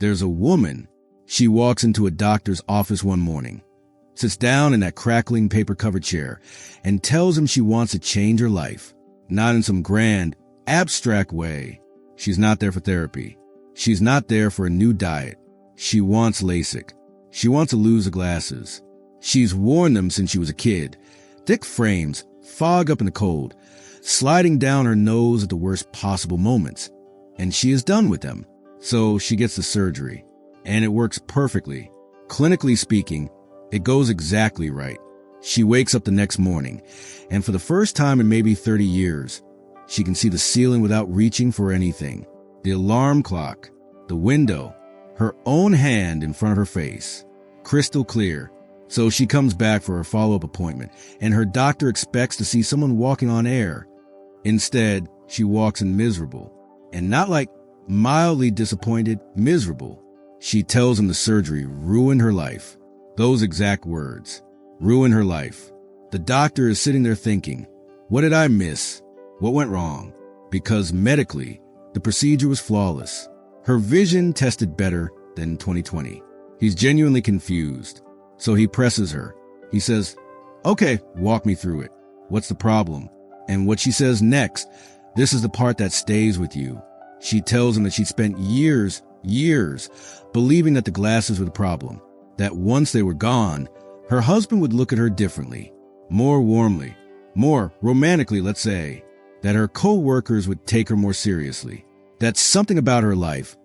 There's a woman. She walks into a doctor's office one morning, sits down in that crackling paper-covered chair, and tells him she wants to change her life. Not in some grand, abstract way. She's not there for therapy. She's not there for a new diet. She wants LASIK. She wants to lose the glasses. She's worn them since she was a kid. Thick frames, fog up in the cold, sliding down her nose at the worst possible moments. And she is done with them. So she gets the surgery. And it works perfectly. Clinically speaking, it goes exactly right. She wakes up the next morning, and for the first time in maybe 30 years, she can see the ceiling without reaching for anything. The alarm clock, the window, her own hand in front of her face. Crystal clear. So she comes back for her follow-up appointment, and her doctor expects to see someone walking on air. Instead, she walks in miserable. And not like mildly disappointed, miserable. She tells him the surgery ruined her life. Those exact words. Ruin her life. The doctor is sitting there thinking, what did I miss? What went wrong? Because medically, the procedure was flawless. Her vision tested better than 2020. He's genuinely confused. So he presses her. He says, okay, walk me through it. What's the problem? And what she says next, this is the part that stays with you. She tells him that she spent years, believing that the glasses were the problem. That once they were gone, her husband would look at her differently, more warmly, more romantically, let's say, that her co-workers would take her more seriously, that something about her life,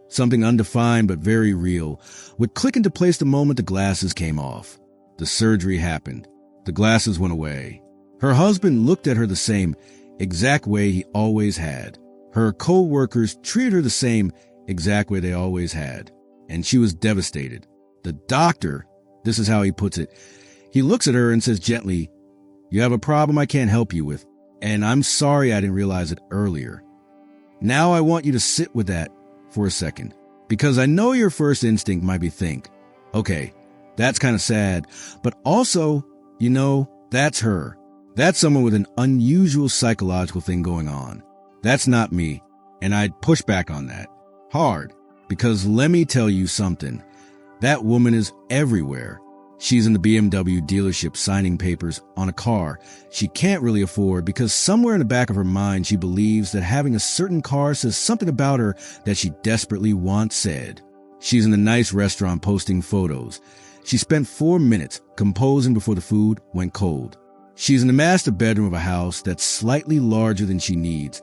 something undefined but very real, would click into place the moment the glasses came off. The surgery happened. The glasses went away. Her husband looked at her the same exact way he always had. Her co-workers treated her the same exact way they always had. And she was devastated. The doctor, this is how he puts it, he looks at her and says gently, you have a problem I can't help you with, and I'm sorry I didn't realize it earlier. Now I want you to sit with that for a second, because I know your first instinct might be think, okay, that's kind of sad, but also, that's her. That's someone with an unusual psychological thing going on. That's not me, and I'd push back on that. Hard, because let me tell you something. That woman is everywhere. She's in the BMW dealership signing papers on a car she can't really afford because somewhere in the back of her mind she believes that having a certain car says something about her that she desperately wants said. She's in a nice restaurant posting photos. She spent 4 minutes composing before the food went cold. She's in the master bedroom of a house that's slightly larger than she needs,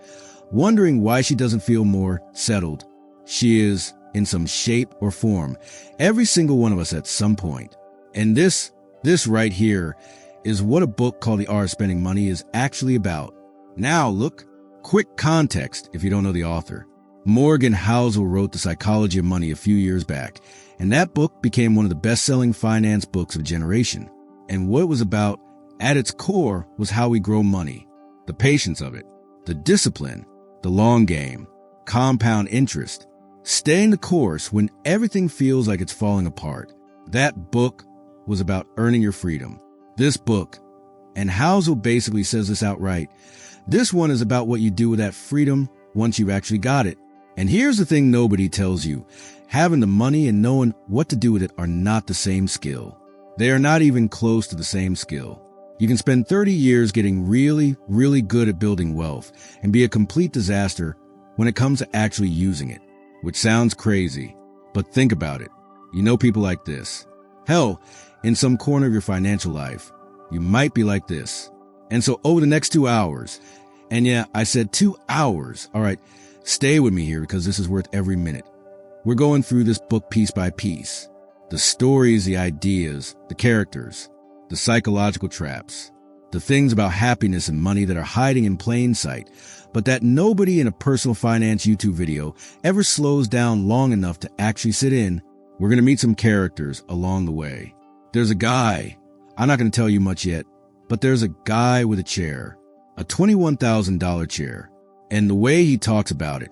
wondering why she doesn't feel more settled. She is, in some shape or form, every single one of us at some point. And this right here is what a book called The Art of Spending Money is actually about. Now, look, quick context if you don't know the author. Morgan Housel wrote The Psychology of Money a few years back, and that book became one of the best-selling finance books of a generation. And what it was about, at its core, was how we grow money, the patience of it, the discipline, the long game, compound interest, staying the course when everything feels like it's falling apart. That book was about earning your freedom. This book, and Housel basically says this outright, this one is about what you do with that freedom once you've actually got it. And here's the thing nobody tells you. Having the money and knowing what to do with it are not the same skill. They are not even close to the same skill. You can spend 30 years getting really, really good at building wealth and be a complete disaster when it comes to actually using it, which sounds crazy, but think about it. You know people like this. Hell, in some corner of your financial life, you might be like this. And so over the next 2 hours, and yeah, I said 2 hours. All right, stay with me here because this is worth every minute. We're going through this book piece by piece. The stories, the ideas, the characters, the psychological traps, the things about happiness and money that are hiding in plain sight, but that nobody in a personal finance YouTube video ever slows down long enough to actually sit in. We're going to meet some characters along the way. There's a guy, I'm not going to tell you much yet, but there's a guy with a chair, a $21,000 chair. And the way he talks about it,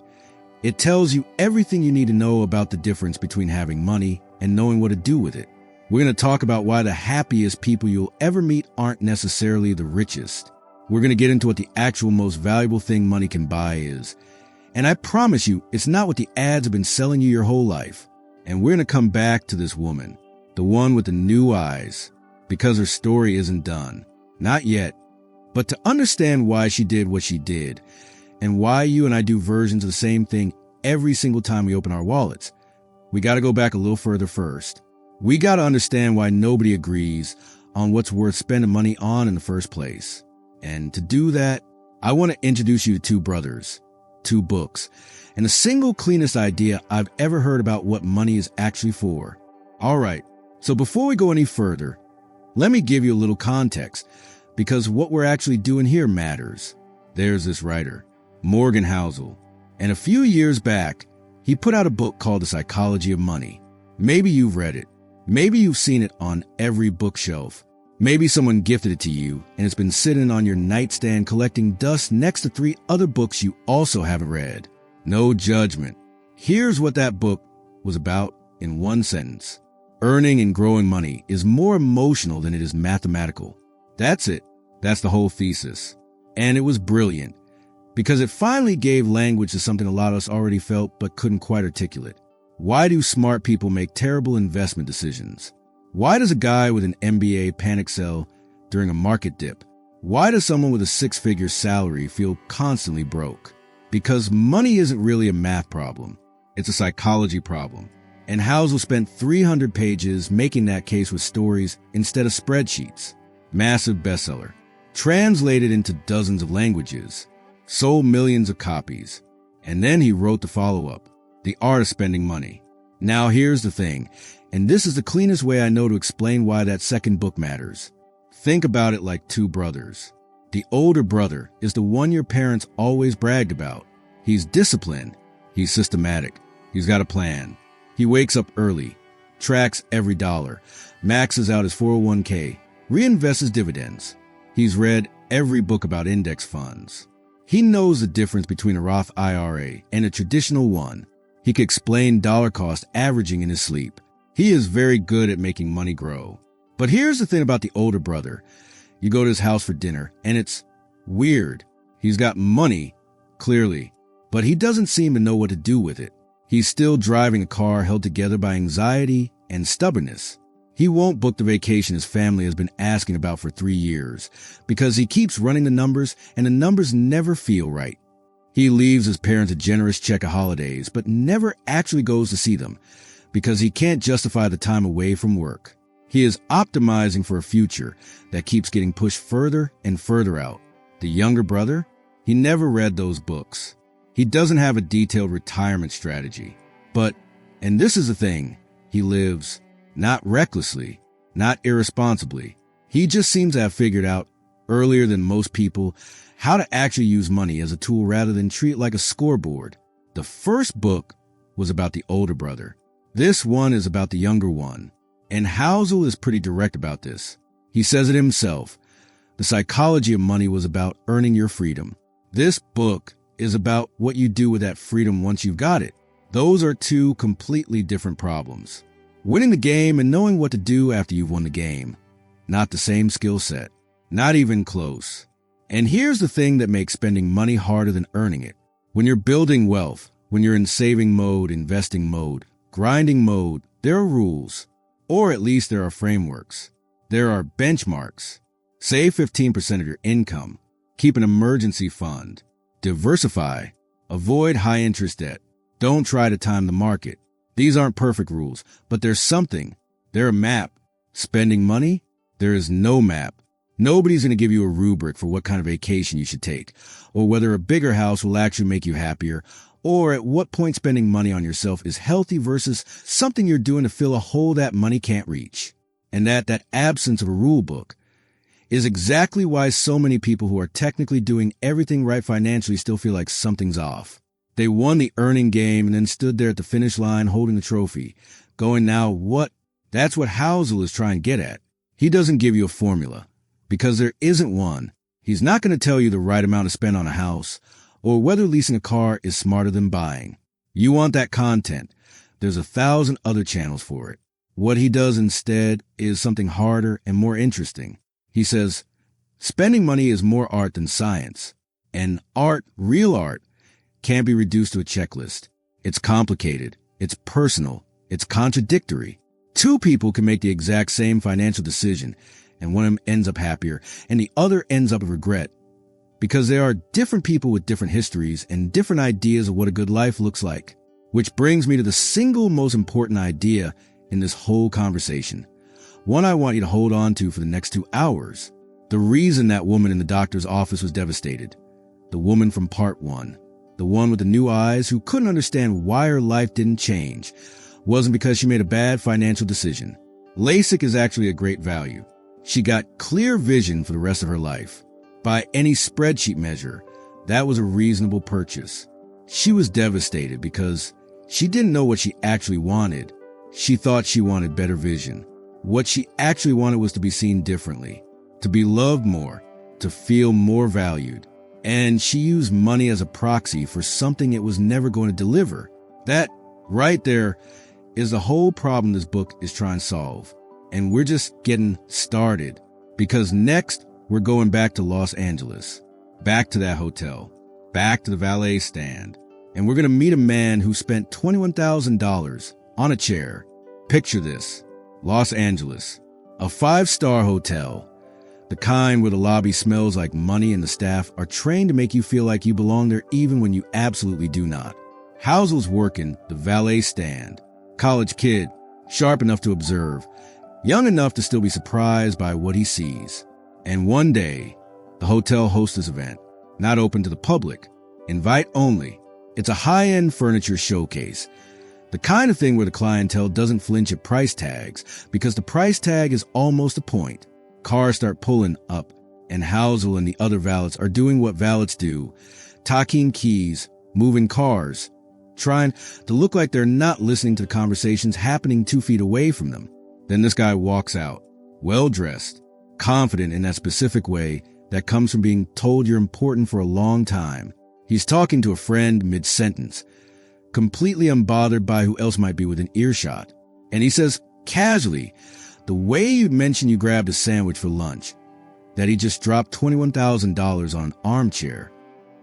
it tells you everything you need to know about the difference between having money and knowing what to do with it. We're going to talk about why the happiest people you'll ever meet aren't necessarily the richest. We're going to get into what the actual most valuable thing money can buy is. And I promise you, it's not what the ads have been selling you your whole life. And we're going to come back to this woman, the one with the new eyes, because her story isn't done. Not yet. But to understand why she did what she did, and why you and I do versions of the same thing every single time we open our wallets, we got to go back a little further first. We got to understand why nobody agrees on what's worth spending money on in the first place. And to do that, I want to introduce you to two brothers, two books, and the single cleanest idea I've ever heard about what money is actually for. All right, so before we go any further, let me give you a little context, because what we're actually doing here matters. There's this writer, Morgan Housel, and a few years back, he put out a book called The Psychology of Money. Maybe you've read it. Maybe you've seen it on every bookshelf. Maybe someone gifted it to you, and it's been sitting on your nightstand collecting dust next to 3 other books you also haven't read. No judgment. Here's what that book was about in one sentence. Earning and growing money is more emotional than it is mathematical. That's it. That's the whole thesis. And it was brilliant, because it finally gave language to something a lot of us already felt but couldn't quite articulate. Why do smart people make terrible investment decisions? Why does a guy with an MBA panic sell during a market dip? Why does someone with a 6-figure salary feel constantly broke? Because money isn't really a math problem. It's a psychology problem. And Housel spent 300 pages making that case with stories instead of spreadsheets. Massive bestseller. Translated into dozens of languages. Sold millions of copies. And then he wrote the follow-up, The Art of Spending Money. Now here's the thing, and this is the cleanest way I know to explain why that second book matters. Think about it like two brothers. The older brother is the one your parents always bragged about. He's disciplined. He's systematic. He's got a plan. He wakes up early, tracks every dollar, maxes out his 401k, reinvests his dividends. He's read every book about index funds. He knows the difference between a Roth IRA and a traditional one. He could explain dollar cost averaging in his sleep. He is very good at making money grow. But here's the thing about the older brother. You go to his house for dinner, and it's weird. He's got money, clearly, but he doesn't seem to know what to do with it. He's still driving a car held together by anxiety and stubbornness. He won't book the vacation his family has been asking about for 3 years because he keeps running the numbers, and the numbers never feel right. He leaves his parents a generous check of holidays, but never actually goes to see them because he can't justify the time away from work. He is optimizing for a future that keeps getting pushed further and further out. The younger brother, he never read those books. He doesn't have a detailed retirement strategy. But, and this is the thing, he lives not recklessly, not irresponsibly. He just seems to have figured out, earlier than most people, how to actually use money as a tool rather than treat it like a scoreboard. The first book was about the older brother. This one is about the younger one. And Housel is pretty direct about this. He says it himself. The Psychology of Money was about earning your freedom. This book is about what you do with that freedom once you've got it. Those are two completely different problems. Winning the game and knowing what to do after you've won the game. Not the same skill set. Not even close. And here's the thing that makes spending money harder than earning it. When you're building wealth, when you're in saving mode, investing mode, grinding mode, there are rules. Or at least there are frameworks. There are benchmarks. Save 15% of your income. Keep an emergency fund. Diversify. Avoid high-interest debt. Don't try to time the market. These aren't perfect rules, but there's something. They're a map. Spending money? There is no map. Nobody's going to give you a rubric for what kind of vacation you should take, or whether a bigger house will actually make you happier, or at what point spending money on yourself is healthy versus something you're doing to fill a hole that money can't reach. And that absence of a rule book is exactly why so many people who are technically doing everything right financially still feel like something's off. They won the earning game and then stood there at the finish line holding the trophy, going, now what? That's what Housel is trying to get at. He doesn't give you a formula, because there isn't one. He's not going to tell you the right amount to spend on a house, or whether leasing a car is smarter than buying. You want that content. There's 1,000 other channels for it. What he does instead is something harder and more interesting. He says, spending money is more art than science. And art, real art, can't be reduced to a checklist. It's complicated. It's personal. It's contradictory. Two people can make the exact same financial decision, and one of them ends up happier, and the other ends up with regret. Because there are different people with different histories and different ideas of what a good life looks like. Which brings me to the single most important idea in this whole conversation. One I want you to hold on to for the next 2 hours. The reason that woman in the doctor's office was devastated. The woman from part 1. The one with the new eyes who couldn't understand why her life didn't change. Wasn't because she made a bad financial decision. LASIK is actually a great value. She got clear vision for the rest of her life. By any spreadsheet measure, that was a reasonable purchase. She was devastated because she didn't know what she actually wanted. She thought she wanted better vision. What she actually wanted was to be seen differently, to be loved more, to feel more valued. And she used money as a proxy for something it was never going to deliver. That right there is the whole problem this book is trying to solve. And we're just getting started, because next we're going back to Los Angeles, back to that hotel, back to the valet stand. And we're going to meet a man who spent $21,000 on a chair. Picture this: Los Angeles, a 5-star hotel, the kind where the lobby smells like money and the staff are trained to make you feel like you belong there even when you absolutely do not. Housel's working the valet stand, college kid, sharp enough to observe, young enough to still be surprised by what he sees. And one day, the hotel hosts this event, not open to the public, invite only. It's a high-end furniture showcase, the kind of thing where the clientele doesn't flinch at price tags because the price tag is almost a point. Cars start pulling up, and Housel and the other valets are doing what valets do, talking keys, moving cars, trying to look like they're not listening to the conversations happening 2 feet away from them. Then this guy walks out, well-dressed, confident in that specific way that comes from being told you're important for a long time. He's talking to a friend mid-sentence, completely unbothered by who else might be within earshot. And he says, casually, the way you mentioned you grabbed a sandwich for lunch, that he just dropped $21,000 on an armchair.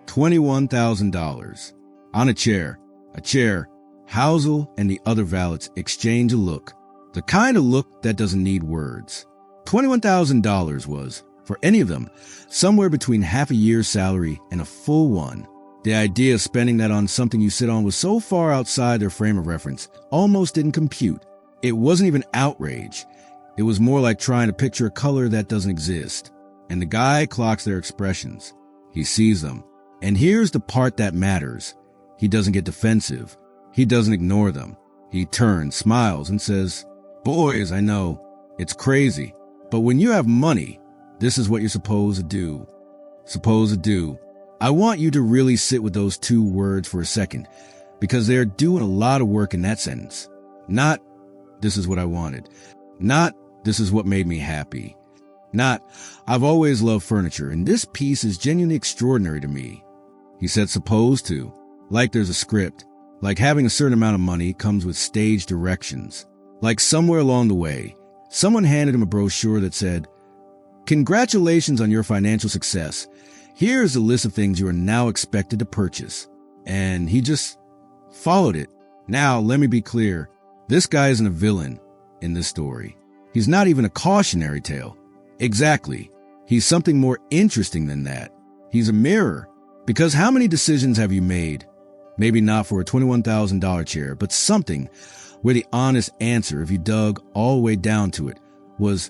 $21,000. On a chair. Housel and the other valets exchange a look. The kind of look that doesn't need words. $21,000 was, for any of them, somewhere between half a year's salary and a full one. The idea of spending that on something you sit on was so far outside their frame of reference, almost didn't compute. It wasn't even outrage. It was more like trying to picture a color that doesn't exist. And the guy clocks their expressions. He sees them. And here's the part that matters. He doesn't get defensive. He doesn't ignore them. He turns, smiles, and says, "Boys, I know, it's crazy. But when you have money, this is what you're supposed to do. I want you to really sit with those 2 words for a second, because they're doing a lot of work in that sentence. Not, this is what I wanted. Not, this is what made me happy. Not, I've always loved furniture, and this piece is genuinely extraordinary to me." He said supposed to, like there's a script, like having a certain amount of money comes with stage directions. Like somewhere along the way, someone handed him a brochure that said, "Congratulations on your financial success. Here's a list of things you are now expected to purchase." And he just followed it. Now, let me be clear. This guy isn't a villain in this story. He's not even a cautionary tale. Exactly. He's something more interesting than that. He's a mirror. Because how many decisions have you made? Maybe not for a $21,000 chair, but something where the honest answer, if you dug all the way down to it, was,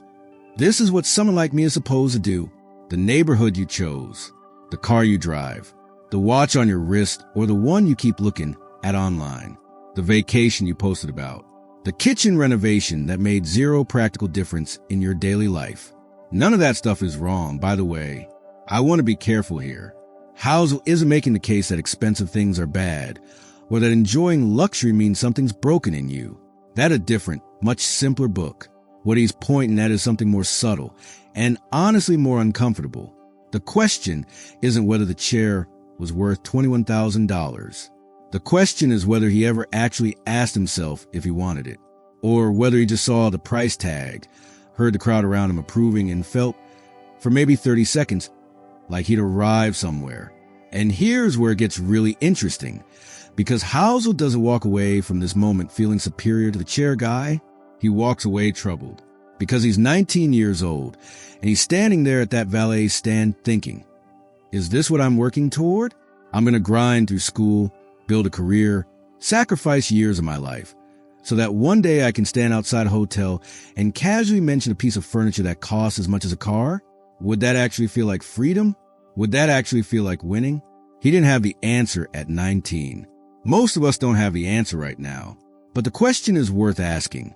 this is what someone like me is supposed to do. The neighborhood you chose, the car you drive, the watch on your wrist, or the one you keep looking at online, the vacation you posted about, the kitchen renovation that made 0 practical difference in your daily life. None of that stuff is wrong, by the way. I want to be careful here. Housel isn't making the case that expensive things are bad, or that enjoying luxury means something's broken in you. That's a different, much simpler book. What he's pointing at is something more subtle, and honestly more uncomfortable. The question isn't whether the chair was worth $21,000. The question is whether he ever actually asked himself if he wanted it, or whether he just saw the price tag, heard the crowd around him approving, and felt, for maybe 30 seconds, like he'd arrived somewhere. And here's where it gets really interesting, Because Housel doesn't walk away from this moment feeling superior to the chair guy. He walks away troubled. Because he's 19 years old, and he's standing there at that valet stand thinking, is this what I'm working toward? I'm going to grind through school, build a career, sacrifice years of my life, so that one day I can stand outside a hotel and casually mention a piece of furniture that costs as much as a car? Would that actually feel like freedom? Would that actually feel like winning? He didn't have the answer at 19. Most of us don't have the answer right now, but the question is worth asking.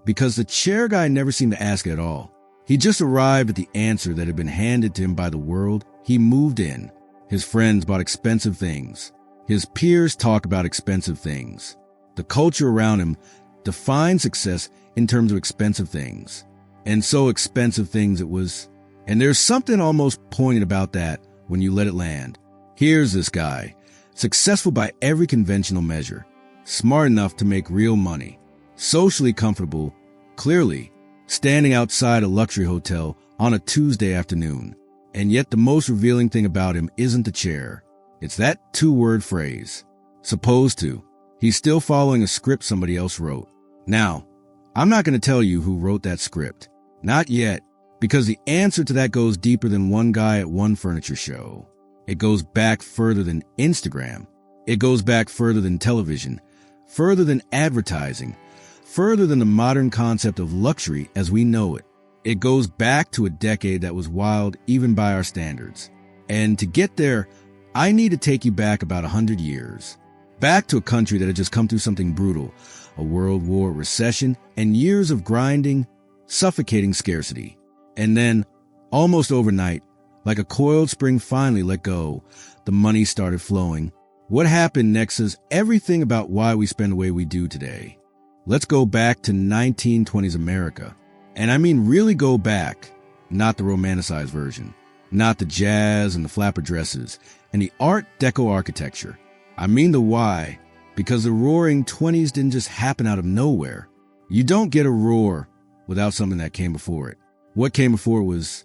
Because the chair guy never seemed to ask it at all. He just arrived at the answer that had been handed to him by the world. He moved in. His friends bought expensive things. His peers talked about expensive things. The culture around him defined success in terms of expensive things. And so expensive things it was. And there's something almost poignant about that when you let it land. Here's this guy, successful by every conventional measure, smart enough to make real money, socially comfortable, clearly, standing outside a luxury hotel on a Tuesday afternoon. And yet the most revealing thing about him isn't the chair. It's that two-word phrase, supposed to. He's still following a script somebody else wrote. Now, I'm not going to tell you who wrote that script. Not yet, because the answer to that goes deeper than one guy at one furniture show. It goes back further than Instagram. It goes back further than television, further than advertising, further than the modern concept of luxury as we know it. It goes back to a decade that was wild even by our standards. And to get there, I need to take you back about 100 years. Back to a country that had just come through something brutal, a world war, recession, and years of grinding, suffocating scarcity. And then, almost overnight, like a coiled spring finally let go, the money started flowing. What happened next is everything about why we spend the way we do today. Let's go back to 1920s America. And I mean really go back, not the romanticized version, not the jazz and the flapper dresses and the Art Deco architecture. I mean the why, because the roaring 20s didn't just happen out of nowhere. You don't get a roar without something that came before it. What came before it was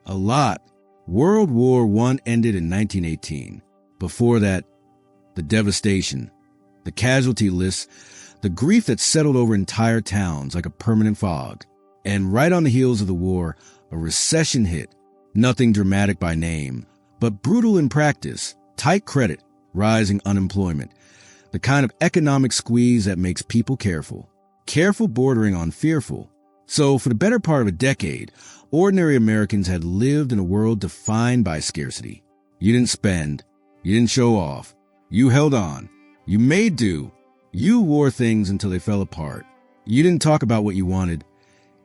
a lot. World War I ended in 1918. Before that, the devastation, the casualty lists, the grief that settled over entire towns like a permanent fog. And right on the heels of the war, a recession hit. Nothing dramatic by name, but brutal in practice. Tight credit, rising unemployment. The kind of economic squeeze that makes people careful. Careful bordering on fearful. So for the better part of a decade, ordinary Americans had lived in a world defined by scarcity. You didn't spend. You didn't show off. You held on. You made do. You wore things until they fell apart. You didn't talk about what you wanted.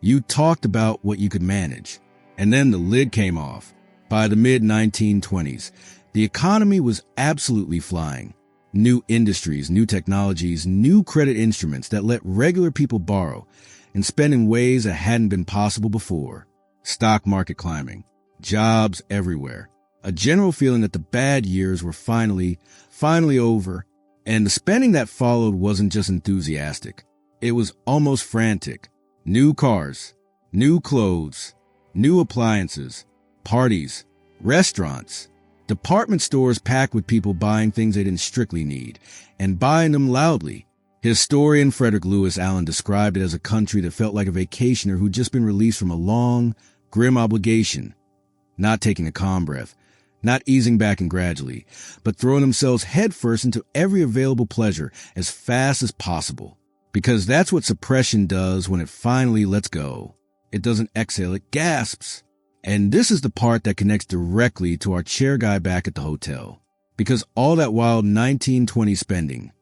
You talked about what you could manage. And then the lid came off. By the mid-1920s, the economy was absolutely flying. New industries, new technologies, new credit instruments that let regular people borrow and spend in ways that hadn't been possible before. Stock market climbing. Jobs everywhere. A general feeling that the bad years were finally over. And the spending that followed wasn't just enthusiastic. It was almost frantic. New cars, new clothes, new appliances, parties, restaurants, department stores packed with people buying things they didn't strictly need and buying them loudly. Historian Frederick Lewis Allen described it as a country that felt like a vacationer who'd just been released from a long, grim obligation, not taking a calm breath, not easing back and gradually, but throwing themselves headfirst into every available pleasure as fast as possible. Because that's what suppression does when it finally lets go. It doesn't exhale, it gasps. And this is the part that connects directly to our chair guy back at the hotel. Because all that wild 1920 spending,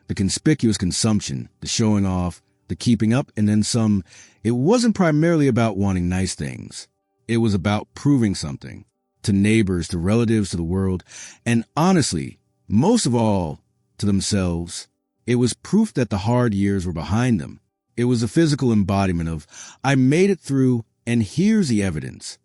the conspicuous consumption, the showing off, the keeping up, and then some, it wasn't primarily about wanting nice things. It was about proving something. To neighbors, to relatives, to the world, and honestly, most of all, to themselves. It was proof that the hard years were behind them. It was a physical embodiment of, I made it through, and here's the evidence.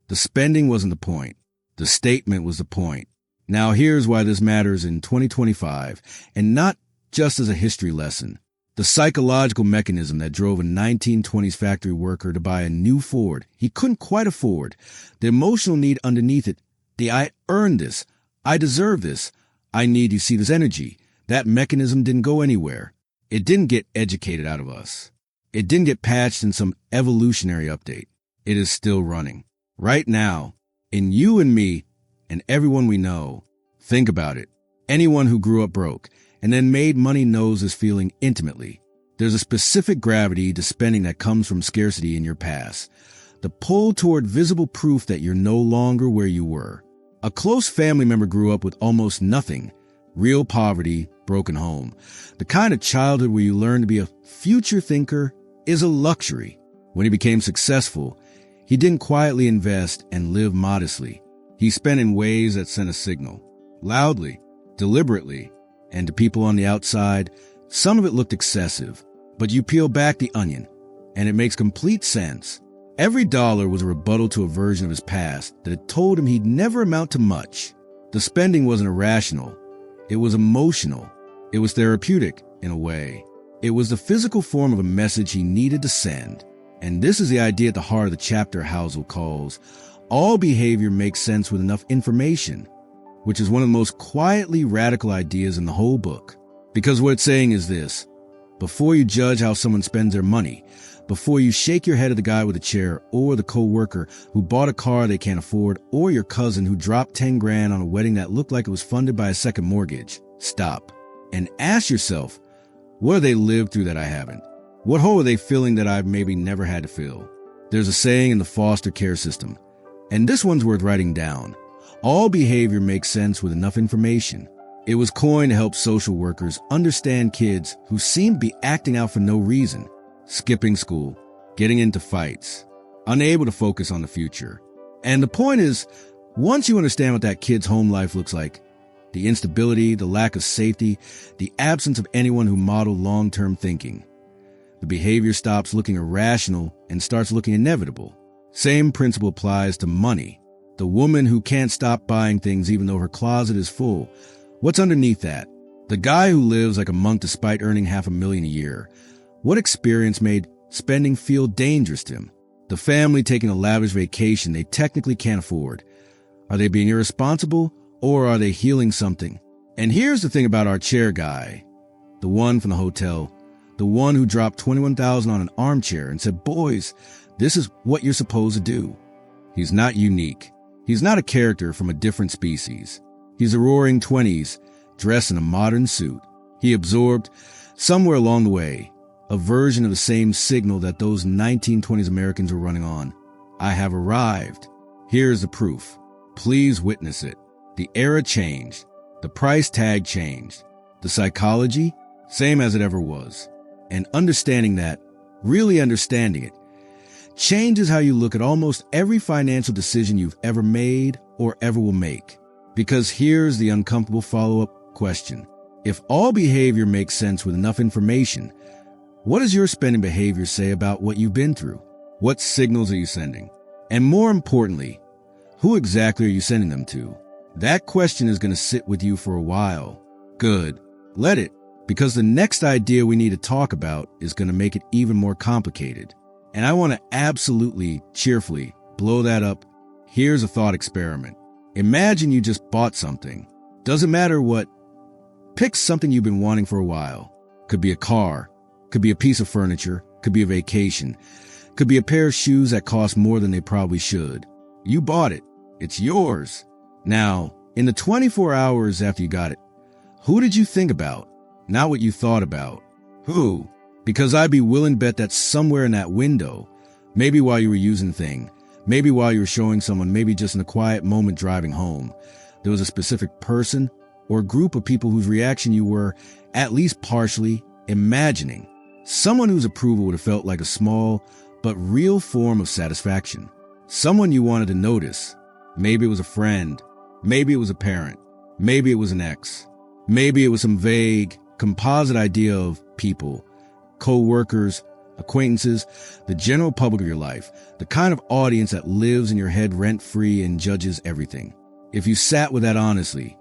The spending wasn't the point. The statement was the point. Now here's why this matters in 2025, and not just as a history lesson. The psychological mechanism that drove a 1920s factory worker to buy a new Ford he couldn't quite afford. The emotional need underneath it. The I earned this. I deserve this. I need to see this energy. That mechanism didn't go anywhere. It didn't get educated out of us. It didn't get patched in some evolutionary update. It is still running. Right now, in you and me, and everyone we know. Think about it. Anyone who grew up broke and then made money knows this feeling intimately. There's a specific gravity to spending that comes from scarcity in your past. The pull toward visible proof that you're no longer where you were. A close family member grew up with almost nothing. Real poverty, broken home. The kind of childhood where you learn to be a future thinker is a luxury. When he became successful, he didn't quietly invest and live modestly. He spent in ways that sent a signal. Loudly, deliberately, and to people on the outside, some of it looked excessive. But you peel back the onion, and it makes complete sense. Every dollar was a rebuttal to a version of his past that had told him he'd never amount to much. The spending wasn't irrational. It was emotional. It was therapeutic, in a way. It was the physical form of a message he needed to send. And this is the idea at the heart of the chapter Housel calls, all behavior makes sense with enough information, which is one of the most quietly radical ideas in the whole book. Because what it's saying is this: before you judge how someone spends their money, before you shake your head at the guy with a chair or the co-worker who bought a car they can't afford or your cousin who dropped 10 grand on a wedding that looked like it was funded by a second mortgage, stop and ask yourself, what have they lived through that I haven't? What hole are they filling that I've maybe never had to fill? There's a saying in the foster care system, and this one's worth writing down. All behavior makes sense with enough information. It was coined to help social workers understand kids who seem to be acting out for no reason. Skipping school, getting into fights, unable to focus on the future. And the point is, once you understand what that kid's home life looks like, the instability, the lack of safety, the absence of anyone who modeled long-term thinking, the behavior stops looking irrational and starts looking inevitable. Same principle applies to money. The woman who can't stop buying things even though her closet is full. What's underneath that? The guy who lives like a monk despite earning $500,000 a year. What experience made spending feel dangerous to him? The family taking a lavish vacation they technically can't afford. Are they being irresponsible or are they healing something? And here's the thing about our chair guy, the one from the hotel, the one who dropped $21,000 on an armchair and said, boys, this is what you're supposed to do. He's not unique. He's not a character from a different species. He's a roaring 20s, dressed in a modern suit. He absorbed, somewhere along the way, a version of the same signal that those 1920s Americans were running on. I have arrived. Here's the proof. Please witness it. The era changed. The price tag changed. The psychology, same as it ever was. And understanding that, really understanding it, changes how you look at almost every financial decision you've ever made or ever will make. Because here's the uncomfortable follow-up question. If all behavior makes sense with enough information, what does your spending behavior say about what you've been through? What signals are you sending? And more importantly, who exactly are you sending them to? That question is going to sit with you for a while. Good. Let it. Because the next idea we need to talk about is going to make it even more complicated. And I want to absolutely, cheerfully blow that up. Here's a thought experiment. Imagine you just bought something. Doesn't matter what. Pick something you've been wanting for a while. Could be a car. Could be a piece of furniture. Could be a vacation. Could be a pair of shoes that cost more than they probably should. You bought it. It's yours. Now, in the 24 hours after you got it, who did you think about? Not what you thought about. Who? Because I'd be willing to bet that somewhere in that window, maybe while you were using the thing, maybe while you were showing someone, maybe just in a quiet moment driving home, there was a specific person or group of people whose reaction you were, at least partially, imagining. Someone whose approval would have felt like a small but real form of satisfaction. Someone you wanted to notice. Maybe it was a friend. Maybe it was a parent. Maybe it was an ex. Maybe it was some vague, composite idea of people, co-workers, acquaintances, the general public of your life, the kind of audience that lives in your head rent-free and judges everything. If you sat with that honestly,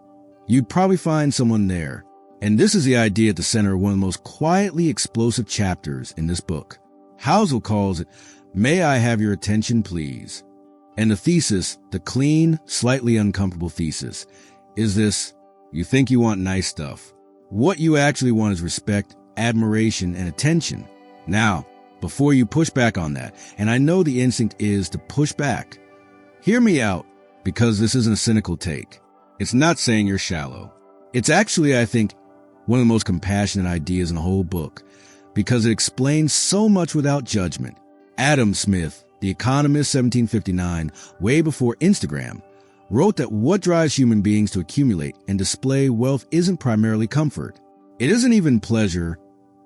you'd probably find someone there. And this is the idea at the center of one of the most quietly explosive chapters in this book. Housel calls it, May I Have Your Attention, Please? And the thesis, the clean, slightly uncomfortable thesis, is this: you think you want nice stuff. What you actually want is respect, admiration, and attention. Now, before you push back on that, and I know the instinct is to push back, hear me out, because this isn't a cynical take. It's not saying you're shallow. It's actually, I think, one of the most compassionate ideas in the whole book, because it explains so much without judgment. Adam Smith, the economist 1759, way before Instagram, wrote that what drives human beings to accumulate and display wealth isn't primarily comfort. It isn't even pleasure,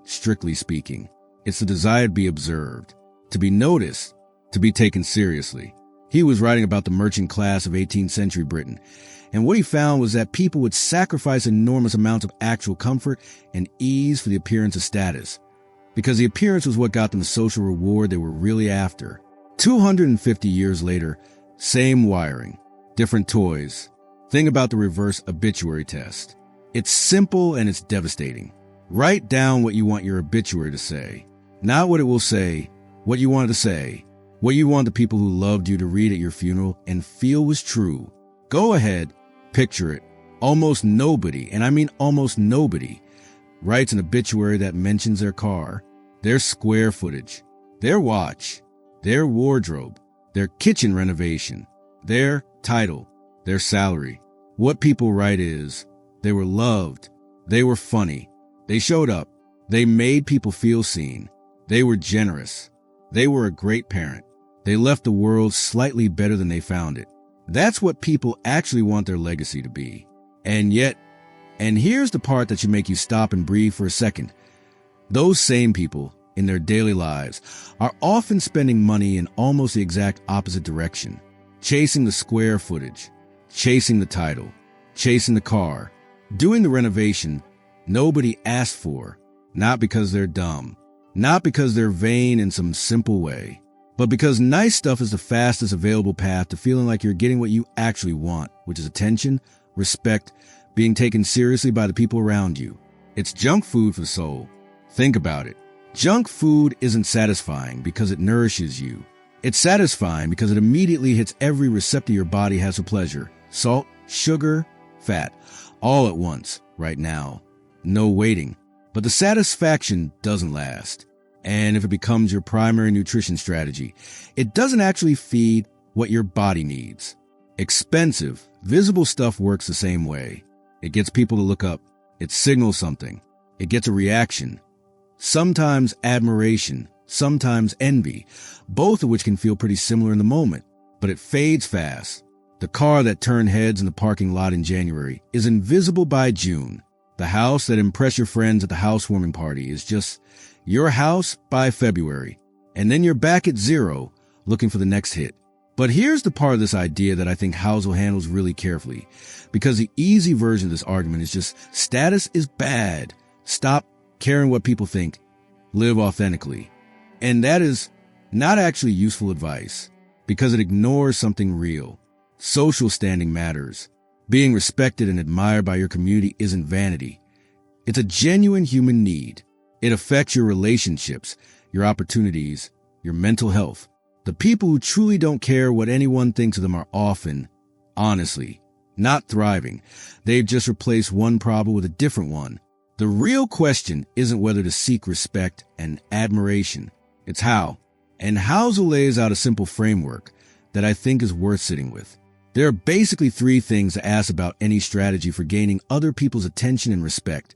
strictly speaking. It's the desire to be observed, to be noticed, to be taken seriously. He was writing about the merchant class of 18th century Britain, and what he found was that people would sacrifice enormous amounts of actual comfort and ease for the appearance of status, because the appearance was what got them the social reward they were really after. 250 years later, same wiring, different toys. Think about the reverse obituary test. It's simple and it's devastating. Write down what you want your obituary to say, not what it will say, what you want it to say, what you want the people who loved you to read at your funeral and feel was true. Go ahead, picture it. Almost nobody, and I mean almost nobody, writes an obituary that mentions their car, their square footage, their watch, their wardrobe, their kitchen renovation, their title, their salary. What people write is, they were loved, they were funny, they showed up, they made people feel seen, they were generous, they were a great parent, they left the world slightly better than they found it. That's what people actually want their legacy to be. And yet, and here's the part that should make you stop and breathe for a second, those same people, in their daily lives, are often spending money in almost the exact opposite direction, chasing the square footage, chasing the title, chasing the car, doing the renovation nobody asked for, not because they're dumb, not because they're vain in some simple way, but because nice stuff is the fastest available path to feeling like you're getting what you actually want, which is attention, respect, being taken seriously by the people around you. It's junk food for the soul. Think about it. Junk food isn't satisfying because it nourishes you. It's satisfying because it immediately hits every receptor your body has for pleasure. Salt, sugar, fat, all at once, right now. No waiting. But the satisfaction doesn't last. And if it becomes your primary nutrition strategy, it doesn't actually feed what your body needs. Expensive, visible stuff works the same way. It gets people to look up. It signals something. It gets a reaction. Sometimes admiration, sometimes envy, both of which can feel pretty similar in the moment, but it fades fast. The car that turned heads in the parking lot in January is invisible by June. The house that impressed your friends at the housewarming party is just your house by February, and then you're back at zero looking for the next hit. But here's the part of this idea that I think Housel handles really carefully, because the easy version of this argument is just status is bad. Stop caring what people think, live authentically. And that is not actually useful advice, because it ignores something real. Social standing matters. Being respected and admired by your community isn't vanity. It's a genuine human need. It affects your relationships, your opportunities, your mental health. The people who truly don't care what anyone thinks of them are often, honestly, not thriving. They've just replaced one problem with a different one. The real question isn't whether to seek respect and admiration. It's how. And Housel lays out a simple framework that I think is worth sitting with. There are basically three things to ask about any strategy for gaining other people's attention and respect.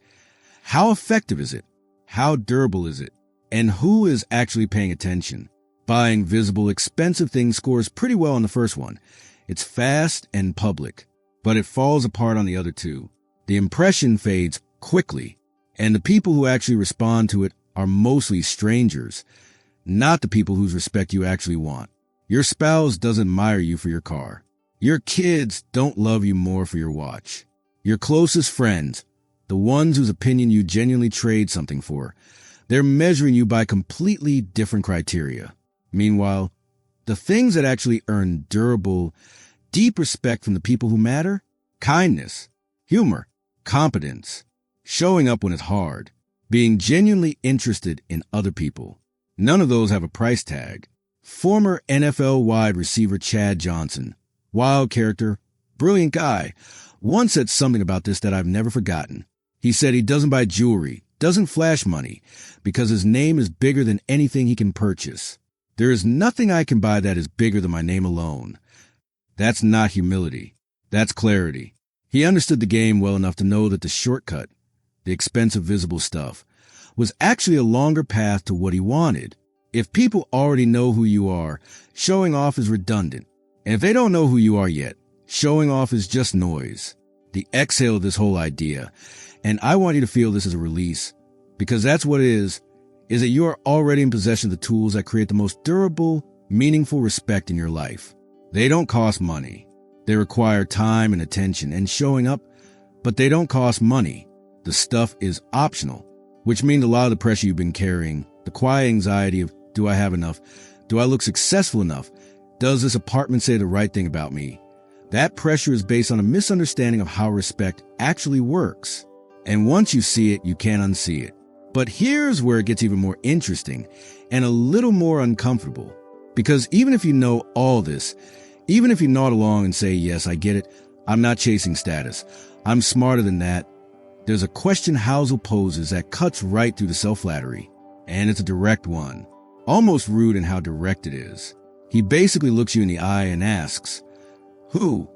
How effective is it? How durable is it? And who is actually paying attention? Buying visible, expensive things scores pretty well on the first one. It's fast and public, but it falls apart on the other two. The impression fades quickly, and the people who actually respond to it are mostly strangers, not the people whose respect you actually want. Your spouse doesn't admire you for your car. Your kids don't love you more for your watch. Your closest friends, the ones whose opinion you genuinely trade something for, they're measuring you by completely different criteria. Meanwhile, the things that actually earn durable, deep respect from the people who matter, kindness, humor, competence, showing up when it's hard, being genuinely interested in other people. None of those have a price tag. Former NFL wide receiver Chad Johnson, wild character, brilliant guy, once said something about this that I've never forgotten. He said he doesn't buy jewelry, doesn't flash money, because his name is bigger than anything he can purchase. There is nothing I can buy that is bigger than my name alone. That's not humility. That's clarity. He understood the game well enough to know that the shortcut, the expensive visible stuff, was actually a longer path to what he wanted. If people already know who you are, showing off is redundant. And if they don't know who you are yet, showing off is just noise. The exhale of this whole idea, and I want you to feel this as a release, because that's what it is that you are already in possession of the tools that create the most durable, meaningful respect in your life. They don't cost money. They require time and attention and showing up, but they don't cost money. The stuff is optional, which means a lot of the pressure you've been carrying, the quiet anxiety of, do I have enough? Do I look successful enough? Does this apartment say the right thing about me? That pressure is based on a misunderstanding of how respect actually works. And once you see it, you can't unsee it. But here's where it gets even more interesting and a little more uncomfortable. Because even if you know all this, even if you nod along and say, yes, I get it, I'm not chasing status, I'm smarter than that, there's a question Housel poses that cuts right through the self-flattery. And it's a direct one. Almost rude in how direct it is. He basically looks you in the eye and asks, who,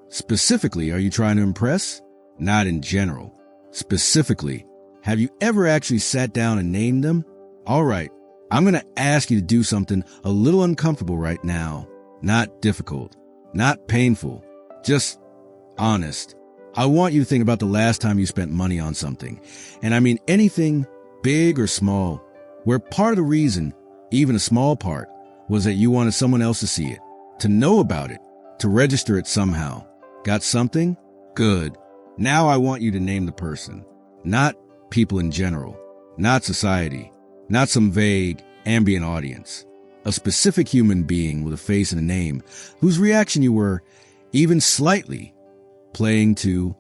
specifically, are you trying to impress? Not in general. Specifically, have you ever actually sat down and named them? All right, I'm going to ask you to do something a little uncomfortable right now. Not difficult, not painful, just honest. I want you to think about the last time you spent money on something. And I mean anything, big or small, where part of the reason, even a small part, was that you wanted someone else to see it, to know about it, to register it somehow. Got something? Good. Now I want you to name the person. Not people in general, not society, not some vague, ambient audience. A specific human being with a face and a name whose reaction you were, even slightly, playing to.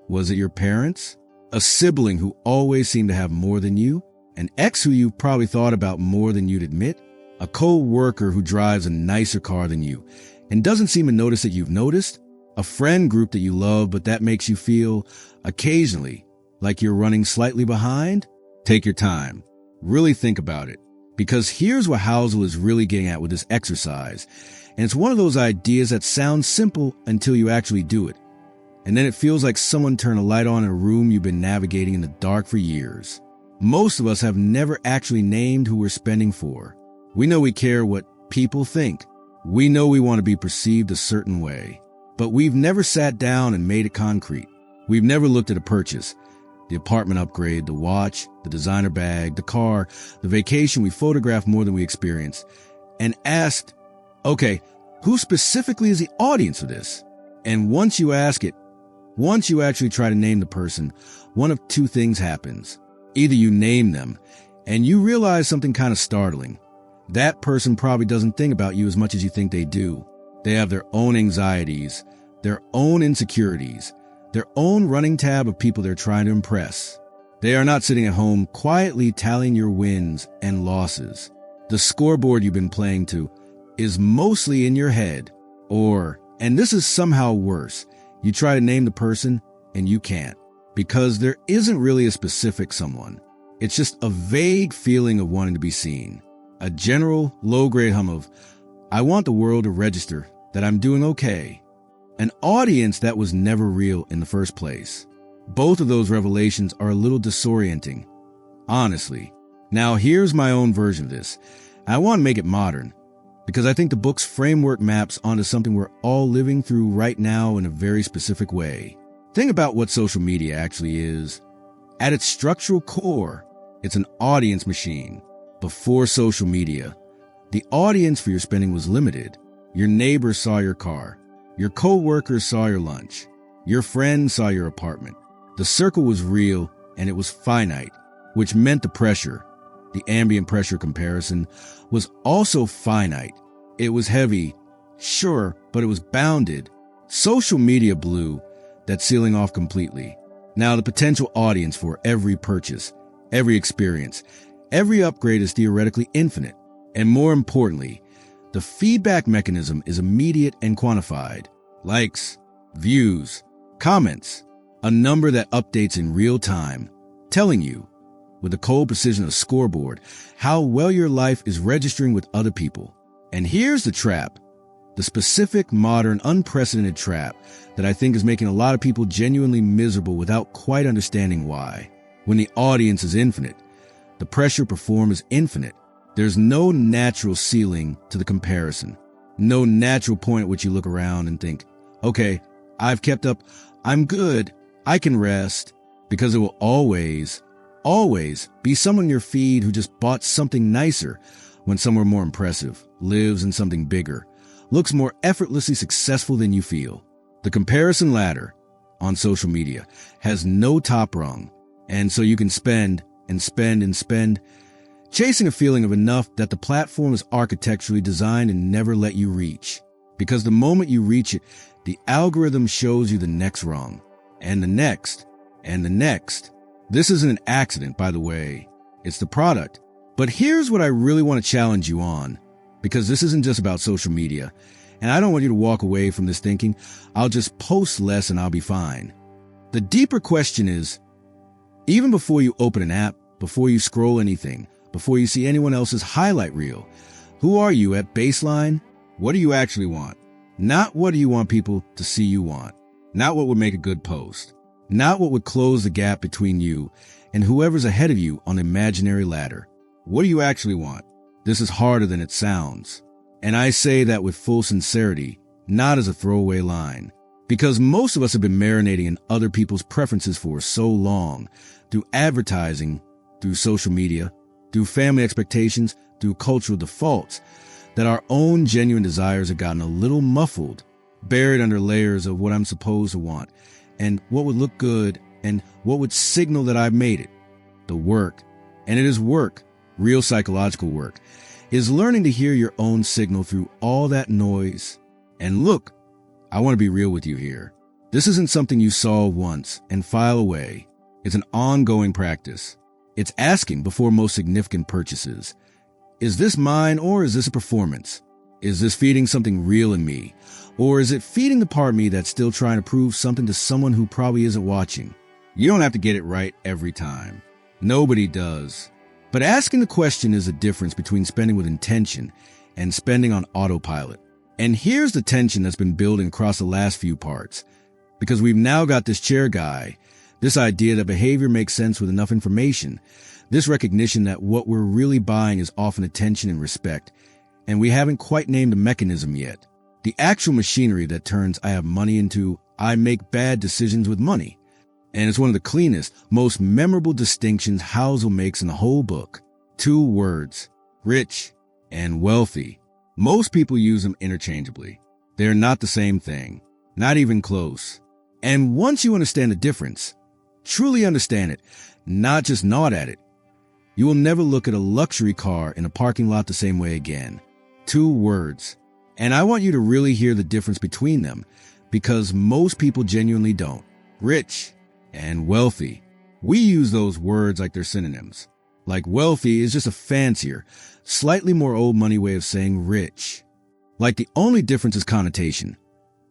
Was it your parents? A sibling who always seemed to have more than you? An ex who you've probably thought about more than you'd admit? A co-worker who drives a nicer car than you and doesn't seem to notice that you've noticed? A friend group that you love but that makes you feel, occasionally, like you're running slightly behind? Take your time. Really think about it. Because here's what Housel is really getting at with this exercise. And it's one of those ideas that sounds simple until you actually do it. And then it feels like someone turned a light on in a room you've been navigating in the dark for years. Most of us have never actually named who we're spending for. We know we care what people think. We know we want to be perceived a certain way. But we've never sat down and made it concrete. We've never looked at a purchase, the apartment upgrade, the watch, the designer bag, the car, the vacation we photographed more than we experienced, and asked, okay, who specifically is the audience for this? And once you ask it, once you actually try to name the person, one of two things happens. Either you name them, and you realize something kind of startling. That person probably doesn't think about you as much as you think they do. They have their own anxieties, their own insecurities, their own running tab of people they're trying to impress. They are not sitting at home quietly tallying your wins and losses. The scoreboard you've been playing to is mostly in your head. Or, and this is somehow worse, you try to name the person and you can't. Because there isn't really a specific someone. It's just a vague feeling of wanting to be seen. A general, low-grade hum of, I want the world to register that I'm doing okay. An audience that was never real in the first place. Both of those revelations are a little disorienting. Honestly. Now here's my own version of this. I want to make it modern. Because I think the book's framework maps onto something we're all living through right now in a very specific way. Think about what social media actually is. At its structural core, it's an audience machine. Before social media, the audience for your spending was limited. Your neighbors saw your car. Your co-workers saw your lunch. Your friends saw your apartment. The circle was real and it was finite, which meant the pressure, the ambient pressure comparison, was also finite. It was heavy, sure, but it was bounded. Social media blew that ceiling off completely. Now the potential audience for every purchase, every experience, every upgrade is theoretically infinite. And more importantly, the feedback mechanism is immediate and quantified. Likes, views, comments. A number that updates in real time, telling you, with the cold precision of a scoreboard, how well your life is registering with other people. And here's the trap, the specific, modern, unprecedented trap that I think is making a lot of people genuinely miserable without quite understanding why. When the audience is infinite, the pressure to perform is infinite. There's no natural ceiling to the comparison. No natural point at which you look around and think, okay, I've kept up, I'm good, I can rest, because there will always be someone in your feed who just bought something nicer when somewhere more impressive, lives in something bigger, looks more effortlessly successful than you feel. The comparison ladder on social media has no top rung, and so you can spend and spend and spend, chasing a feeling of enough that the platform is architecturally designed and never let you reach. Because the moment you reach it, the algorithm shows you the next rung, and the next, and the next. This isn't an accident, by the way. It's the product. But here's what I really want to challenge you on, because this isn't just about social media, and I don't want you to walk away from this thinking, I'll just post less and I'll be fine. The deeper question is, even before you open an app, before you scroll anything, before you see anyone else's highlight reel, who are you at baseline? What do you actually want? Not what do you want people to see you want. Not what would make a good post. Not what would close the gap between you and whoever's ahead of you on the imaginary ladder. What do you actually want? This is harder than it sounds. And I say that with full sincerity, not as a throwaway line. Because most of us have been marinating in other people's preferences for so long, through advertising, through social media, through family expectations, through cultural defaults, that our own genuine desires have gotten a little muffled, buried under layers of what I'm supposed to want, and what would look good, and what would signal that I've made it. The work, and it is work, real psychological work, is learning to hear your own signal through all that noise. And look, I want to be real with you here. This isn't something you solve once and file away. It's an ongoing practice. It's asking before most significant purchases, is this mine or is this a performance? Is this feeding something real in me? Or is it feeding the part of me that's still trying to prove something to someone who probably isn't watching? You don't have to get it right every time. Nobody does. But asking the question is the difference between spending with intention and spending on autopilot. And here's the tension that's been building across the last few parts. Because we've now got this chair guy, this idea that behavior makes sense with enough information, this recognition that what we're really buying is often attention and respect, and we haven't quite named the mechanism yet. The actual machinery that turns I have money into I make bad decisions with money. And it's one of the cleanest, most memorable distinctions Housel makes in the whole book. 2 words, rich and wealthy. Most people use them interchangeably. They're not the same thing, not even close. And once you understand the difference, truly understand it, not just nod at it, you will never look at a luxury car in a parking lot the same way again. 2 words. And I want you to really hear the difference between them, because most people genuinely don't. Rich and wealthy. We use those words like they're synonyms. Like wealthy is just a fancier, slightly more old money way of saying rich. Like the only difference is connotation.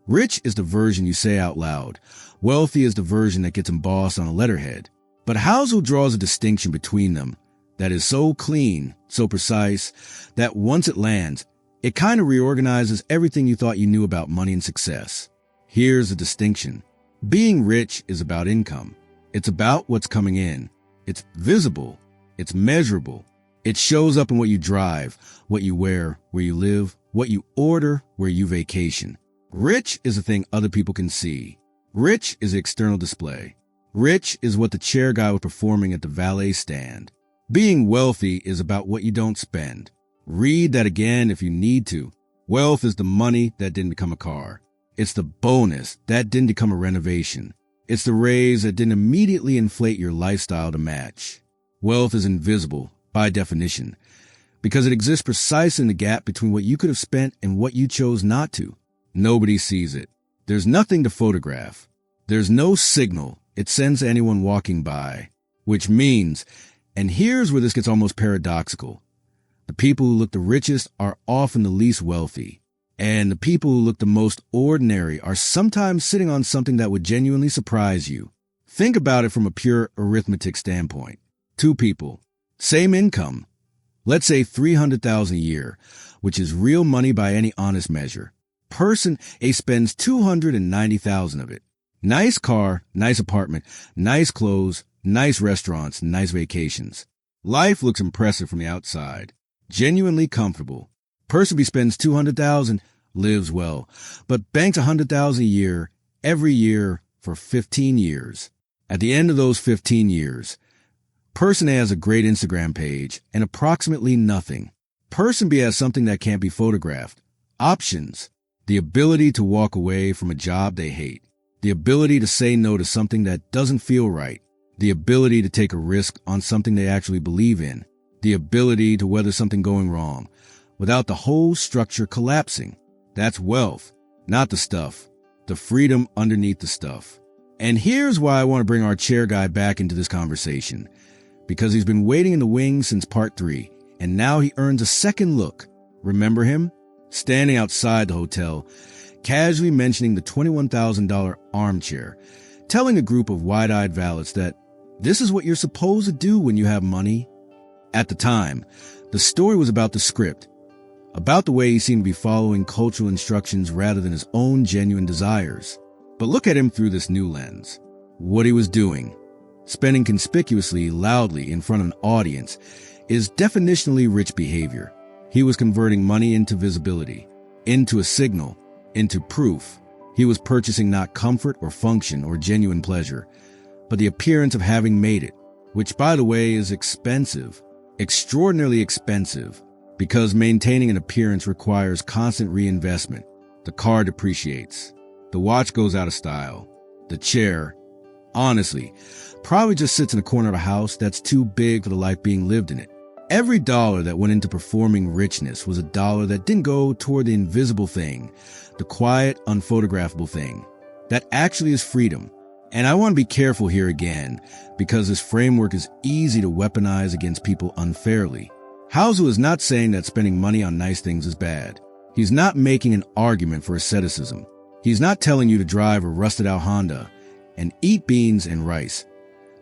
Rich is the version you say out loud. Wealthy is the version that gets embossed on a letterhead. But Housel draws a distinction between them that is so clean, so precise, that once it lands, it kind of reorganizes everything you thought you knew about money and success. Here's the distinction. Being rich is about income. It's about what's coming in. It's visible. It's measurable. It shows up in what you drive, what you wear, where you live, what you order, where you vacation. Rich is a thing other people can see. Rich is the external display. Rich is what the chair guy was performing at the valet stand. Being wealthy is about what you don't spend. Read that again if you need to. Wealth is the money that didn't become a car. It's the bonus that didn't become a renovation. It's the raise that didn't immediately inflate your lifestyle to match. Wealth is invisible, by definition, because it exists precisely in the gap between what you could have spent and what you chose not to. Nobody sees it. There's nothing to photograph. There's no signal it sends to anyone walking by, which means, and here's where this gets almost paradoxical, the people who look the richest are often the least wealthy, and the people who look the most ordinary are sometimes sitting on something that would genuinely surprise you. Think about it from a pure arithmetic standpoint. Two people, same income. Let's say $300,000 a year, which is real money by any honest measure. Person A spends $290,000 of it. Nice car, nice apartment, nice clothes, nice restaurants, nice vacations. Life looks impressive from the outside. Genuinely comfortable. Person B spends $200,000, lives well, but banks $100,000 a year, every year for 15 years. At the end of those 15 years, Person A has a great Instagram page and approximately nothing. Person B has something that can't be photographed. Options. The ability to walk away from a job they hate. The ability to say no to something that doesn't feel right. The ability to take a risk on something they actually believe in. The ability to weather something going wrong without the whole structure collapsing. That's wealth, not the stuff. The freedom underneath the stuff. And here's why I want to bring our chair guy back into this conversation. Because he's been waiting in the wings since part 3, and now he earns a second look. Remember him? Standing outside the hotel, casually mentioning the $21,000 armchair, telling a group of wide-eyed valets that this is what you're supposed to do when you have money. At the time, the story was about the script, about the way he seemed to be following cultural instructions rather than his own genuine desires. But look at him through this new lens. What he was doing, spending conspicuously, loudly in front of an audience, is definitionally rich behavior. He was converting money into visibility, into a signal, into proof. He was purchasing not comfort or function or genuine pleasure, but the appearance of having made it, which, by the way, is expensive, extraordinarily expensive, because maintaining an appearance requires constant reinvestment. The car depreciates. The watch goes out of style. The chair, honestly, probably just sits in a corner of a house that's too big for the life being lived in it. Every dollar that went into performing richness was a dollar that didn't go toward the invisible thing, the quiet, unphotographable thing. That actually is freedom. And I want to be careful here again, because this framework is easy to weaponize against people unfairly. Housel is not saying that spending money on nice things is bad. He's not making an argument for asceticism. He's not telling you to drive a rusted-out Honda and eat beans and rice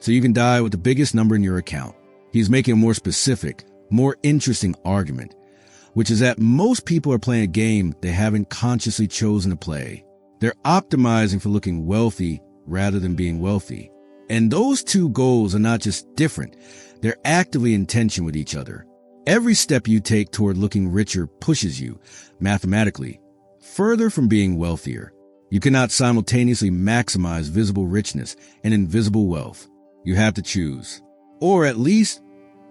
so you can die with the biggest number in your account. He's making a more specific, more interesting argument, which is that most people are playing a game they haven't consciously chosen to play. They're optimizing for looking wealthy rather than being wealthy. And those two goals are not just different, they're actively in tension with each other. Every step you take toward looking richer pushes you, mathematically, further from being wealthier. You cannot simultaneously maximize visible richness and invisible wealth. You have to choose. Or at least,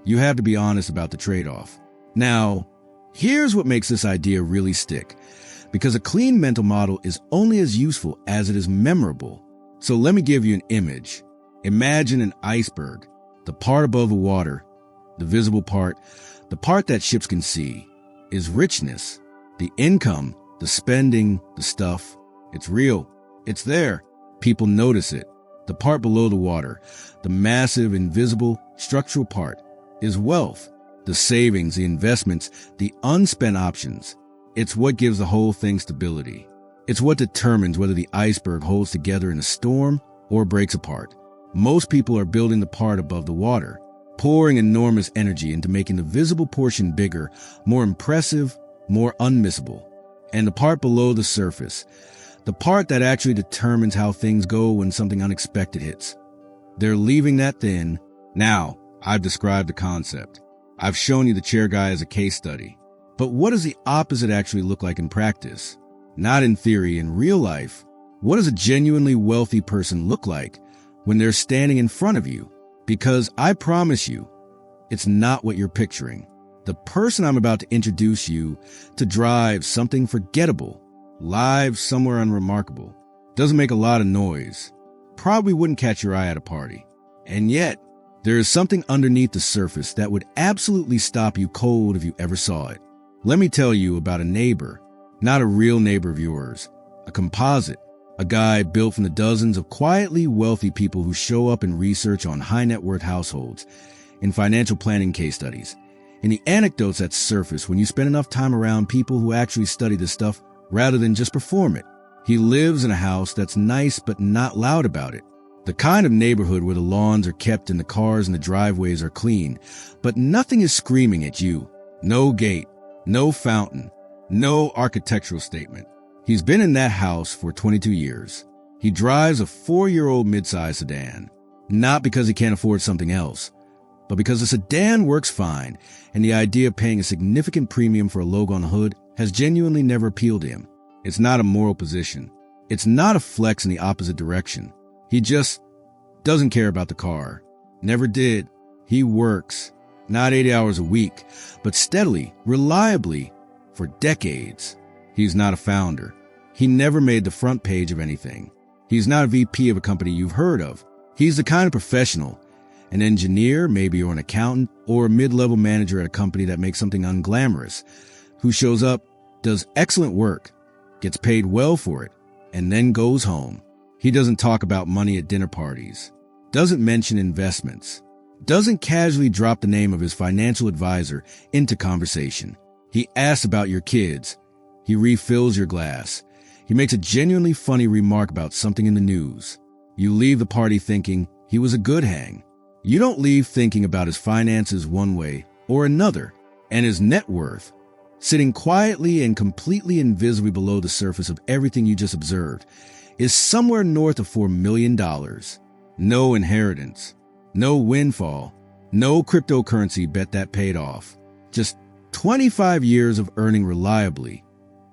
you have to be honest about the trade-off. Now, here's what makes this idea really stick. Because a clean mental model is only as useful as it is memorable. So let me give you an image. Imagine an iceberg, the part above the water, the visible part, the part that ships can see, is richness, the income, the spending, the stuff. It's real. It's there. People notice it. The part below the water, the massive, invisible, structural part, is wealth. The savings, the investments, the unspent options. It's what gives the whole thing stability. It's what determines whether the iceberg holds together in a storm or breaks apart. Most people are building the part above the water, pouring enormous energy into making the visible portion bigger, more impressive, more unmissable. And the part below the surface, the part that actually determines how things go when something unexpected hits. They're leaving that thin. Now, I've described the concept. I've shown you the chair guy as a case study. But what does the opposite actually look like in practice? Not in theory, in real life. What does a genuinely wealthy person look like when they're standing in front of you? Because I promise you, it's not what you're picturing. The person I'm about to introduce you to drives something forgettable, lives somewhere unremarkable, doesn't make a lot of noise, probably wouldn't catch your eye at a party. And yet, there is something underneath the surface that would absolutely stop you cold if you ever saw it. Let me tell you about a neighbor, not a real neighbor of yours, a composite, a guy built from the dozens of quietly wealthy people who show up in research on high net worth households, in financial planning case studies, in the anecdotes that surface when you spend enough time around people who actually study this stuff rather than just perform it. He lives in a house that's nice but not loud about it. The kind of neighborhood where the lawns are kept and the cars and the driveways are clean, but nothing is screaming at you. No gate, no fountain, no architectural statement. He's been in that house for 22 years. He drives a 4-year-old midsize sedan, not because he can't afford something else, but because the sedan works fine and the idea of paying a significant premium for a logo on the hood has genuinely never appealed to him. It's not a moral position. It's not a flex in the opposite direction. He just doesn't care about the car. Never did. He works, not 80 hours a week, but steadily, reliably, for decades. He's not a founder. He never made the front page of anything. He's not a VP of a company you've heard of. He's the kind of professional, an engineer, maybe, or an accountant, or a mid-level manager at a company that makes something unglamorous, who shows up, does excellent work, gets paid well for it, and then goes home. He doesn't talk about money at dinner parties, doesn't mention investments, doesn't casually drop the name of his financial advisor into conversation. He asks about your kids. He refills your glass. He makes a genuinely funny remark about something in the news. You leave the party thinking he was a good hang. You don't leave thinking about his finances one way or another, and his net worth, sitting quietly and completely invisibly below the surface of everything you just observed, is somewhere north of $4 million. No inheritance, no windfall, no cryptocurrency bet that paid off. Just 25 years of earning reliably,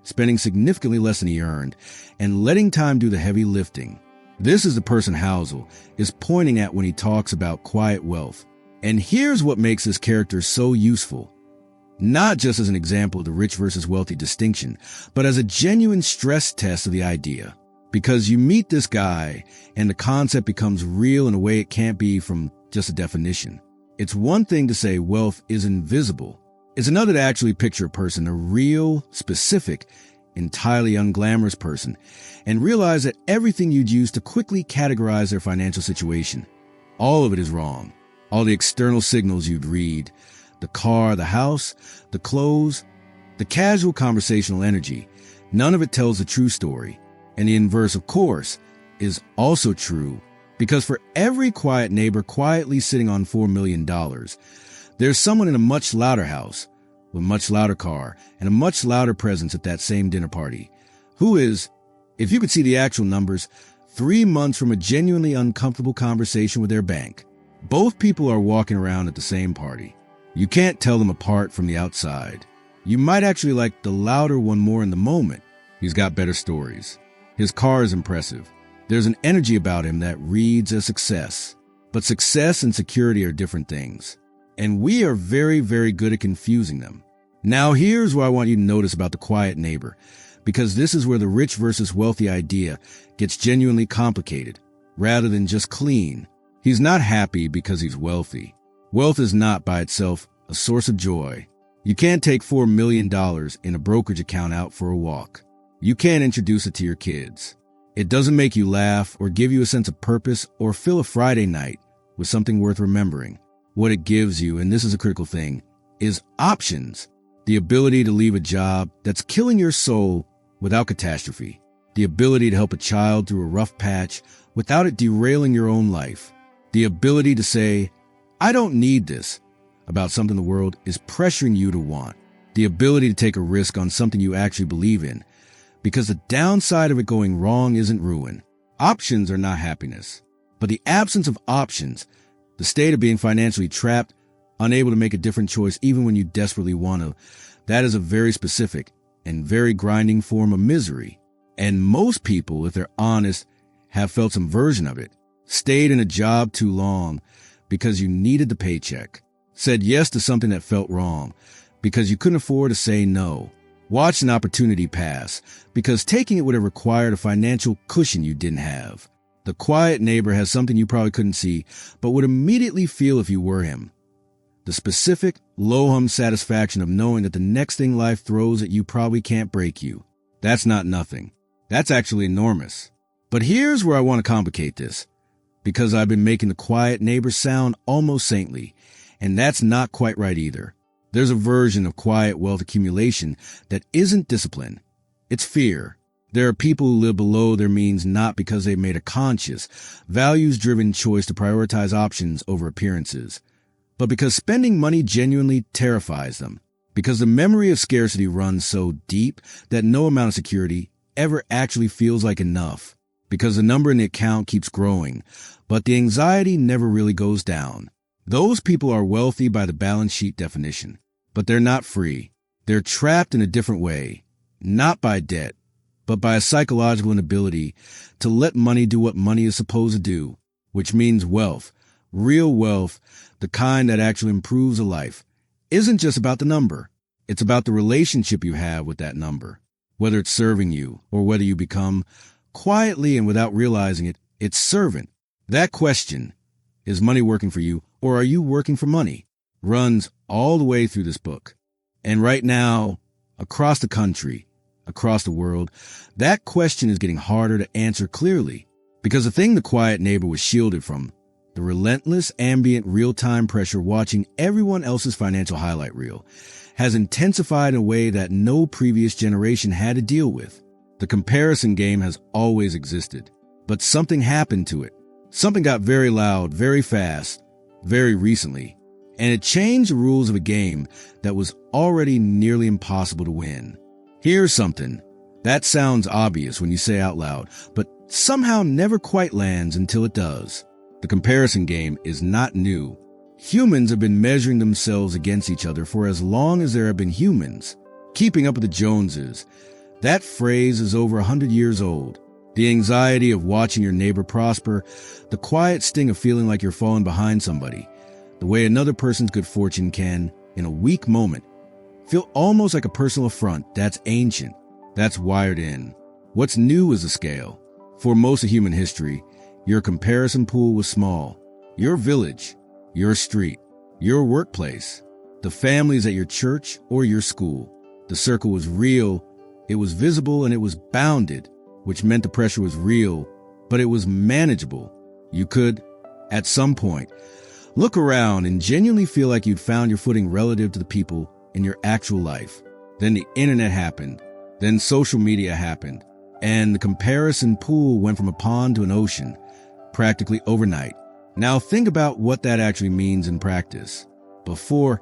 spending significantly less than he earned, and letting time do the heavy lifting. This is the person Housel is pointing at when he talks about quiet wealth. And here's what makes this character so useful. Not just as an example of the rich versus wealthy distinction, but as a genuine stress test of the idea. Because you meet this guy and the concept becomes real in a way it can't be from just a definition. It's one thing to say wealth is invisible. It's another to actually picture a person, a real, specific, entirely unglamorous person, and realize that everything you'd use to quickly categorize their financial situation, all of it is wrong. All the external signals you'd read, the car, the house, the clothes, the casual conversational energy, none of it tells the true story. And the inverse, of course, is also true, because for every quiet neighbor quietly sitting on $4 million, there's someone in a much louder house, with a much louder car, and a much louder presence at that same dinner party, who is, if you could see the actual numbers, 3 months from a genuinely uncomfortable conversation with their bank. Both people are walking around at the same party. You can't tell them apart from the outside. You might actually like the louder one more in the moment. He's got better stories. His car is impressive. There's an energy about him that reads as success. But success and security are different things. And we are very, very good at confusing them. Now here's what I want you to notice about the quiet neighbor, because this is where the rich versus wealthy idea gets genuinely complicated, rather than just clean. He's not happy because he's wealthy. Wealth is not by itself a source of joy. You can't take $4 million in a brokerage account out for a walk. You can't introduce it to your kids. It doesn't make you laugh or give you a sense of purpose or fill a Friday night with something worth remembering. What it gives you, and this is a critical thing, is options. The ability to leave a job that's killing your soul without catastrophe. The ability to help a child through a rough patch without it derailing your own life. The ability to say, I don't need this, about something the world is pressuring you to want. The ability to take a risk on something you actually believe in, because the downside of it going wrong isn't ruin. Options are not happiness, but the absence of options, the state of being financially trapped, unable to make a different choice even when you desperately want to, that is a very specific and very grinding form of misery. And most people, if they're honest, have felt some version of it. Stayed in a job too long because you needed the paycheck. Said yes to something that felt wrong because you couldn't afford to say no. Watched an opportunity pass because taking it would have required a financial cushion you didn't have. The quiet neighbor has something you probably couldn't see, but would immediately feel if you were him. The specific, low-hum satisfaction of knowing that the next thing life throws at you probably can't break you. That's not nothing. That's actually enormous. But here's where I want to complicate this, because I've been making the quiet neighbor sound almost saintly, and that's not quite right either. There's a version of quiet wealth accumulation that isn't discipline. It's fear. There are people who live below their means not because they made a conscious, values-driven choice to prioritize options over appearances, but because spending money genuinely terrifies them, because the memory of scarcity runs so deep that no amount of security ever actually feels like enough, because the number in the account keeps growing, but the anxiety never really goes down. Those people are wealthy by the balance sheet definition, but they're not free. They're trapped in a different way, not by debt, but by a psychological inability to let money do what money is supposed to do, which means wealth, real wealth, the kind that actually improves a life, isn't just about the number. It's about the relationship you have with that number, whether it's serving you or whether you become, quietly and without realizing it, its servant. That question, is money working for you or are you working for money, runs all the way through this book. And right now, across the country, across the world, that question is getting harder to answer clearly, because the thing the quiet neighbor was shielded from, the relentless ambient real-time pressure watching everyone else's financial highlight reel, has intensified in a way that no previous generation had to deal with. The comparison game has always existed, but something happened to it. Something got very loud, very fast, very recently, and it changed the rules of a game that was already nearly impossible to win. Here's something that sounds obvious when you say out loud, but somehow never quite lands until it does. The comparison game is not new. Humans have been measuring themselves against each other for as long as there have been humans. Keeping up with the Joneses, that phrase is over 100 years old. The anxiety of watching your neighbor prosper, the quiet sting of feeling like you're falling behind somebody, the way another person's good fortune can, in a weak moment, feel almost like a personal affront. That's ancient. That's wired in. What's new is the scale. For most of human history, your comparison pool was small. Your village, your street, your workplace, the families at your church or your school. The circle was real, it was visible, and it was bounded, which meant the pressure was real, but it was manageable. You could, at some point, look around and genuinely feel like you'd found your footing relative to the people in your actual life. Then the internet happened. Then social media happened. And the comparison pool went from a pond to an ocean, practically overnight. Now think about what that actually means in practice. Before,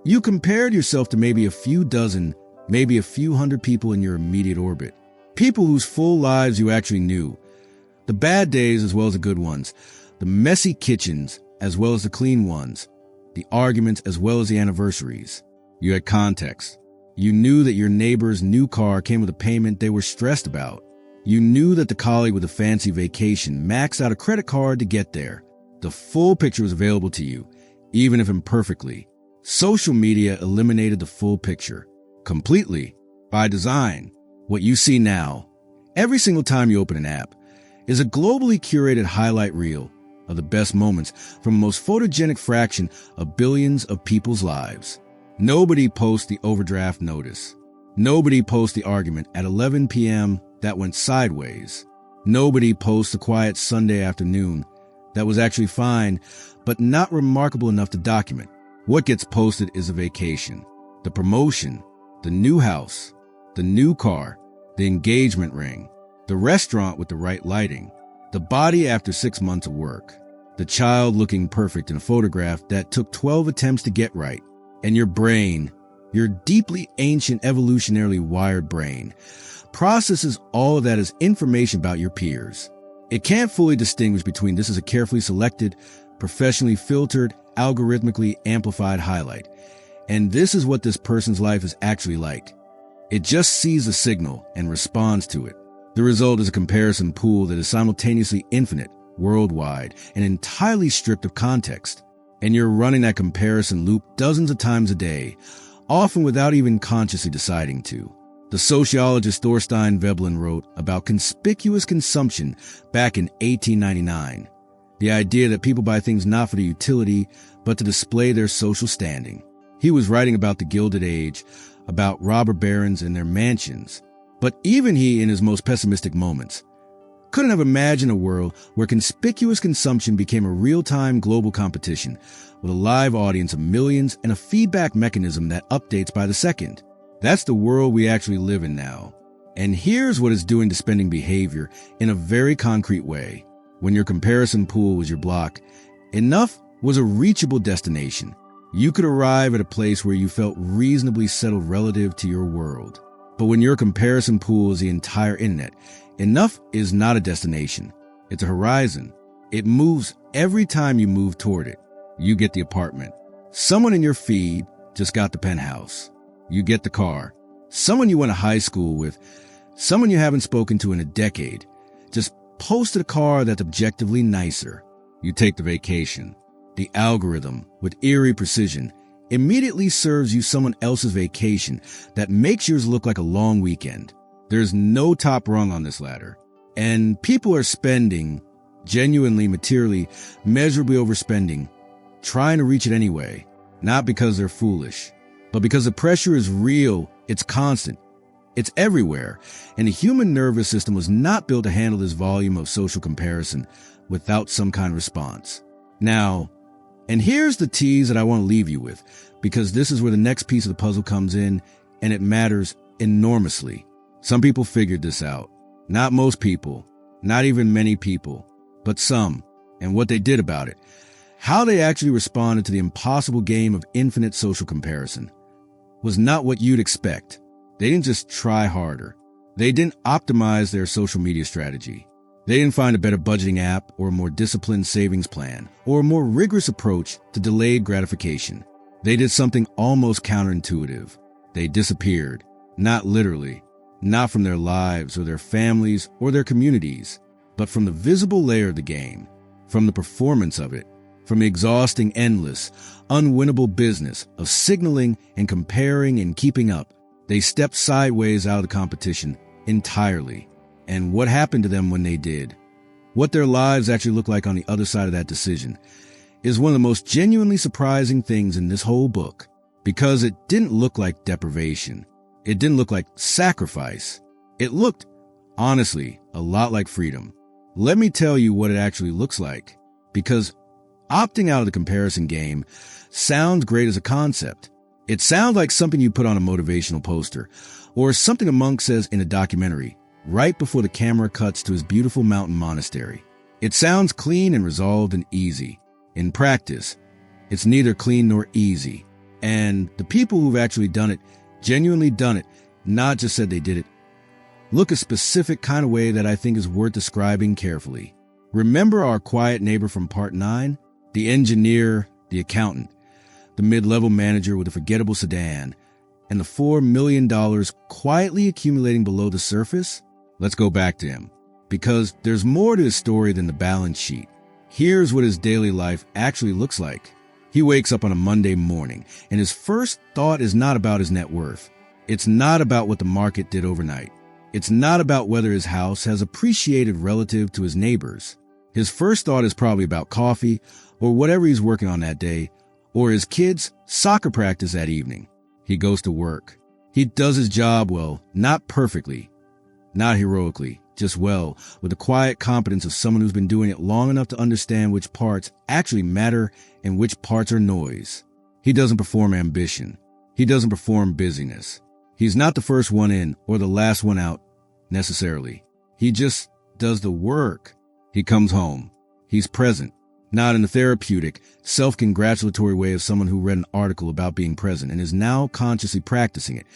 you compared yourself to maybe a few dozen, maybe a few hundred people in your immediate orbit. People whose full lives you actually knew. The bad days as well as the good ones. The messy kitchens as well as the clean ones. The arguments as well as the anniversaries. You had context. You knew that your neighbor's new car came with a payment they were stressed about. You knew that the colleague with a fancy vacation maxed out a credit card to get there. The full picture was available to you, even if imperfectly. Social media eliminated the full picture. Completely. By design. What you see now, every single time you open an app, is a globally curated highlight reel of the best moments from the most photogenic fraction of billions of people's lives. Nobody posts the overdraft notice. Nobody posts the argument at 11 p.m. that went sideways. Nobody posts the quiet Sunday afternoon that was actually fine, but not remarkable enough to document. What gets posted is a vacation, the promotion, the new house, the new car, the engagement ring, the restaurant with the right lighting, the body after 6 months of work, the child looking perfect in a photograph that took 12 attempts to get right. And your brain, your deeply ancient evolutionarily wired brain, processes all of that as information about your peers. It can't fully distinguish between this as a carefully selected, professionally filtered, algorithmically amplified highlight, and this is what this person's life is actually like. It just sees the signal and responds to it. The result is a comparison pool that is simultaneously infinite, worldwide, and entirely stripped of context. And you're running that comparison loop dozens of times a day, often without even consciously deciding to. The sociologist Thorstein Veblen wrote about conspicuous consumption back in 1899. The idea that people buy things not for the utility, but to display their social standing. He was writing about the Gilded Age, about robber barons and their mansions. But even he, in his most pessimistic moments, couldn't have imagined a world where conspicuous consumption became a real-time global competition with a live audience of millions and a feedback mechanism that updates by the second. That's the world we actually live in now. And here's what it's doing to spending behavior in a very concrete way. When your comparison pool was your block, enough was a reachable destination. You could arrive at a place where you felt reasonably settled relative to your world. But when your comparison pool is the entire internet, enough is not a destination. It's a horizon. It moves every time you move toward it. You get the apartment. Someone in your feed just got the penthouse. You get the car. Someone you went to high school with, someone you haven't spoken to in a decade, just posted a car that's objectively nicer. You take the vacation. The algorithm, with eerie precision, immediately serves you someone else's vacation that makes yours look like a long weekend. There's no top rung on this ladder. And people are spending, genuinely, materially, measurably overspending, trying to reach it anyway, not because they're foolish, but because the pressure is real, it's constant, it's everywhere, and the human nervous system was not built to handle this volume of social comparison without some kind of response. Now, and here's the tease that I want to leave you with, because this is where the next piece of the puzzle comes in, and it matters enormously. Some people figured this out. Not most people, not even many people, but some, and what they did about it. How they actually responded to the impossible game of infinite social comparison was not what you'd expect. They didn't just try harder. They didn't optimize their social media strategy. They didn't find a better budgeting app or a more disciplined savings plan or a more rigorous approach to delayed gratification. They did something almost counterintuitive. They disappeared, not literally, not from their lives or their families or their communities, but from the visible layer of the game, from the performance of it, from the exhausting, endless, unwinnable business of signaling and comparing and keeping up. They stepped sideways out of the competition entirely. And what happened to them when they did, what their lives actually look like on the other side of that decision, is one of the most genuinely surprising things in this whole book, because it didn't look like deprivation. It didn't look like sacrifice. It looked, honestly, a lot like freedom. Let me tell you what it actually looks like, because opting out of the comparison game sounds great as a concept. It sounds like something you put on a motivational poster, or something a monk says in a documentary, right before the camera cuts to his beautiful mountain monastery. It sounds clean and resolved and easy. In practice, it's neither clean nor easy. And the people who've actually done it, genuinely done it, not just said they did it, look a specific kind of way that I think is worth describing carefully. Remember our quiet neighbor from part 9? The engineer, the accountant, the mid-level manager with a forgettable sedan, and the $4 million quietly accumulating below the surface? Let's go back to him, because there's more to his story than the balance sheet. Here's what his daily life actually looks like. He wakes up on a Monday morning, and his first thought is not about his net worth. It's not about what the market did overnight. It's not about whether his house has appreciated relative to his neighbors. His first thought is probably about coffee, or whatever he's working on that day, or his kids' soccer practice that evening. He goes to work. He does his job well, not perfectly, not heroically, just well, with the quiet competence of someone who's been doing it long enough to understand which parts actually matter and which parts are noise. He doesn't perform ambition. He doesn't perform busyness. He's not the first one in or the last one out, necessarily. He just does the work. He comes home. He's present, not in the therapeutic, self-congratulatory way of someone who read an article about being present and is now consciously practicing it.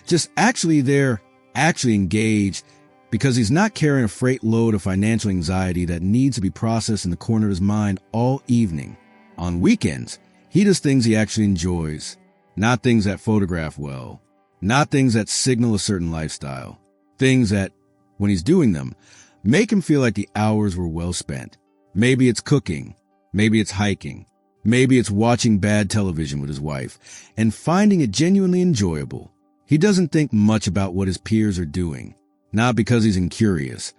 Just actually there, actually engaged, because he's not carrying a freight load of financial anxiety that needs to be processed in the corner of his mind all evening. On weekends, he does things he actually enjoys, not things that photograph well, not things that signal a certain lifestyle, things that, when he's doing them, make him feel like the hours were well spent. Maybe it's cooking, maybe it's hiking, maybe it's watching bad television with his wife and finding it genuinely enjoyable. He doesn't think much about what his peers are doing, not because he's incurious,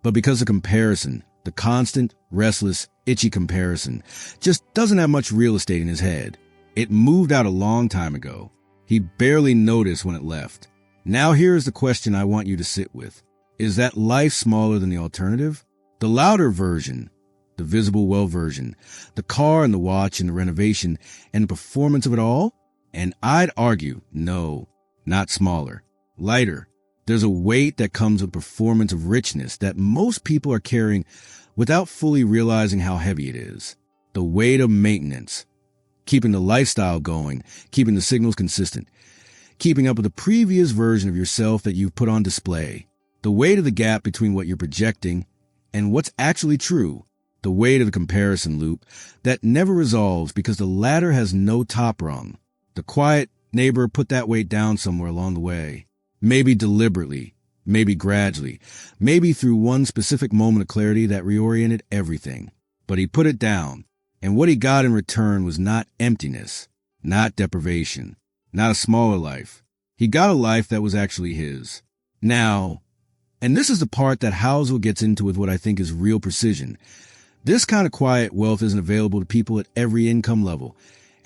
but because the comparison, the constant, restless, itchy comparison, just doesn't have much real estate in his head. It moved out a long time ago. He barely noticed when it left. Now here's the question I want you to sit with. Is that life smaller than the alternative? The louder version, the visible well version, the car and the watch and the renovation and the performance of it all? And I'd argue, no, not smaller, lighter, There's a weight that comes with performance of richness that most people are carrying without fully realizing how heavy it is. The weight of maintenance, keeping the lifestyle going, keeping the signals consistent, keeping up with the previous version of yourself that you've put on display. The weight of the gap between what you're projecting and what's actually true. The weight of the comparison loop that never resolves because the ladder has no top rung. The quiet neighbor put that weight down somewhere along the way. Maybe deliberately, maybe gradually, maybe through one specific moment of clarity that reoriented everything. But he put it down, and what he got in return was not emptiness, not deprivation, not a smaller life. He got a life that was actually his. Now, and this is the part that Housel gets into with what I think is real precision. This kind of quiet wealth isn't available to people at every income level,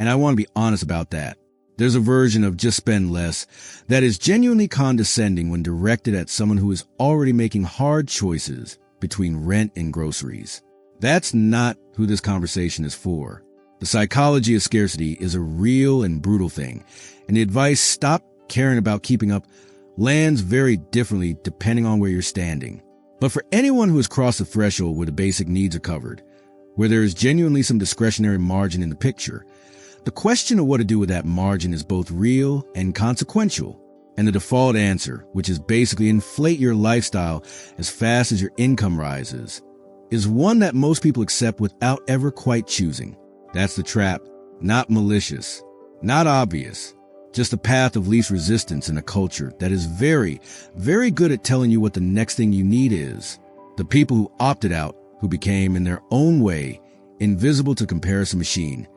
and I want to be honest about that. There's a version of just spend less that is genuinely condescending when directed at someone who is already making hard choices between rent and groceries. That's not who this conversation is for. The psychology of scarcity is a real and brutal thing, and the advice stop caring about keeping up lands very differently depending on where you're standing. But for anyone who has crossed the threshold where the basic needs are covered, where there is genuinely some discretionary margin in the picture, the question of what to do with that margin is both real and consequential. And the default answer, which is basically inflate your lifestyle as fast as your income rises, is one that most people accept without ever quite choosing. That's the trap, not malicious, not obvious, just the path of least resistance in a culture that is very, very good at telling you what the next thing you need is. The people who opted out, who became, in their own way, invisible to comparison machine,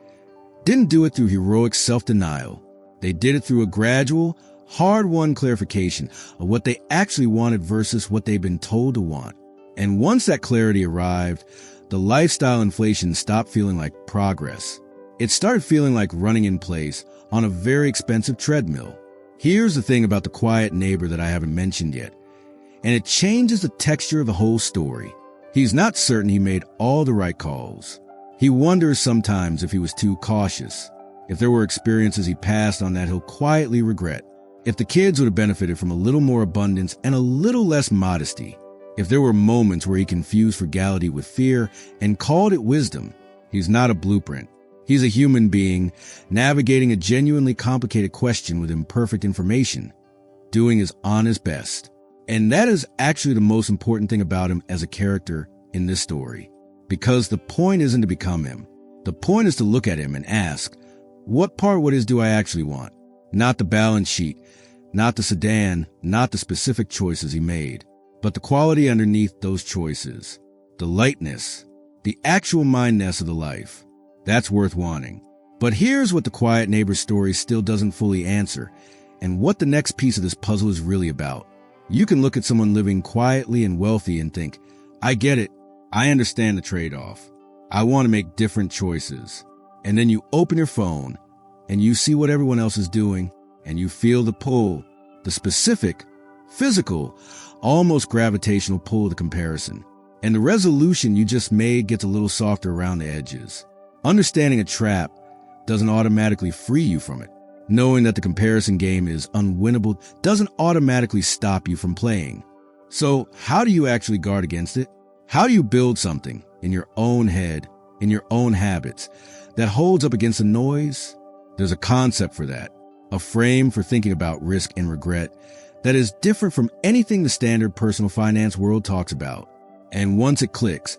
didn't do it through heroic self-denial. They did it through a gradual, hard-won clarification of what they actually wanted versus what they've been told to want. And once that clarity arrived, the lifestyle inflation stopped feeling like progress. It started feeling like running in place on a very expensive treadmill. Here's the thing about the quiet neighbor that I haven't mentioned yet, and it changes the texture of the whole story. He's not certain he made all the right calls. He wonders sometimes if he was too cautious, if there were experiences he passed on that he'll quietly regret, if the kids would have benefited from a little more abundance and a little less modesty, if there were moments where he confused frugality with fear and called it wisdom. He's not a blueprint. He's a human being navigating a genuinely complicated question with imperfect information, doing his honest best. And that is actually the most important thing about him as a character in this story. Because the point isn't to become him. The point is to look at him and ask, what part what is do I actually want? Not the balance sheet, not the sedan, not the specific choices he made, but the quality underneath those choices, the lightness, the actual mindness of the life. That's worth wanting. But here's what the quiet neighbor story still doesn't fully answer, and what the next piece of this puzzle is really about. You can look at someone living quietly and wealthy and think, I get it. I understand the trade-off. I want to make different choices. And then you open your phone and you see what everyone else is doing and you feel the pull, the specific, physical, almost gravitational pull of the comparison. And the resolution you just made gets a little softer around the edges. Understanding a trap doesn't automatically free you from it. Knowing that the comparison game is unwinnable doesn't automatically stop you from playing. So how do you actually guard against it? How do you build something in your own head, in your own habits, that holds up against the noise? There's a concept for that, a frame for thinking about risk and regret that is different from anything the standard personal finance world talks about. And once it clicks,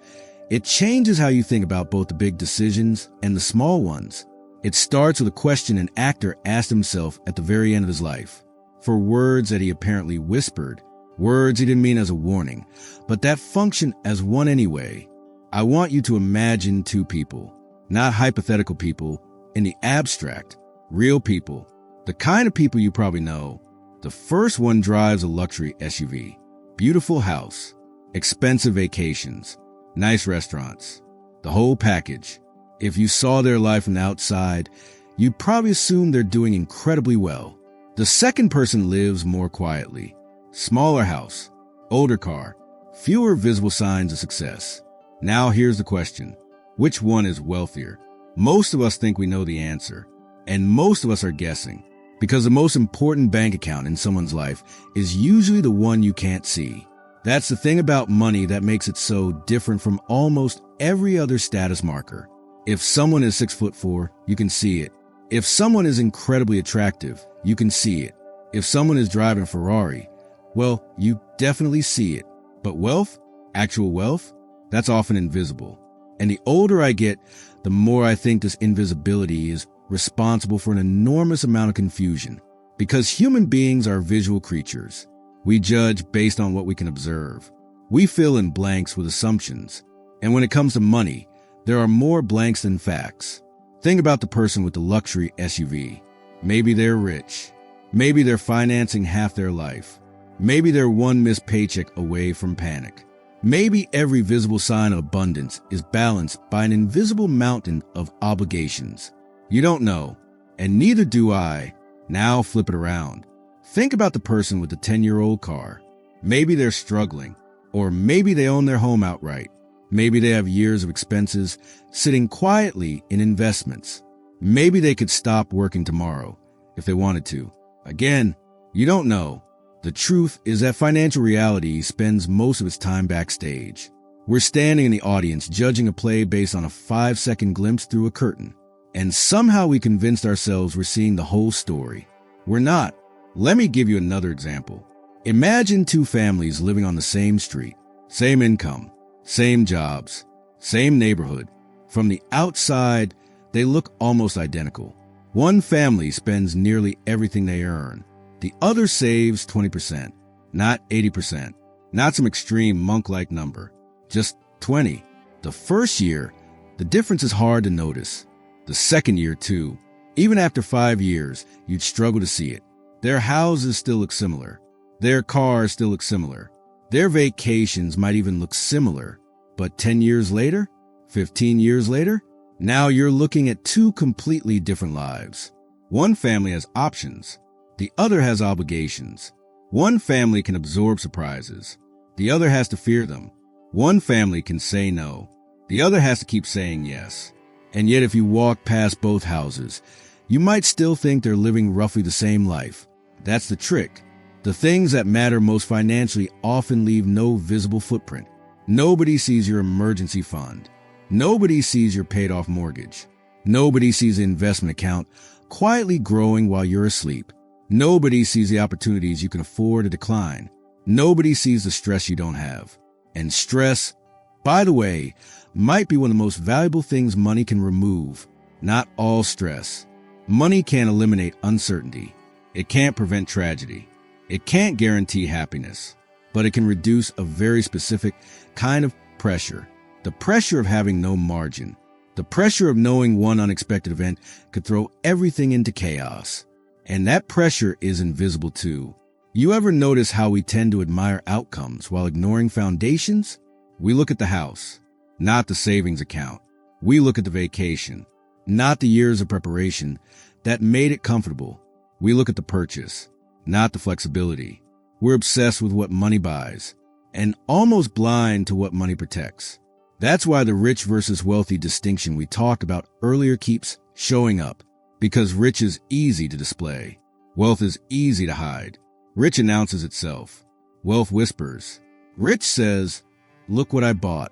it changes how you think about both the big decisions and the small ones. It starts with a question an actor asked himself at the very end of his life, for words that he apparently whispered, words he didn't mean as a warning, but that function as one anyway. I want you to imagine two people, not hypothetical people, in the abstract, real people, the kind of people you probably know. The first one drives a luxury SUV, beautiful house, expensive vacations, nice restaurants, the whole package. If you saw their life from the outside, you'd probably assume they're doing incredibly well. The second person lives more quietly. Smaller house, older car, fewer visible signs of success. Now here's the question. Which one is wealthier? Most of us think we know the answer, and most of us are guessing, Because the most important bank account in someone's life is usually the one you can't see. That's the thing about money that makes it so different from almost every other status marker. If someone is 6'4", you can see it. If someone is incredibly attractive, you can see it. If someone is driving a Ferrari, well, you definitely see it. But wealth, actual wealth, that's often invisible. And the older I get, the more I think this invisibility is responsible for an enormous amount of confusion. Because human beings are visual creatures. We judge based on what we can observe. We fill in blanks with assumptions. And when it comes to money, there are more blanks than facts. Think about the person with the luxury SUV. Maybe they're rich. Maybe they're financing half their life. Maybe they're one missed paycheck away from panic. Maybe every visible sign of abundance is balanced by an invisible mountain of obligations. You don't know, and neither do I. Now flip it around. Think about the person with the 10-year-old car. Maybe they're struggling, or maybe they own their home outright. Maybe they have years of expenses sitting quietly in investments. Maybe they could stop working tomorrow if they wanted to. Again, you don't know. The truth is that financial reality spends most of its time backstage. We're standing in the audience judging a play based on a 5-second glimpse through a curtain. And somehow we convinced ourselves we're seeing the whole story. We're not. Let me give you another example. Imagine two families living on the same street, same income, same jobs, same neighborhood. From the outside, they look almost identical. One family spends nearly everything they earn. The other saves 20%, not 80%, not some extreme monk-like number, just 20. The first year, the difference is hard to notice. The second year, too. Even after 5 years, you'd struggle to see it. Their houses still look similar. Their cars still look similar. Their vacations might even look similar. But 10 years later, 15 years later, now you're looking at two completely different lives. One family has options. The other has obligations. One family can absorb surprises. The other has to fear them. One family can say no. The other has to keep saying yes. And yet if you walk past both houses, you might still think they're living roughly the same life. That's the trick. The things that matter most financially often leave no visible footprint. Nobody sees your emergency fund. Nobody sees your paid-off mortgage. Nobody sees the investment account quietly growing while you're asleep. Nobody sees the opportunities you can afford to decline. Nobody sees the stress you don't have. And stress, by the way, might be one of the most valuable things money can remove. Not all stress. Money can't eliminate uncertainty. It can't prevent tragedy. It can't guarantee happiness. But it can reduce a very specific kind of pressure. The pressure of having no margin. The pressure of knowing one unexpected event could throw everything into chaos. And that pressure is invisible too. You ever notice how we tend to admire outcomes while ignoring foundations? We look at the house, not the savings account. We look at the vacation, not the years of preparation that made it comfortable. We look at the purchase, not the flexibility. We're obsessed with what money buys and almost blind to what money protects. That's why the rich versus wealthy distinction we talked about earlier keeps showing up. Because rich is easy to display. Wealth is easy to hide. Rich announces itself. Wealth whispers. Rich says, look what I bought.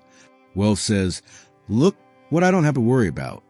Wealth says, look what I don't have to worry about.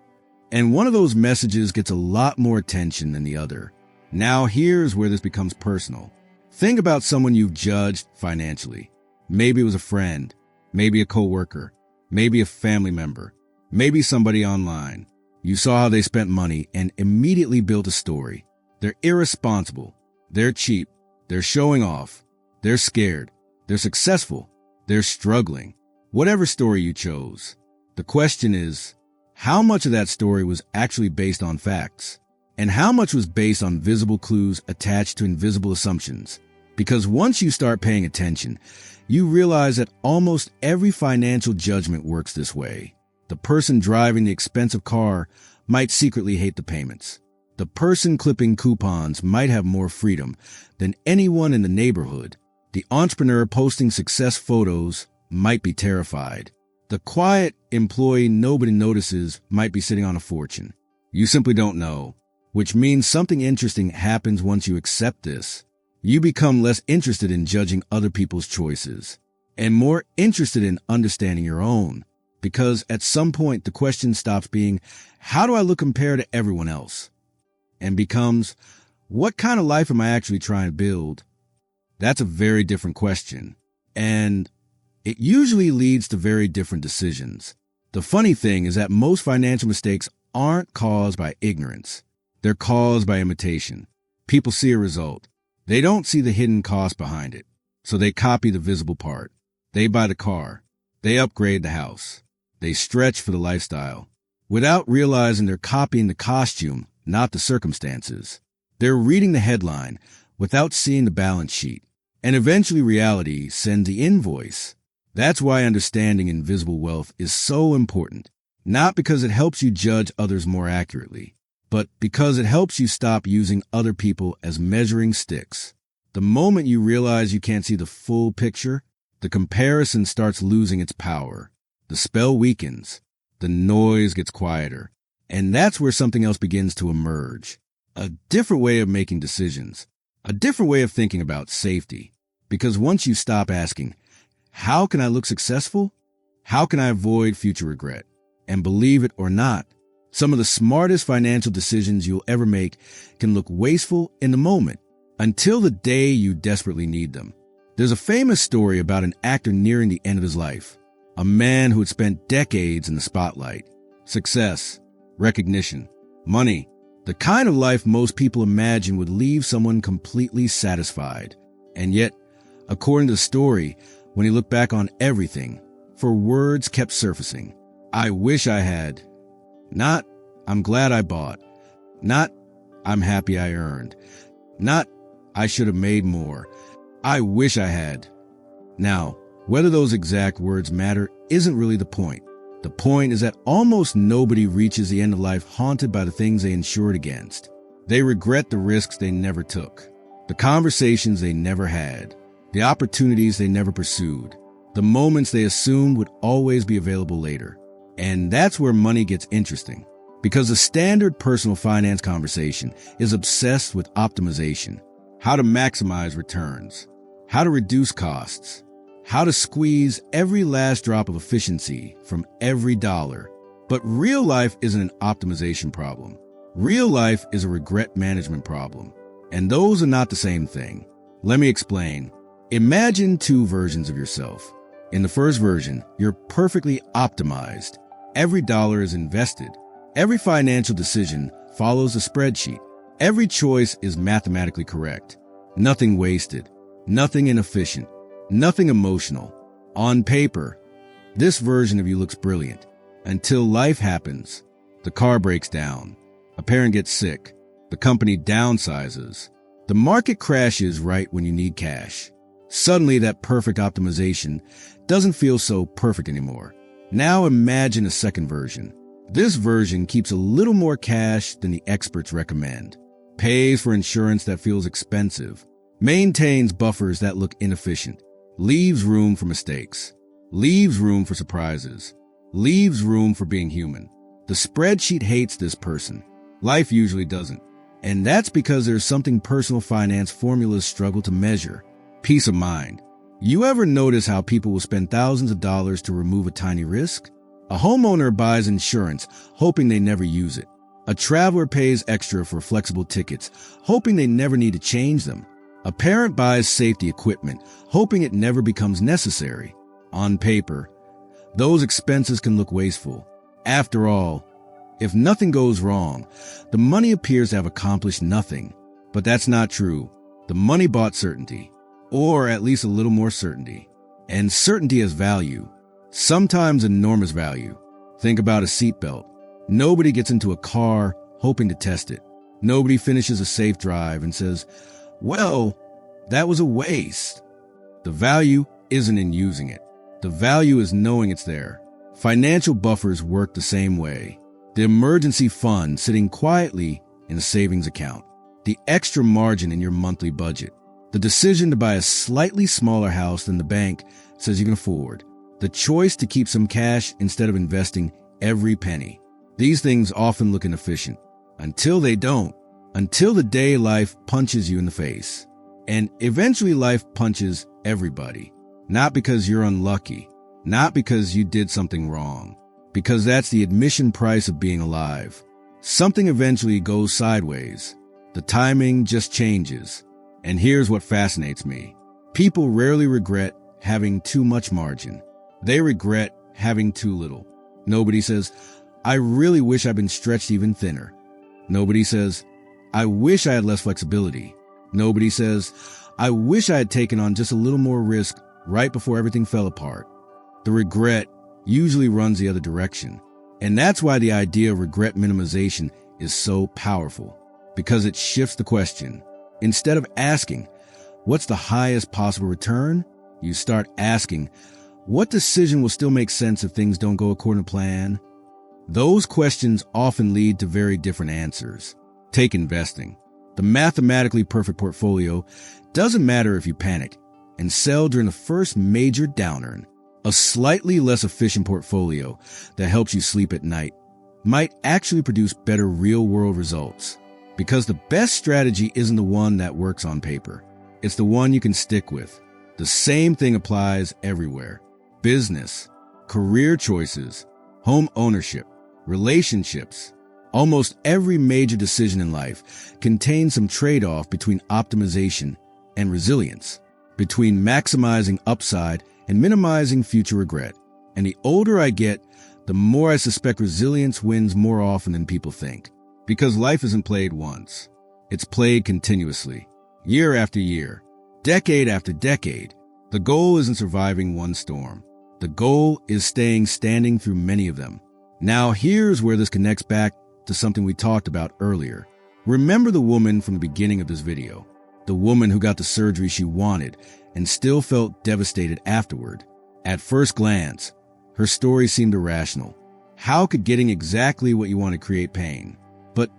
And one of those messages gets a lot more attention than the other. Now here's where this becomes personal. Think about someone you've judged financially. Maybe it was a friend, maybe a coworker, maybe a family member, maybe somebody online. You saw how they spent money and immediately built a story. They're irresponsible. They're cheap. They're showing off. They're scared. They're successful. They're struggling. Whatever story you chose. The question is, how much of that story was actually based on facts? And how much was based on visible clues attached to invisible assumptions? Because once you start paying attention, you realize that almost every financial judgment works this way. The person driving the expensive car might secretly hate the payments. The person clipping coupons might have more freedom than anyone in the neighborhood. The entrepreneur posting success photos might be terrified. The quiet employee nobody notices might be sitting on a fortune. You simply don't know. which means something interesting happens once you accept this. You become less interested in judging other people's choices and more interested in understanding your own. Because at some point, the question stops being, how do I look compared to everyone else? And becomes, what kind of life am I actually trying to build? That's a very different question. And it usually leads to very different decisions. The funny thing is that most financial mistakes aren't caused by ignorance. They're caused by imitation. People see a result. They don't see the hidden cost behind it. So they copy the visible part. They buy the car. They upgrade the house. They stretch for the lifestyle. Without realizing they're copying the costume, not the circumstances. They're reading the headline without seeing the balance sheet. And eventually reality sends the invoice. That's why understanding invisible wealth is so important. Not because it helps you judge others more accurately, but because it helps you stop using other people as measuring sticks. The moment you realize you can't see the full picture, the comparison starts losing its power. The spell weakens. The noise gets quieter. And that's where something else begins to emerge. A different way of making decisions. A different way of thinking about safety. Because once you stop asking, how can I look successful? How can I avoid future regret? And believe it or not, some of the smartest financial decisions you'll ever make can look wasteful in the moment until the day you desperately need them. There's a famous story about an actor nearing the end of his life. A man who had spent decades in the spotlight. Success, recognition, money. The kind of life most people imagine would leave someone completely satisfied. And yet, according to the story, when he looked back on everything, four words kept surfacing. I wish I had. Not, I'm glad I bought. Not, I'm happy I earned. Not, I should have made more. I wish I had. Now, whether those exact words matter isn't really the point. The point is that almost nobody reaches the end of life haunted by the things they insured against. They regret the risks they never took, the conversations they never had, the opportunities they never pursued, the moments they assumed would always be available later. And that's where money gets interesting, because the standard personal finance conversation is obsessed with optimization, how to maximize returns, how to reduce costs, how to squeeze every last drop of efficiency from every dollar. But real life isn't an optimization problem. Real life is a regret management problem. And those are not the same thing. Let me explain. Imagine two versions of yourself. In the first version, you're perfectly optimized. Every dollar is invested. Every financial decision follows a spreadsheet. Every choice is mathematically correct. Nothing wasted. Nothing inefficient. Nothing emotional. On paper, this version of you looks brilliant. Until life happens. The car breaks down. A parent gets sick. The company downsizes. The market crashes right when you need cash. Suddenly, that perfect optimization doesn't feel so perfect anymore. Now imagine a second version. This version keeps a little more cash than the experts recommend, pays for insurance that feels expensive, maintains buffers that look inefficient, leaves room for mistakes, leaves room for surprises, leaves room for being human. The spreadsheet hates this person. Life usually doesn't. And that's because there's something personal finance formulas struggle to measure. Peace of mind. You ever notice how people will spend thousands of dollars to remove a tiny risk? A homeowner buys insurance, hoping they never use it. A traveler pays extra for flexible tickets, hoping they never need to change them. A parent buys safety equipment, hoping it never becomes necessary. On paper, those expenses can look wasteful. After all, if nothing goes wrong, the money appears to have accomplished nothing. But that's not true. The money bought certainty, or at least a little more certainty. And certainty has value, sometimes enormous value. Think about a seatbelt. Nobody gets into a car hoping to test it. Nobody finishes a safe drive and says, well, that was a waste. The value isn't in using it. The value is knowing it's there. Financial buffers work the same way. The emergency fund sitting quietly in a savings account. The extra margin in your monthly budget. The decision to buy a slightly smaller house than the bank says you can afford. The choice to keep some cash instead of investing every penny. These things often look inefficient until they don't. until the day life punches you in the face. And eventually life punches everybody. Not because you're unlucky, not because you did something wrong, because that's the admission price of being alive. Something eventually goes sideways. The timing just changes. And here's what fascinates me. People rarely regret having too much margin. They regret having too little. Nobody says, I really wish I'd been stretched even thinner. Nobody says, I wish I had less flexibility. Nobody says, I wish I had taken on just a little more risk right before everything fell apart. The regret usually runs the other direction. And that's why the idea of regret minimization is so powerful, because it shifts the question. Instead of asking, what's the highest possible return? You start asking, what decision will still make sense if things don't go according to plan? Those questions often lead to very different answers. Take investing. The mathematically perfect portfolio doesn't matter if you panic and sell during the first major downturn. A slightly less efficient portfolio that helps you sleep at night might actually produce better real-world results, because the best strategy isn't the one that works on paper. It's the one you can stick with. The same thing applies everywhere. Business, career choices, home ownership, relationships. Almost every major decision in life contains some trade-off between optimization and resilience, between maximizing upside and minimizing future regret. And the older I get, the more I suspect resilience wins more often than people think. Because life isn't played once. It's played continuously, year after year, decade after decade. The goal isn't surviving one storm. The goal is staying standing through many of them. Now here's where this connects back to something we talked about earlier. Remember the woman from the beginning of this video, the woman who got the surgery she wanted and still felt devastated afterward. At first glance, her story seemed irrational. How could getting exactly what you wanted create pain? But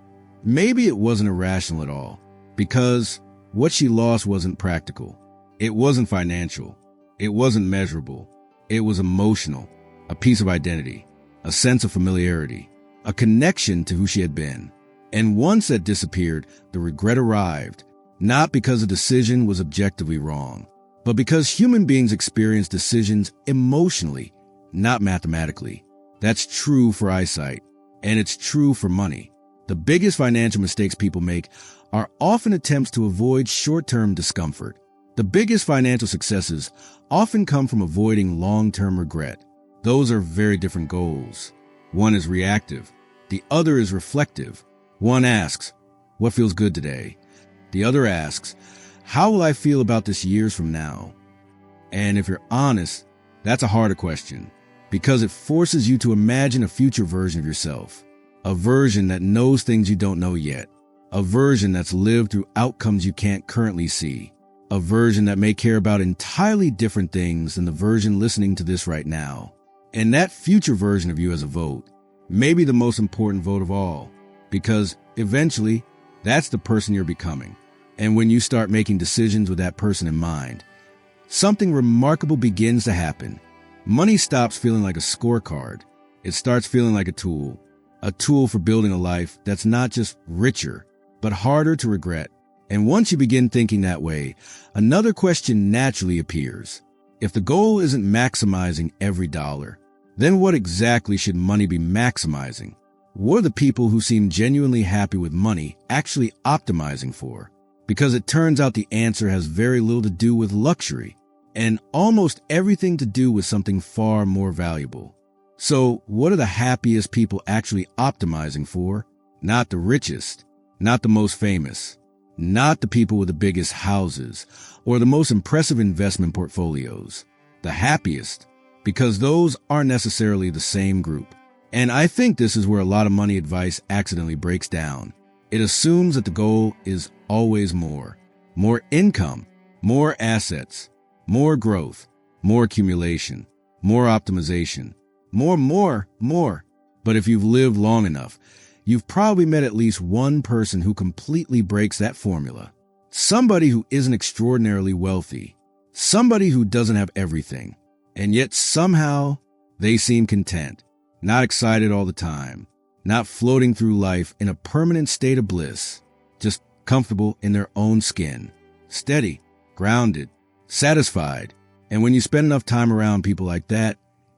maybe it wasn't irrational at all, because what she lost wasn't practical. It wasn't financial. It wasn't measurable. It was emotional, a piece of identity, a sense of familiarity, a connection to who she had been. And once that disappeared, the regret arrived, not because the decision was objectively wrong, but because human beings experience decisions emotionally, not mathematically. That's true for eyesight, and it's true for money. The biggest financial mistakes people make are often attempts to avoid short-term discomfort. The biggest financial successes often come from avoiding long-term regret. Those are very different goals. One is reactive. The other is reflective. One asks, what feels good today? The other asks, how will I feel about this years from now? And if you're honest, that's a harder question, because it forces you to imagine a future version of yourself, a version that knows things you don't know yet, a version that's lived through outcomes you can't currently see, a version that may care about entirely different things than the version listening to this right now. And that future version of you has a vote, maybe the most important vote of all, because eventually that's the person you're becoming. And when you start making decisions with that person in mind, something remarkable begins to happen. Money stops feeling like a scorecard. It starts feeling like a tool for building a life that's not just richer, but harder to regret. And once you begin thinking that way, another question naturally appears. If the goal isn't maximizing every dollar, then what exactly should money be maximizing? What are the people who seem genuinely happy with money actually optimizing for? Because it turns out the answer has very little to do with luxury and almost everything to do with something far more valuable. So what are the happiest people actually optimizing for? Not the richest, not the most famous, not the people with the biggest houses or the most impressive investment portfolios. The happiest, because those aren't necessarily the same group. And I think this is where a lot of money advice accidentally breaks down. It assumes that the goal is always more income, more assets, more growth, more accumulation, more optimization, more. But if you've lived long enough, you've probably met at least one person who completely breaks that formula. Somebody who isn't extraordinarily wealthy, somebody who doesn't have everything, and yet somehow they seem content, not excited all the time, not floating through life in a permanent state of bliss, just comfortable in their own skin, steady, grounded, satisfied. And when you spend enough time around people like that,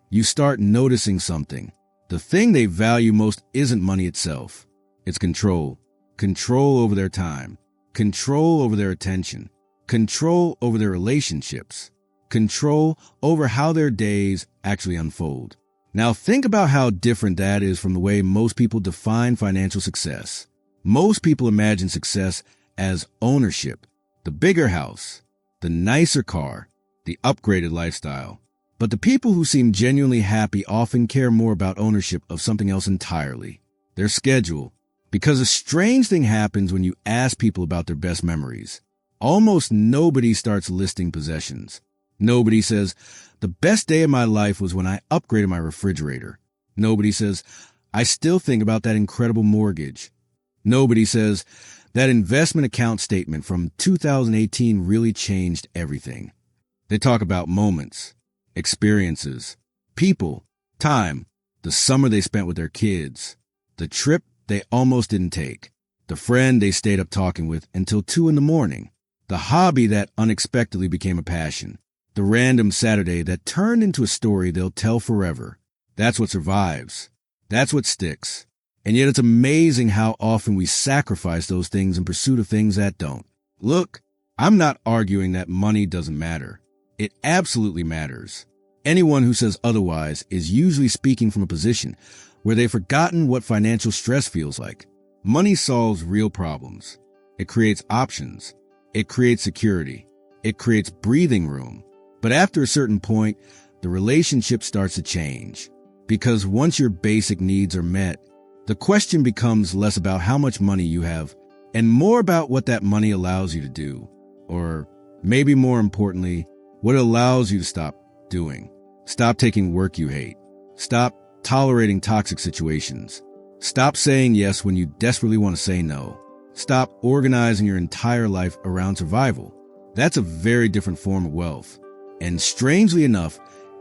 you start noticing something. The thing they value most isn't money itself. It's control. Control over their time. Control over their attention. Control over their relationships. Control over how their days actually unfold. Now think about how different that is from the way most people define financial success. Most people imagine success as ownership, the bigger house, the nicer car, the upgraded lifestyle. But the people who seem genuinely happy often care more about ownership of something else entirely, their schedule. Because a strange thing happens when you ask people about their best memories. Almost nobody starts listing possessions. Nobody says, the best day of my life was when I upgraded my refrigerator. Nobody says, I still think about that incredible mortgage. Nobody says, that investment account statement from 2018 really changed everything. They talk about moments, experiences, people, time, the summer they spent with their kids, the trip they almost didn't take, the friend they stayed up talking with until 2 a.m, the hobby that unexpectedly became a passion, the random Saturday that turned into a story they'll tell forever. That's what survives. That's what sticks. And yet it's amazing how often we sacrifice those things in pursuit of things that don't. Look, I'm not arguing that money doesn't matter. It absolutely matters. Anyone who says otherwise is usually speaking from a position where they've forgotten what financial stress feels like. Money solves real problems. It creates options. It creates security. It creates breathing room. But after a certain point, the relationship starts to change. Because once your basic needs are met, the question becomes less about how much money you have and more about what that money allows you to do. Or maybe more importantly, what it allows you to stop doing. Stop taking work you hate. Stop tolerating toxic situations. Stop saying yes when you desperately want to say no. Stop organizing your entire life around survival. That's a very different form of wealth. And strangely enough,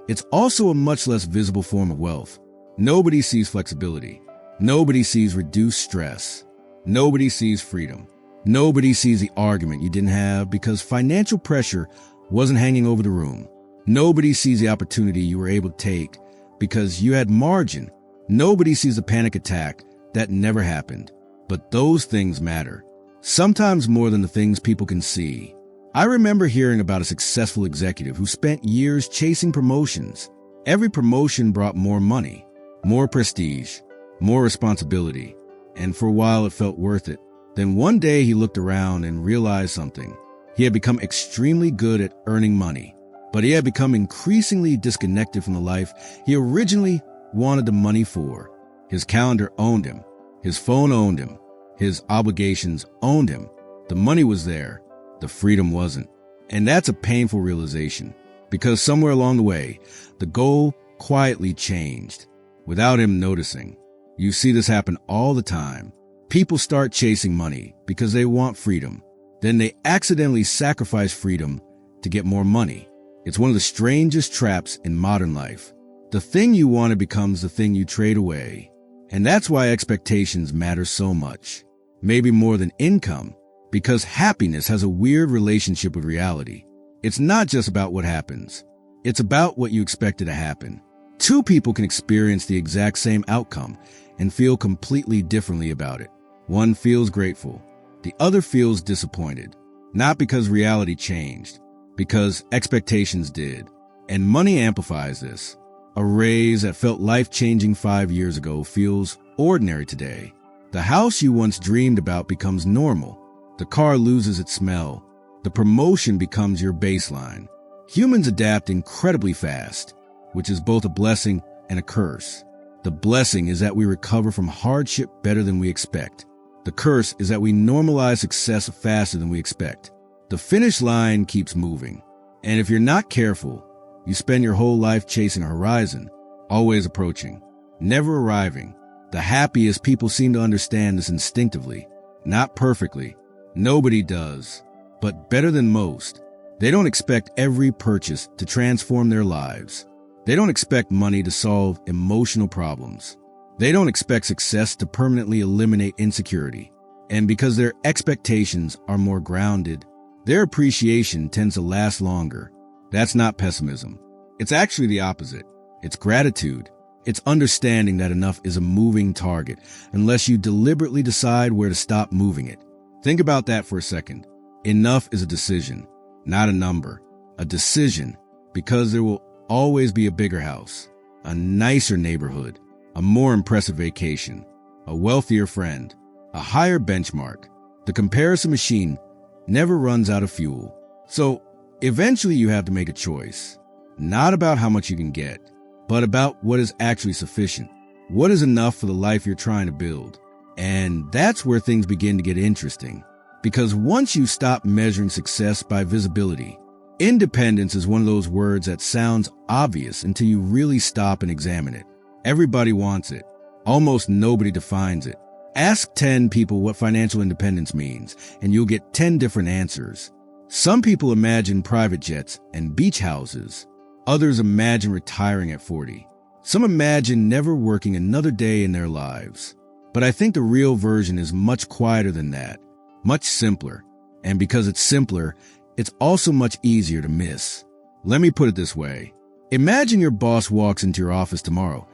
it's also a much less visible form of wealth. Nobody sees flexibility. Nobody sees reduced stress. Nobody sees freedom. Nobody sees the argument you didn't have because financial pressure wasn't hanging over the room. Nobody sees the opportunity you were able to take because you had margin. Nobody sees the panic attack that never happened. But those things matter, sometimes more than the things people can see. I remember hearing about a successful executive who spent years chasing promotions. Every promotion brought more money, more prestige, more responsibility, and for a while it felt worth it. Then one day he looked around and realized something. He had become extremely good at earning money, but he had become increasingly disconnected from the life he originally wanted the money for. His calendar owned him. His phone owned him. His obligations owned him. The money was there. The freedom wasn't. And that's a painful realization, because somewhere along the way, the goal quietly changed without him noticing. You see this happen all the time. People start chasing money because they want freedom. Then they accidentally sacrifice freedom to get more money. It's one of the strangest traps in modern life. The thing you wanted becomes the thing you trade away. And that's why expectations matter so much. Maybe more than income. Because happiness has a weird relationship with reality. It's not just about what happens. It's about what you expected to happen. Two people can experience the exact same outcome and feel completely differently about it. One feels grateful. The other feels disappointed. Not because reality changed, because expectations did. And money amplifies this. A raise that felt life-changing 5 years ago feels ordinary today. The house you once dreamed about becomes normal. The car loses its smell. The promotion becomes your baseline. Humans adapt incredibly fast, which is both a blessing and a curse. The blessing is that we recover from hardship better than we expect. The curse is that we normalize success faster than we expect. The finish line keeps moving. And if you're not careful, you spend your whole life chasing a horizon, always approaching, never arriving. The happiest people seem to understand this instinctively, not perfectly. Nobody does, but better than most. They don't expect every purchase to transform their lives. They don't expect money to solve emotional problems. They don't expect success to permanently eliminate insecurity. And because their expectations are more grounded, their appreciation tends to last longer. That's not pessimism. It's actually the opposite. It's gratitude. It's understanding that enough is a moving target unless you deliberately decide where to stop moving it. Think about that for a second. Enough is a decision, not a number. A decision, because there will always be a bigger house, a nicer neighborhood, a more impressive vacation, a wealthier friend, a higher benchmark. The comparison machine never runs out of fuel. So eventually you have to make a choice, not about how much you can get, but about what is actually sufficient. What is enough for the life you're trying to build? And that's where things begin to get interesting. Because once you stop measuring success by visibility, independence is one of those words that sounds obvious until you really stop and examine it. Everybody wants it. Almost nobody defines it. Ask 10 people what financial independence means, and you'll get 10 different answers. Some people imagine private jets and beach houses. Others imagine retiring at 40. Some imagine never working another day in their lives. But I think the real version is much quieter than that, much simpler. And because it's simpler, it's also much easier to miss. Let me put it this way. Imagine your boss walks into your office tomorrow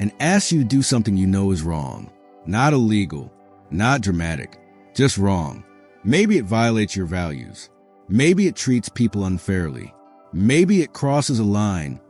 and asks you to do something you know is wrong. Not illegal, not dramatic, just wrong. Maybe it violates your values. Maybe it treats people unfairly. Maybe it crosses a line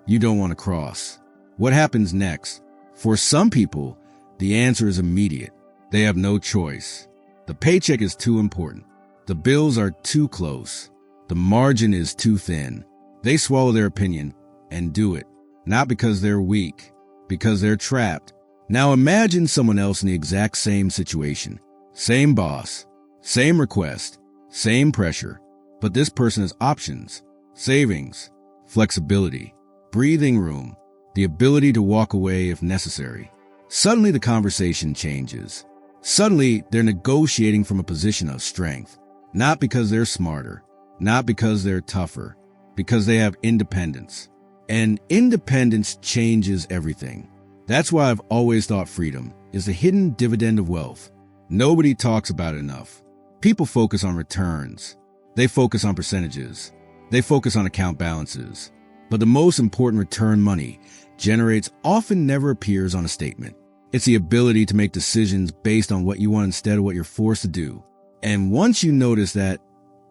you don't want to cross. What happens next? For some people, the answer is immediate. They have no choice. The paycheck is too important. The bills are too close. The margin is too thin. They swallow their opinion and do it, not because they're weak, because they're trapped. Now imagine someone else in the exact same situation. Same boss, same request, same pressure. But this person has options, savings, flexibility, breathing room, the ability to walk away if necessary. Suddenly the conversation changes. Suddenly they're negotiating from a position of strength, not because they're smarter, not because they're tougher, because they have independence. And independence changes everything. That's why I've always thought freedom is the hidden dividend of wealth. Nobody talks about it enough. People focus on returns. They focus on percentages. They focus on account balances. But the most important return money generates often never appears on a statement. It's the ability to make decisions based on what you want instead of what you're forced to do. And once you notice that,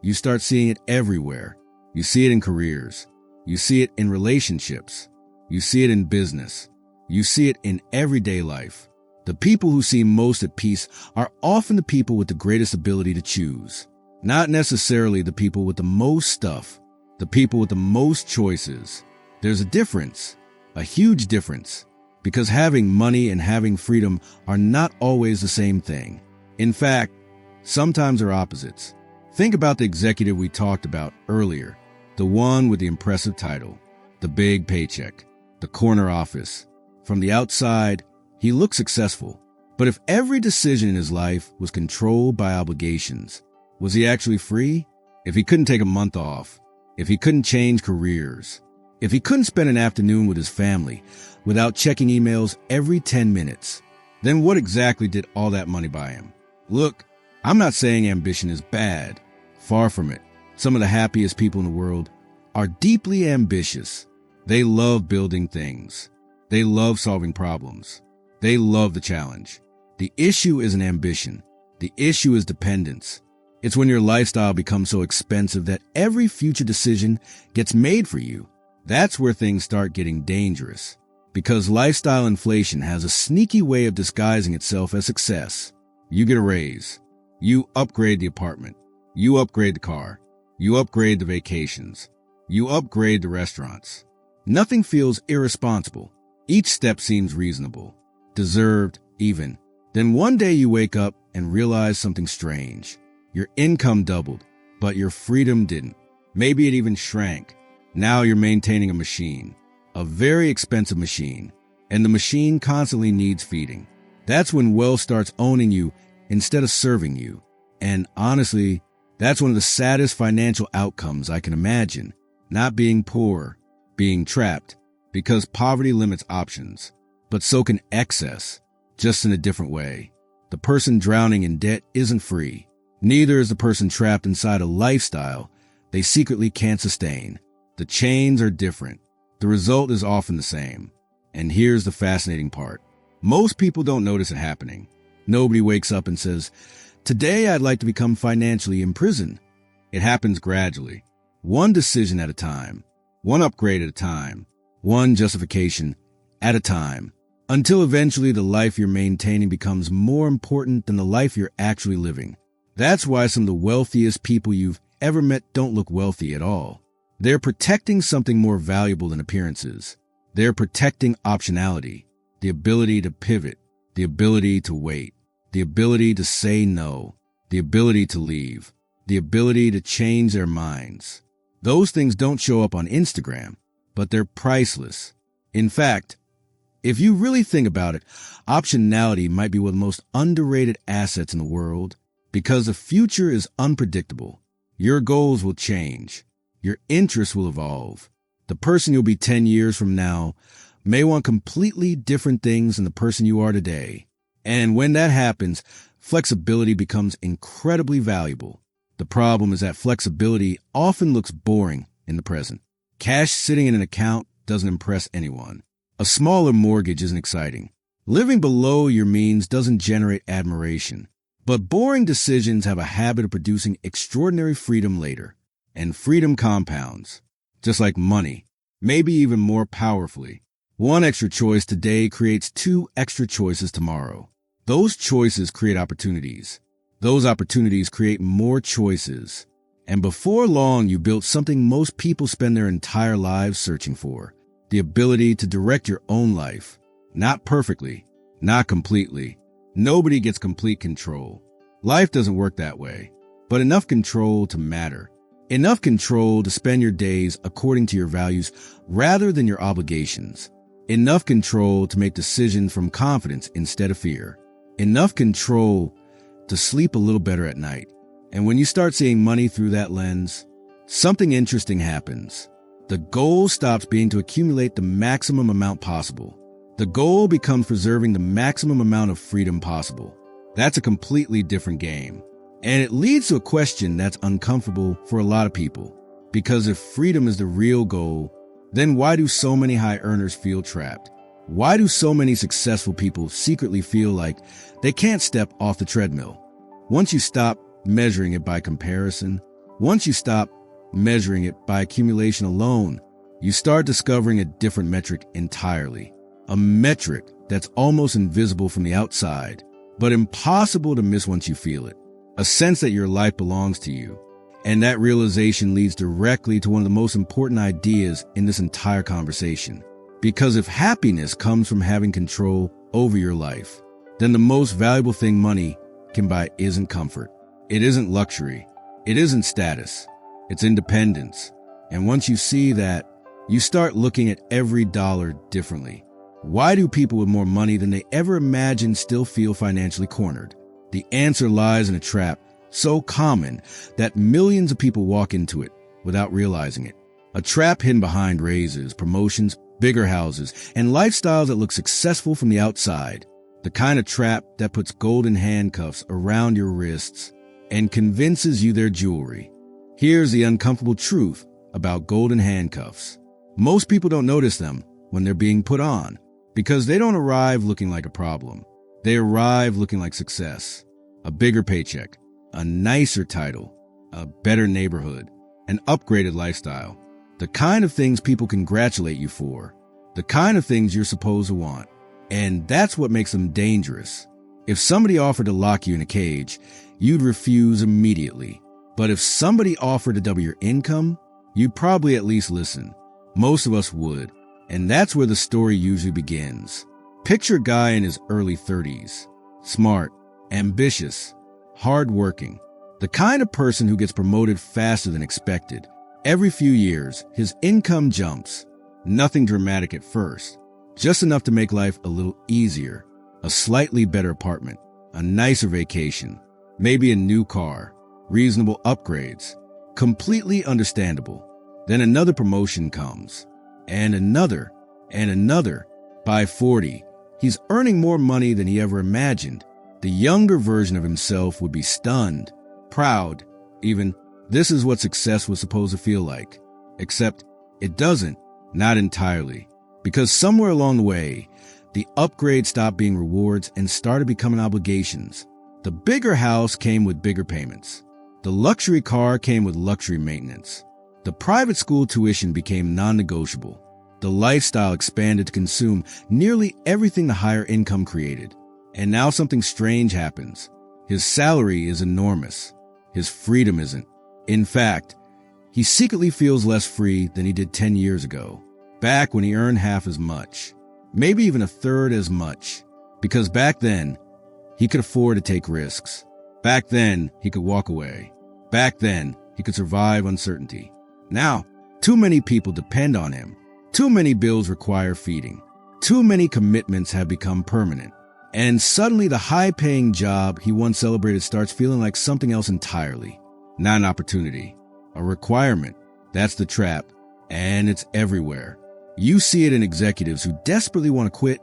you start seeing it everywhere. You see it in careers. You see it in relationships. You see it in business. You see it in everyday life. The people who seem most at peace are often the people with the greatest ability to choose. Not necessarily the people with the most stuff, the people with the most choices. There's a difference, a huge difference, because having money and having freedom are not always the same thing. In fact, sometimes they're opposites. Think about the executive we talked about earlier, the one with the impressive title, the big paycheck, the corner office. From the outside, he looked successful. But if every decision in his life was controlled by obligations, was he actually free? If he couldn't take a month off, if he couldn't change careers, if he couldn't spend an afternoon with his family without checking emails every 10 minutes, then what exactly did all that money buy him? Look, I'm not saying ambition is bad. Far from it. Some of the happiest people in the world are deeply ambitious. They love building things. They love solving problems. They love the challenge. The issue isn't ambition. The issue is dependence. It's when your lifestyle becomes so expensive that every future decision gets made for you. That's where things start getting dangerous. Because lifestyle inflation has a sneaky way of disguising itself as success. You get a raise. You upgrade the apartment. You upgrade the car. You upgrade the vacations. You upgrade the restaurants. Nothing feels irresponsible. Each step seems reasonable, deserved, even. Then one day you wake up and realize something strange. Your income doubled, but your freedom didn't. Maybe it even shrank. Now you're maintaining a machine, a very expensive machine, and the machine constantly needs feeding. That's when wealth starts owning you instead of serving you. And honestly, that's one of the saddest financial outcomes I can imagine. Not being poor, being trapped, because poverty limits options, but so can excess, just in a different way. The person drowning in debt isn't free. Neither is the person trapped inside a lifestyle they secretly can't sustain. The chains are different. The result is often the same. And here's the fascinating part. Most people don't notice it happening. Nobody wakes up and says, "Today I'd like to become financially imprisoned." It happens gradually. One decision at a time. One upgrade at a time. One justification at a time. Until eventually the life you're maintaining becomes more important than the life you're actually living. That's why some of the wealthiest people you've ever met don't look wealthy at all. They're protecting something more valuable than appearances. They're protecting optionality, the ability to pivot, the ability to wait, the ability to say no, the ability to leave, the ability to change their minds. Those things don't show up on Instagram, but they're priceless. In fact, if you really think about it, optionality might be one of the most underrated assets in the world because the future is unpredictable. Your goals will change. Your interests will evolve. The person you'll be 10 years from now may want completely different things than the person you are today. And when that happens, flexibility becomes incredibly valuable. The problem is that flexibility often looks boring in the present. Cash sitting in an account doesn't impress anyone. A smaller mortgage isn't exciting. Living below your means doesn't generate admiration. But boring decisions have a habit of producing extraordinary freedom later. And freedom compounds, just like money, maybe even more powerfully. One extra choice today creates 2 extra choices tomorrow. Those choices create opportunities. Those opportunities create more choices. And before long, you built something most people spend their entire lives searching for. The ability to direct your own life. Not perfectly, not completely. Nobody gets complete control. Life doesn't work that way. But enough control to matter. Enough control to spend your days according to your values rather than your obligations. Enough control to make decisions from confidence instead of fear. Enough control to sleep a little better at night. And when you start seeing money through that lens, something interesting happens. The goal stops being to accumulate the maximum amount possible. The goal becomes preserving the maximum amount of freedom possible. That's a completely different game. And it leads to a question that's uncomfortable for a lot of people. Because if freedom is the real goal, then why do so many high earners feel trapped? Why do so many successful people secretly feel like they can't step off the treadmill? Once you stop measuring it by comparison, once you stop measuring it by accumulation alone, you start discovering a different metric entirely. A metric that's almost invisible from the outside, but impossible to miss once you feel it. A sense that your life belongs to you. And that realization leads directly to one of the most important ideas in this entire conversation. Because if happiness comes from having control over your life, then the most valuable thing money can buy isn't comfort. It isn't luxury. It isn't status. It's independence. And once you see that, you start looking at every dollar differently. Why do people with more money than they ever imagined still feel financially cornered? The answer lies in a trap so common that millions of people walk into it without realizing it. A trap hidden behind raises, promotions, bigger houses, and lifestyles that look successful from the outside. The kind of trap that puts golden handcuffs around your wrists and convinces you they're jewelry. Here's the uncomfortable truth about golden handcuffs. Most people don't notice them when they're being put on because they don't arrive looking like a problem. They arrive looking like success, a bigger paycheck, a nicer title, a better neighborhood, an upgraded lifestyle, the kind of things people congratulate you for, the kind of things you're supposed to want. And that's what makes them dangerous. If somebody offered to lock you in a cage, you'd refuse immediately. But if somebody offered to double your income, you'd probably at least listen. Most of us would. And that's where the story usually begins. Picture a guy in his early 30s, smart, ambitious, hardworking, the kind of person who gets promoted faster than expected. Every few years, his income jumps. Nothing dramatic at first, just enough to make life a little easier. A slightly better apartment, a nicer vacation, maybe a new car, reasonable upgrades, completely understandable. Then another promotion comes, and another, and another. By 40, he's earning more money than he ever imagined. The younger version of himself would be stunned, proud, even, this is what success was supposed to feel like. Except, it doesn't, not entirely. Because somewhere along the way, the upgrade stopped being rewards and started becoming obligations. The bigger house came with bigger payments. The luxury car came with luxury maintenance. The private school tuition became non-negotiable. The lifestyle expanded to consume nearly everything the higher income created. And now something strange happens. His salary is enormous. His freedom isn't. In fact, he secretly feels less free than he did 10 years ago, back when he earned half as much, maybe even a third as much, because back then, he could afford to take risks. Back then, he could walk away. Back then, he could survive uncertainty. Now, too many people depend on him. Too many bills require feeding. Too many commitments have become permanent. And suddenly the high-paying job he once celebrated starts feeling like something else entirely. Not an opportunity, a requirement. That's the trap. And it's everywhere. You see it in executives who desperately want to quit,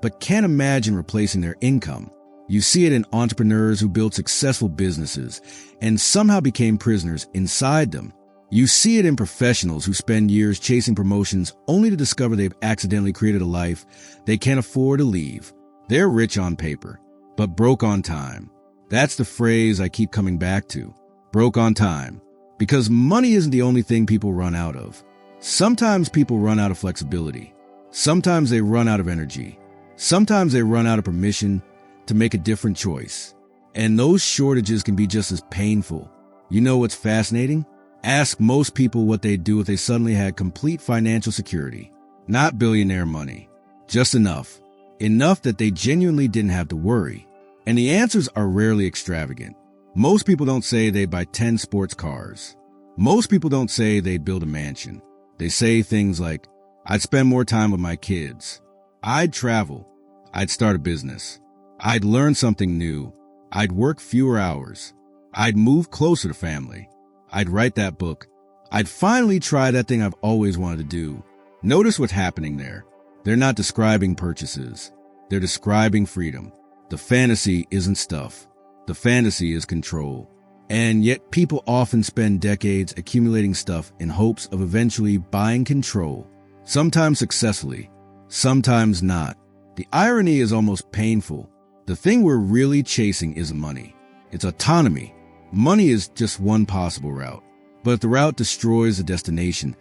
but can't imagine replacing their income. You see it in entrepreneurs who built successful businesses and somehow became prisoners inside them. You see it in professionals who spend years chasing promotions only to discover they've accidentally created a life they can't afford to leave. They're rich on paper, but broke on time. That's the phrase I keep coming back to. Broke on time. Because money isn't the only thing people run out of. Sometimes people run out of flexibility. Sometimes they run out of energy. Sometimes they run out of permission to make a different choice. And those shortages can be just as painful. You know what's fascinating? Ask most people what they'd do if they suddenly had complete financial security. Not billionaire money. Just enough. Enough that they genuinely didn't have to worry. And the answers are rarely extravagant. Most people don't say they buy 10 sports cars. Most people don't say they build a mansion. They say things like, I'd spend more time with my kids. I'd travel. I'd start a business. I'd learn something new. I'd work fewer hours. I'd move closer to family. I'd write that book. I'd finally try that thing I've always wanted to do. Notice what's happening there. They're not describing purchases. They're describing freedom. The fantasy isn't stuff. The fantasy is control. And yet people often spend decades accumulating stuff in hopes of eventually buying control. Sometimes successfully, sometimes not. The irony is almost painful. The thing we're really chasing isn't money. It's autonomy. Money is just one possible route. But if the route destroys the destination,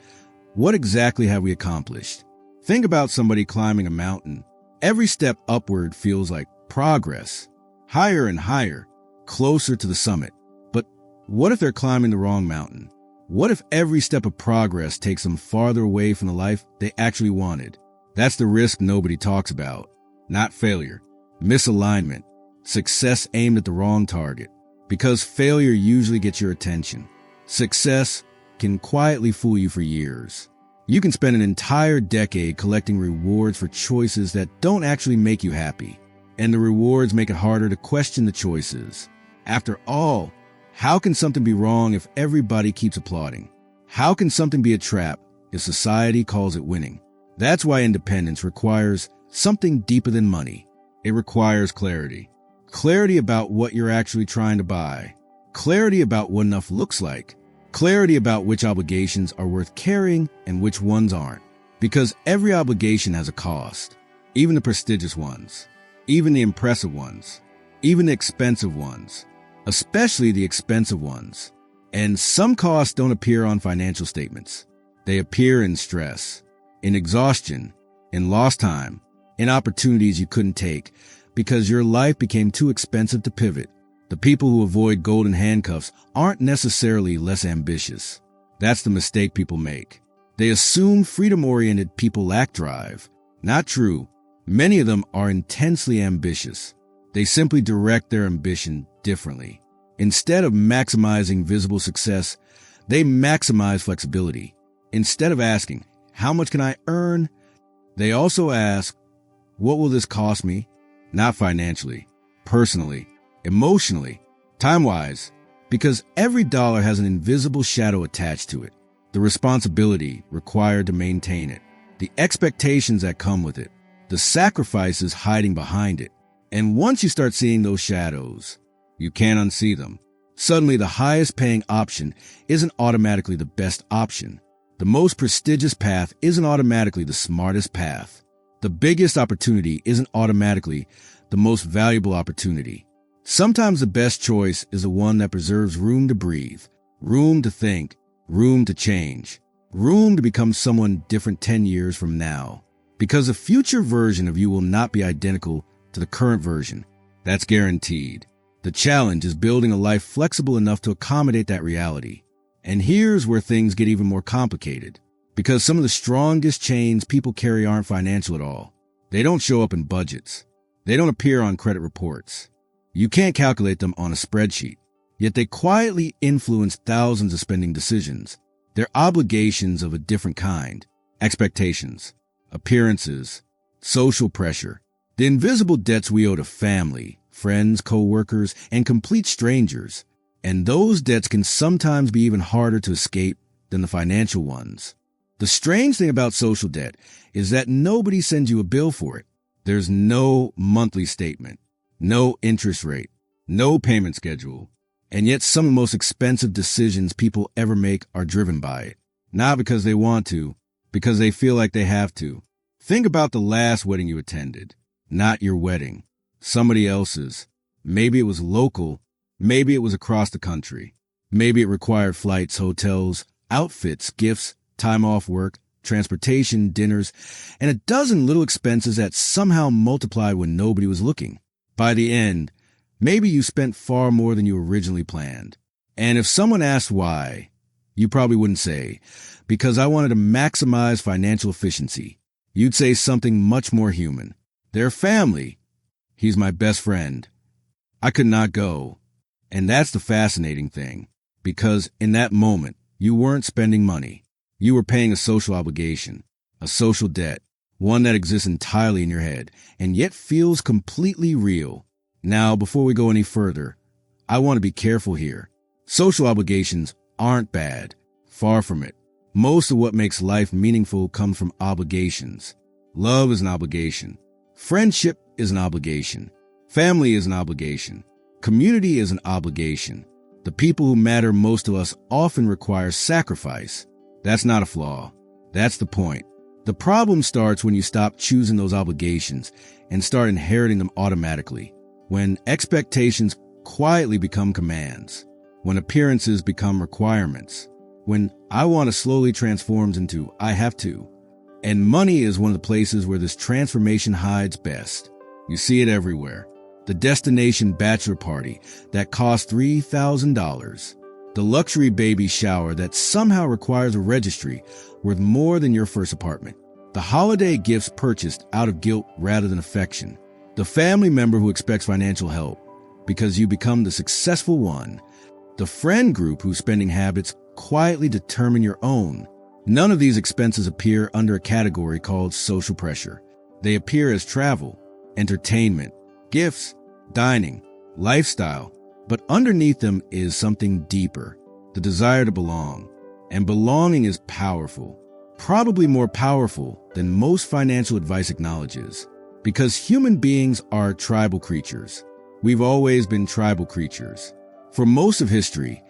what exactly have we accomplished? Think about somebody climbing a mountain. Every step upward feels like progress. Higher and higher, closer to the summit. But what if they're climbing the wrong mountain? What if every step of progress takes them farther away from the life they actually wanted? That's the risk nobody talks about. Not failure. Misalignment. Success aimed at the wrong target. Because failure usually gets your attention. Success can quietly fool you for years. You can spend an entire decade collecting rewards for choices that don't actually make you happy. And the rewards make it harder to question the choices. After all, how can something be wrong if everybody keeps applauding? How can something be a trap if society calls it winning? That's why independence requires something deeper than money. It requires clarity. Clarity about what you're actually trying to buy. Clarity about what enough looks like. Clarity about which obligations are worth carrying and which ones aren't. Because every obligation has a cost. Even the prestigious ones. Even the impressive ones. Even the expensive ones. Especially the expensive ones. And some costs don't appear on financial statements. They appear in stress, in exhaustion, in lost time, in opportunities you couldn't take because your life became too expensive to pivot. The people who avoid golden handcuffs aren't necessarily less ambitious. That's the mistake people make. They assume freedom-oriented people lack drive. Not true. Many of them are intensely ambitious. They simply direct their ambition differently. Instead of maximizing visible success, they maximize flexibility. Instead of asking, how much can I earn? They also ask, what will this cost me? Not financially, personally, emotionally, time-wise, because every dollar has an invisible shadow attached to it. The responsibility required to maintain it, the expectations that come with it, the sacrifices hiding behind it. And once you start seeing those shadows, you can't unsee them. Suddenly, the highest paying option isn't automatically the best option. The most prestigious path isn't automatically the smartest path. The biggest opportunity isn't automatically the most valuable opportunity. Sometimes the best choice is the one that preserves room to breathe, room to think, room to change, room to become someone different 10 years from now. Because the future version of you will not be identical to the current version. That's guaranteed. The challenge is building a life flexible enough to accommodate that reality. And here's where things get even more complicated. Because some of the strongest chains people carry aren't financial at all. They don't show up in budgets. They don't appear on credit reports. You can't calculate them on a spreadsheet. Yet they quietly influence thousands of spending decisions. They're obligations of a different kind. Expectations, appearances, social pressure. The invisible debts we owe to family, friends, co-workers, and complete strangers. And those debts can sometimes be even harder to escape than the financial ones. The strange thing about social debt is that nobody sends you a bill for it. There's no monthly statement, no interest rate, no payment schedule. And yet some of the most expensive decisions people ever make are driven by it. Not because they want to, because they feel like they have to. Think about the last wedding you attended. Not your wedding. Somebody else's. Maybe it was local. Maybe it was across the country. Maybe it required flights, hotels, outfits, gifts, time off work, transportation, dinners, and a dozen little expenses that somehow multiplied when nobody was looking. By the end, maybe you spent far more than you originally planned. And if someone asked why, you probably wouldn't say, because I wanted to maximize financial efficiency. You'd say something much more human. They're family. He's my best friend. I could not go. And that's the fascinating thing, because in that moment, you weren't spending money. You were paying a social obligation, a social debt, one that exists entirely in your head, and yet feels completely real. Now, before we go any further, I want to be careful here. Social obligations aren't bad. Far from it. Most of what makes life meaningful comes from obligations. Love is an obligation. Friendship is an obligation. Family is an obligation. Community is an obligation. The people who matter most to us often require sacrifice. That's not a flaw. That's the point. The problem starts when you stop choosing those obligations and start inheriting them automatically. When expectations quietly become commands. When appearances become requirements. When I want to slowly transforms into I have to. And money is one of the places where this transformation hides best. You see it everywhere. The destination bachelor party that costs $3,000. The luxury baby shower that somehow requires a registry worth more than your first apartment. The holiday gifts purchased out of guilt rather than affection. The family member who expects financial help because you become the successful one. The friend group whose spending habits quietly determine your own. None of these expenses appear under a category called social pressure. They appear as travel, entertainment, gifts, dining, lifestyle. But underneath them is something deeper, the desire to belong. And belonging is powerful, probably more powerful than most financial advice acknowledges. Because human beings are tribal creatures. We've always been tribal creatures. For most of history,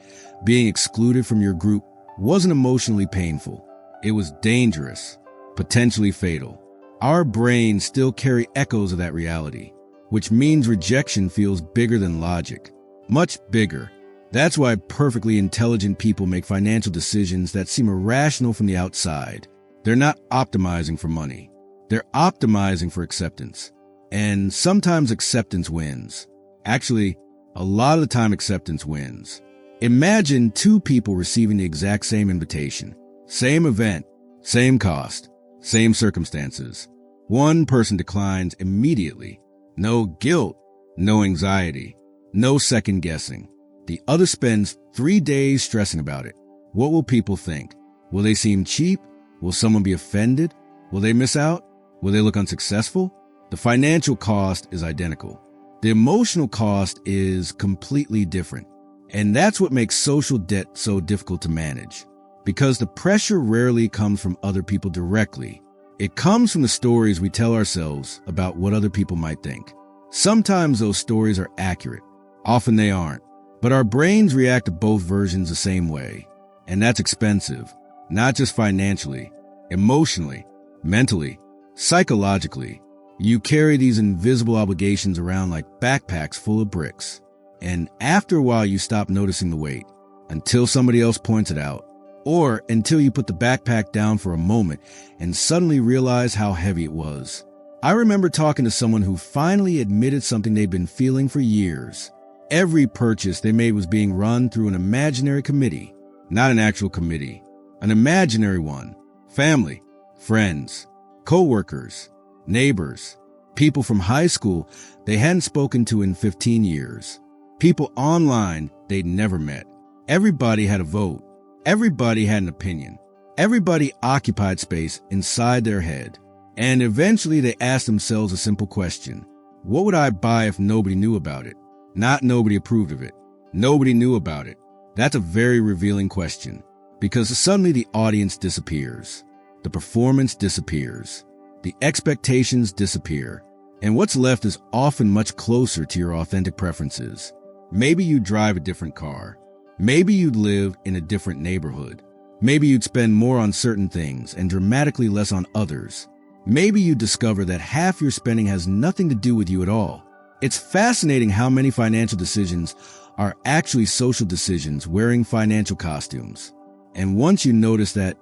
being excluded from your group wasn't emotionally painful. It was dangerous, potentially fatal. Our brains still carry echoes of that reality, which means rejection feels bigger than logic. Much bigger. That's why perfectly intelligent people make financial decisions that seem irrational from the outside. They're not optimizing for money. They're optimizing for acceptance. And sometimes acceptance wins. Actually, a lot of the time acceptance wins. Imagine two people receiving the exact same invitation. Same event, same cost, same circumstances. One person declines immediately. No guilt, no anxiety. No second guessing. The other spends 3 days stressing about it. What will people think? Will they seem cheap? Will someone be offended? Will they miss out? Will they look unsuccessful? The financial cost is identical. The emotional cost is completely different. And that's what makes social debt so difficult to manage. Because the pressure rarely comes from other people directly. It comes from the stories we tell ourselves about what other people might think. Sometimes those stories are accurate. Often they aren't. But our brains react to both versions the same way. And that's expensive. Not just financially, emotionally, mentally, psychologically. You carry these invisible obligations around like backpacks full of bricks. And after a while, you stop noticing the weight until somebody else points it out, or until you put the backpack down for a moment and suddenly realize how heavy it was. I remember talking to someone who finally admitted something they'd been feeling for years. Every purchase they made was being run through an imaginary committee, not an actual committee, an imaginary one. Family, friends, co-workers, neighbors, people from high school they hadn't spoken to in 15 years, people online they'd never met. Everybody had a vote. Everybody had an opinion. Everybody occupied space inside their head. And eventually they asked themselves a simple question. What would I buy if nobody knew about it? Not nobody approved of it. Nobody knew about it. That's a very revealing question, because suddenly the audience disappears. The performance disappears. The expectations disappear. And what's left is often much closer to your authentic preferences. Maybe you drive a different car. Maybe you'd live in a different neighborhood. Maybe you'd spend more on certain things and dramatically less on others. Maybe you discover that half your spending has nothing to do with you at all. It's fascinating how many financial decisions are actually social decisions wearing financial costumes. And once you notice that,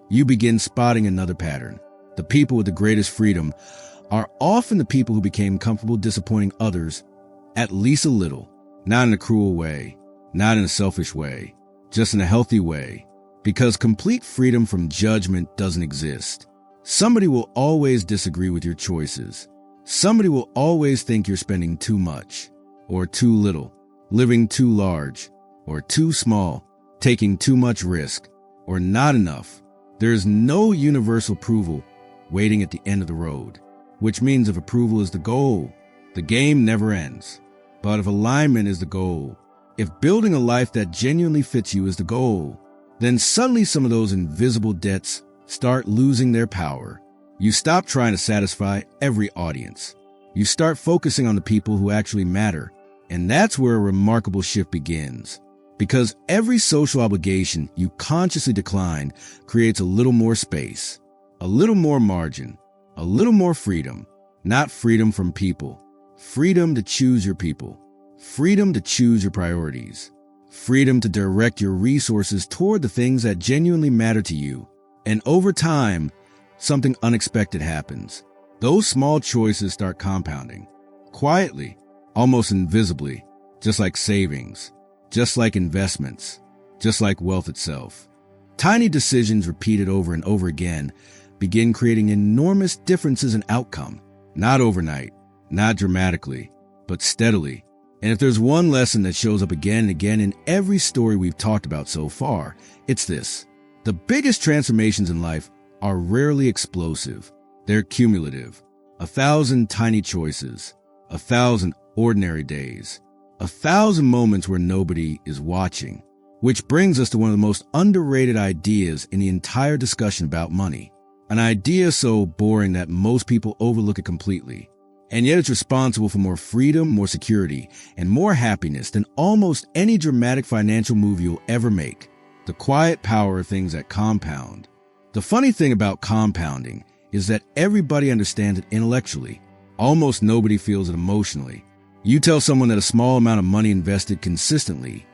you begin spotting another pattern. The people with the greatest freedom are often the people who became comfortable disappointing others at least a little, not in a cruel way, not in a selfish way, just in a healthy way, because complete freedom from judgment doesn't exist. Somebody will always disagree with your choices. Somebody will always think you're spending too much, or too little, living too large, or too small, taking too much risk, or not enough. There's no universal approval waiting at the end of the road, which means if approval is the goal, the game never ends. But if alignment is the goal, if building a life that genuinely fits you is the goal, then suddenly some of those invisible debts start losing their power. You stop trying to satisfy every audience. You start focusing on the people who actually matter. And that's where a remarkable shift begins. Because every social obligation you consciously decline creates a little more space, a little more margin, a little more freedom. Not freedom from people. Freedom to choose your people. Freedom to choose your priorities. Freedom to direct your resources toward the things that genuinely matter to you. And over time, something unexpected happens. Those small choices start compounding. Quietly, almost invisibly, just like savings, just like investments, just like wealth itself. Tiny decisions repeated over and over again begin creating enormous differences in outcome. Not overnight, not dramatically, but steadily. And if there's one lesson that shows up again and again in every story we've talked about so far, it's this. The biggest transformations in life are rarely explosive. They're cumulative. 1,000 tiny choices, 1,000 ordinary days, 1,000 moments where nobody is watching. Which brings us to one of the most underrated ideas in the entire discussion about money. An idea so boring that most people overlook it completely. And yet it's responsible for more freedom, more security, and more happiness than almost any dramatic financial move you'll ever make. The quiet power of things that compound. The funny thing about compounding is that everybody understands it intellectually. Almost nobody feels it emotionally. You tell someone that a small amount of money invested consistently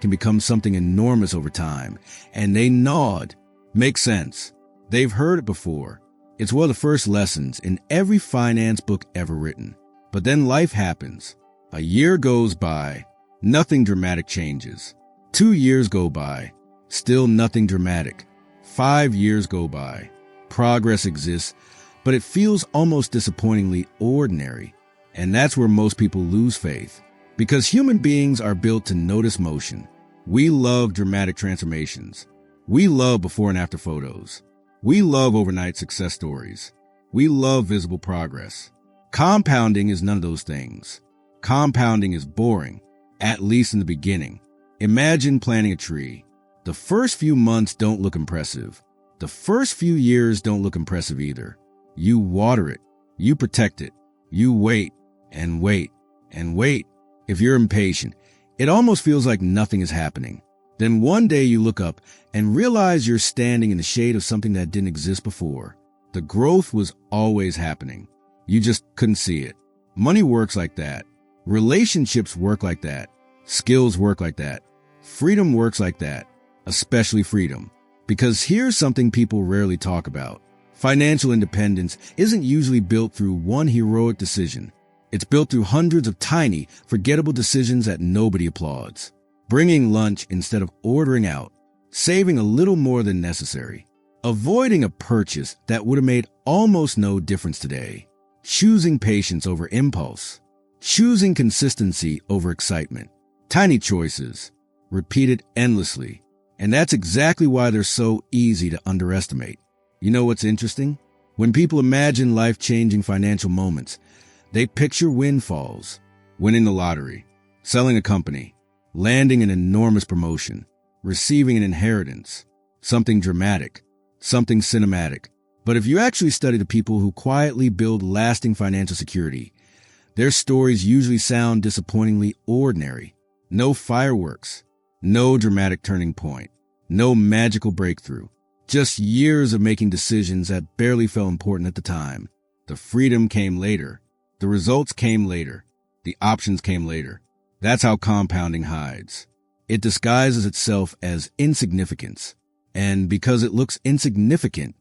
can become something enormous over time, and they nod. Makes sense. They've heard it before. It's one of the first lessons in every finance book ever written. But then life happens. A year goes by. Nothing dramatic changes. 2 years go by. Still nothing dramatic. 5 years go by. Progress exists, but it feels almost disappointingly ordinary. And that's where most people lose faith. Because human beings are built to notice motion. We love dramatic transformations. We love before and after photos. We love overnight success stories. We love visible progress. Compounding is none of those things. Compounding is boring, at least in the beginning. Imagine planting a tree. The first few months don't look impressive. The first few years don't look impressive either. You water it. You protect it. You wait. and wait, and wait. If you're impatient, it almost feels like nothing is happening. Then one day you look up and realize you're standing in the shade of something that didn't exist before. The growth was always happening. You just couldn't see it. Money works like that. Relationships work like that. Skills work like that. Freedom works like that. Especially freedom. Because here's something people rarely talk about. Financial independence isn't usually built through one heroic decision. It's built through hundreds of tiny, forgettable decisions that nobody applauds. Bringing lunch instead of ordering out. Saving a little more than necessary. Avoiding a purchase that would have made almost no difference today. Choosing patience over impulse. Choosing consistency over excitement. Tiny choices, repeated endlessly. And that's exactly why they're so easy to underestimate. You know what's interesting? When people imagine life-changing financial moments, they picture windfalls, winning the lottery, selling a company, landing an enormous promotion, receiving an inheritance, something dramatic, something cinematic. But if you actually study the people who quietly build lasting financial security, their stories usually sound disappointingly ordinary. No fireworks, no dramatic turning point, no magical breakthrough. Just years of making decisions that barely felt important at the time. The freedom came later. The results came later. The options came later. That's how compounding hides. It disguises itself as insignificance. And because it looks insignificant,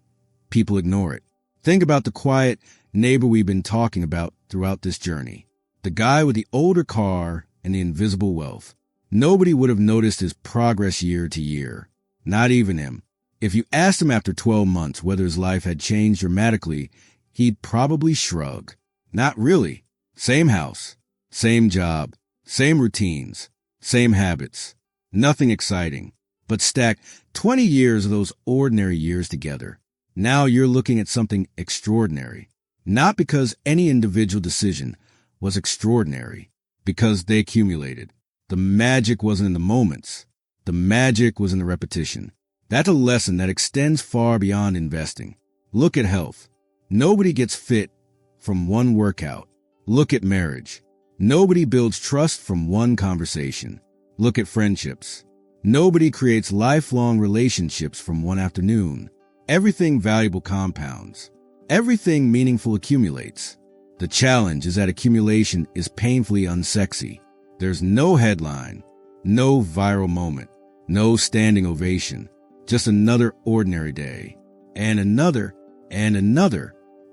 people ignore it. Think about the quiet neighbor we've been talking about throughout this journey. The guy with the older car and the invisible wealth. Nobody would have noticed his progress year to year. Not even him. If you asked him after 12 months whether his life had changed dramatically, he'd probably shrug. Not really. Same house, same job, same routines, same habits. Nothing exciting. But stack 20 years of those ordinary years together. Now you're looking at something extraordinary. Not because any individual decision was extraordinary, because they accumulated. The magic wasn't in the moments. The magic was in the repetition. That's a lesson that extends far beyond investing. Look at health. Nobody gets fit from one workout. Look at marriage. Nobody builds trust from one conversation. Look at friendships. Nobody creates lifelong relationships from one afternoon. Everything valuable compounds. Everything meaningful accumulates. The challenge is that accumulation is painfully unsexy. There's no headline, no viral moment, no standing ovation, just another ordinary day, and another,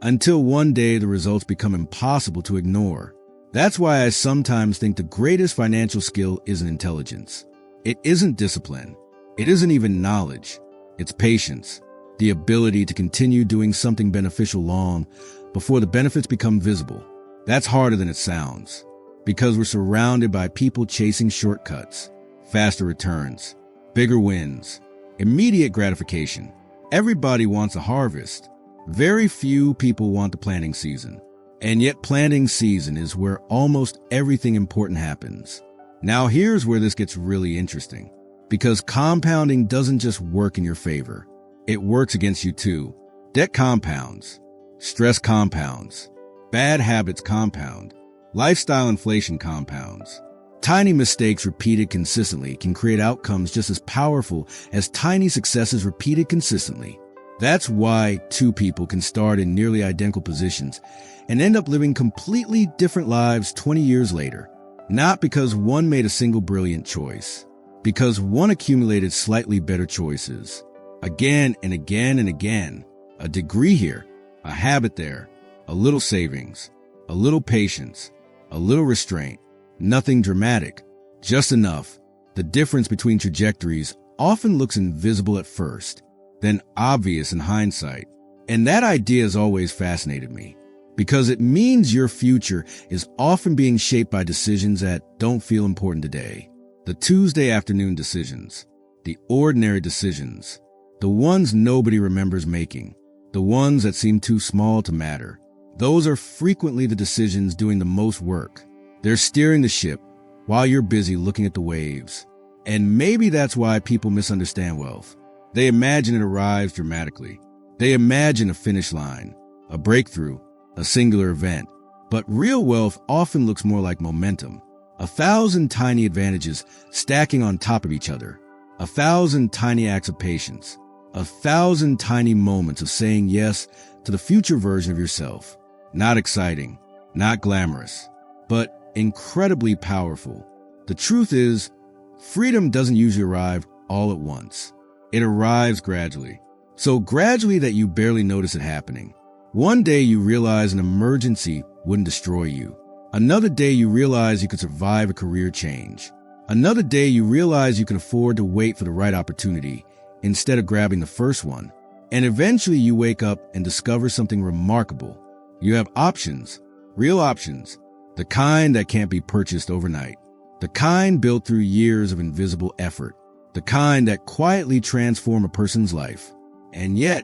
until one day the results become impossible to ignore. That's why I sometimes think the greatest financial skill isn't intelligence. It isn't discipline. It isn't even knowledge. It's patience, the ability to continue doing something beneficial long before the benefits become visible. That's harder than it sounds, because we're surrounded by people chasing shortcuts, faster returns, bigger wins, immediate gratification. Everybody wants a harvest. Very few people want the planting season. And yet planting season is where almost everything important happens. Now here's where this gets really interesting. Because compounding doesn't just work in your favor. It works against you too. Debt compounds. Stress compounds. Bad habits compound. Lifestyle inflation compounds. Tiny mistakes repeated consistently can create outcomes just as powerful as tiny successes repeated consistently. That's why two people can start in nearly identical positions and end up living completely different lives 20 years later. Not because one made a single brilliant choice, because one accumulated slightly better choices. Again and again and again. A degree here, a habit there, a little savings, a little patience, a little restraint. Nothing dramatic, just enough. The difference between trajectories often looks invisible at first, then obvious in hindsight. And that idea has always fascinated me, because it means your future is often being shaped by decisions that don't feel important today. The Tuesday afternoon decisions, the ordinary decisions, the ones nobody remembers making, the ones that seem too small to matter. Those are frequently the decisions doing the most work. They're steering the ship while you're busy looking at the waves. And maybe that's why people misunderstand wealth. They imagine it arrives dramatically. They imagine a finish line, a breakthrough, a singular event. But real wealth often looks more like momentum. 1,000 tiny advantages stacking on top of each other. 1,000 tiny acts of patience. 1,000 tiny moments of saying yes to the future version of yourself. Not exciting, not glamorous, but incredibly powerful. The truth is, freedom doesn't usually arrive all at once. It arrives gradually. So gradually that you barely notice it happening. One day you realize an emergency wouldn't destroy you. Another day you realize you could survive a career change. Another day you realize you can afford to wait for the right opportunity instead of grabbing the first one. And eventually you wake up and discover something remarkable. You have options, real options, the kind that can't be purchased overnight, the kind built through years of invisible effort, the kind that quietly transform a person's life. And yet,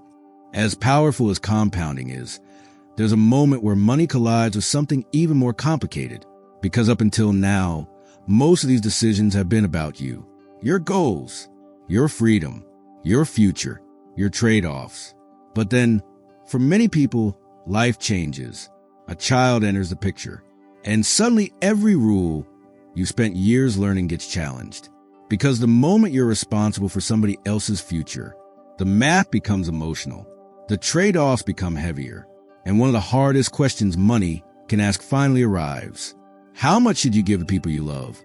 as powerful as compounding is, there's a moment where money collides with something even more complicated. Because up until now, most of these decisions have been about you, your goals, your freedom, your future, your trade-offs. But then, for many people, life changes. A child enters the picture, and suddenly every rule you spent years learning gets challenged. Because the moment you're responsible for somebody else's future, the math becomes emotional. The trade-offs become heavier. And one of the hardest questions money can ask finally arrives. How much should you give the people you love?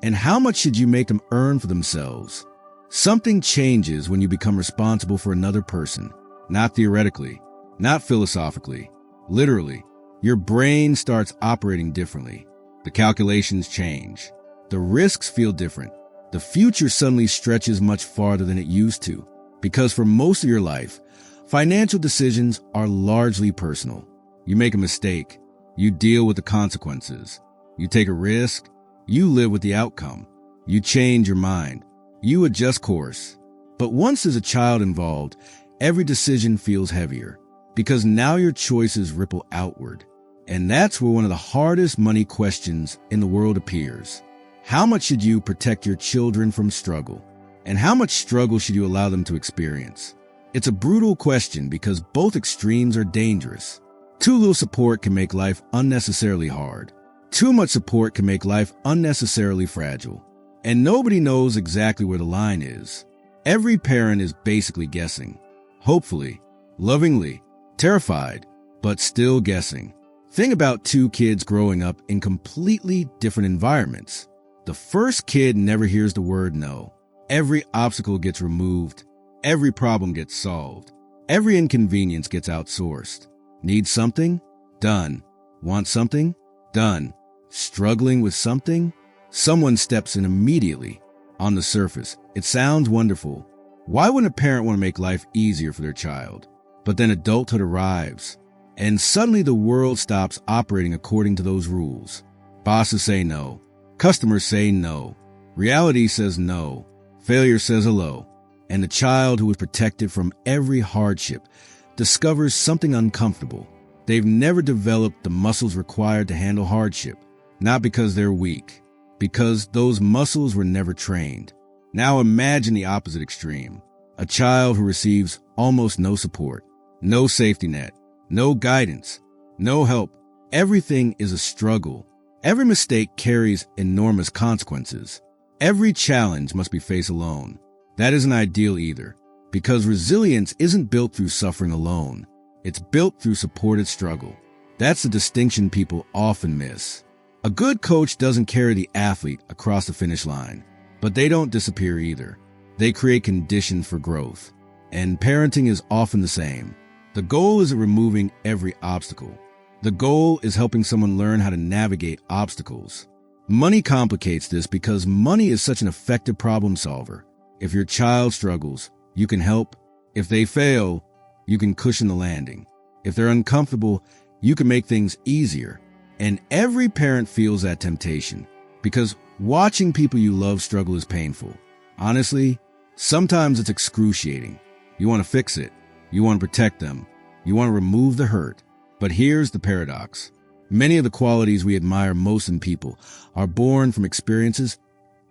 And how much should you make them earn for themselves? Something changes when you become responsible for another person. Not theoretically, not philosophically, literally. Your brain starts operating differently. The calculations change. The risks feel different. The future suddenly stretches much farther than it used to. Because for most of your life, financial decisions are largely personal. You make a mistake. You deal with the consequences. You take a risk. You live with the outcome. You change your mind. You adjust course. But once there's a child involved, every decision feels heavier. Because now your choices ripple outward. And that's where one of the hardest money questions in the world appears. How much should you protect your children from struggle? And how much struggle should you allow them to experience? It's a brutal question because both extremes are dangerous. Too little support can make life unnecessarily hard. Too much support can make life unnecessarily fragile. And nobody knows exactly where the line is. Every parent is basically guessing. Hopefully, lovingly, terrified, but still guessing. Think about two kids growing up in completely different environments. The first kid never hears the word no. Every obstacle gets removed. Every problem gets solved. Every inconvenience gets outsourced. Need something? Done. Want something? Done. Struggling with something? Someone steps in immediately. On the surface, it sounds wonderful. Why wouldn't a parent want to make life easier for their child? But then adulthood arrives, and suddenly the world stops operating according to those rules. Bosses say no. Customers say no. Reality says no. Failure says hello. And the child who was protected from every hardship discovers something uncomfortable. They've never developed the muscles required to handle hardship, not because they're weak, because those muscles were never trained. Now imagine the opposite extreme. A child who receives almost no support, no safety net, no guidance, no help. Everything is a struggle. Every mistake carries enormous consequences. Every challenge must be faced alone. That isn't ideal either, because resilience isn't built through suffering alone. It's built through supported struggle. That's the distinction people often miss. A good coach doesn't carry the athlete across the finish line, but they don't disappear either. They create conditions for growth. And parenting is often the same. The goal isn't removing every obstacle. The goal is helping someone learn how to navigate obstacles. Money complicates this because money is such an effective problem solver. If your child struggles, you can help. If they fail, you can cushion the landing. If they're uncomfortable, you can make things easier. And every parent feels that temptation because watching people you love struggle is painful. Honestly, sometimes it's excruciating. You want to fix it. You want to protect them. You want to remove the hurt. But here's the paradox. Many of the qualities we admire most in people are born from experiences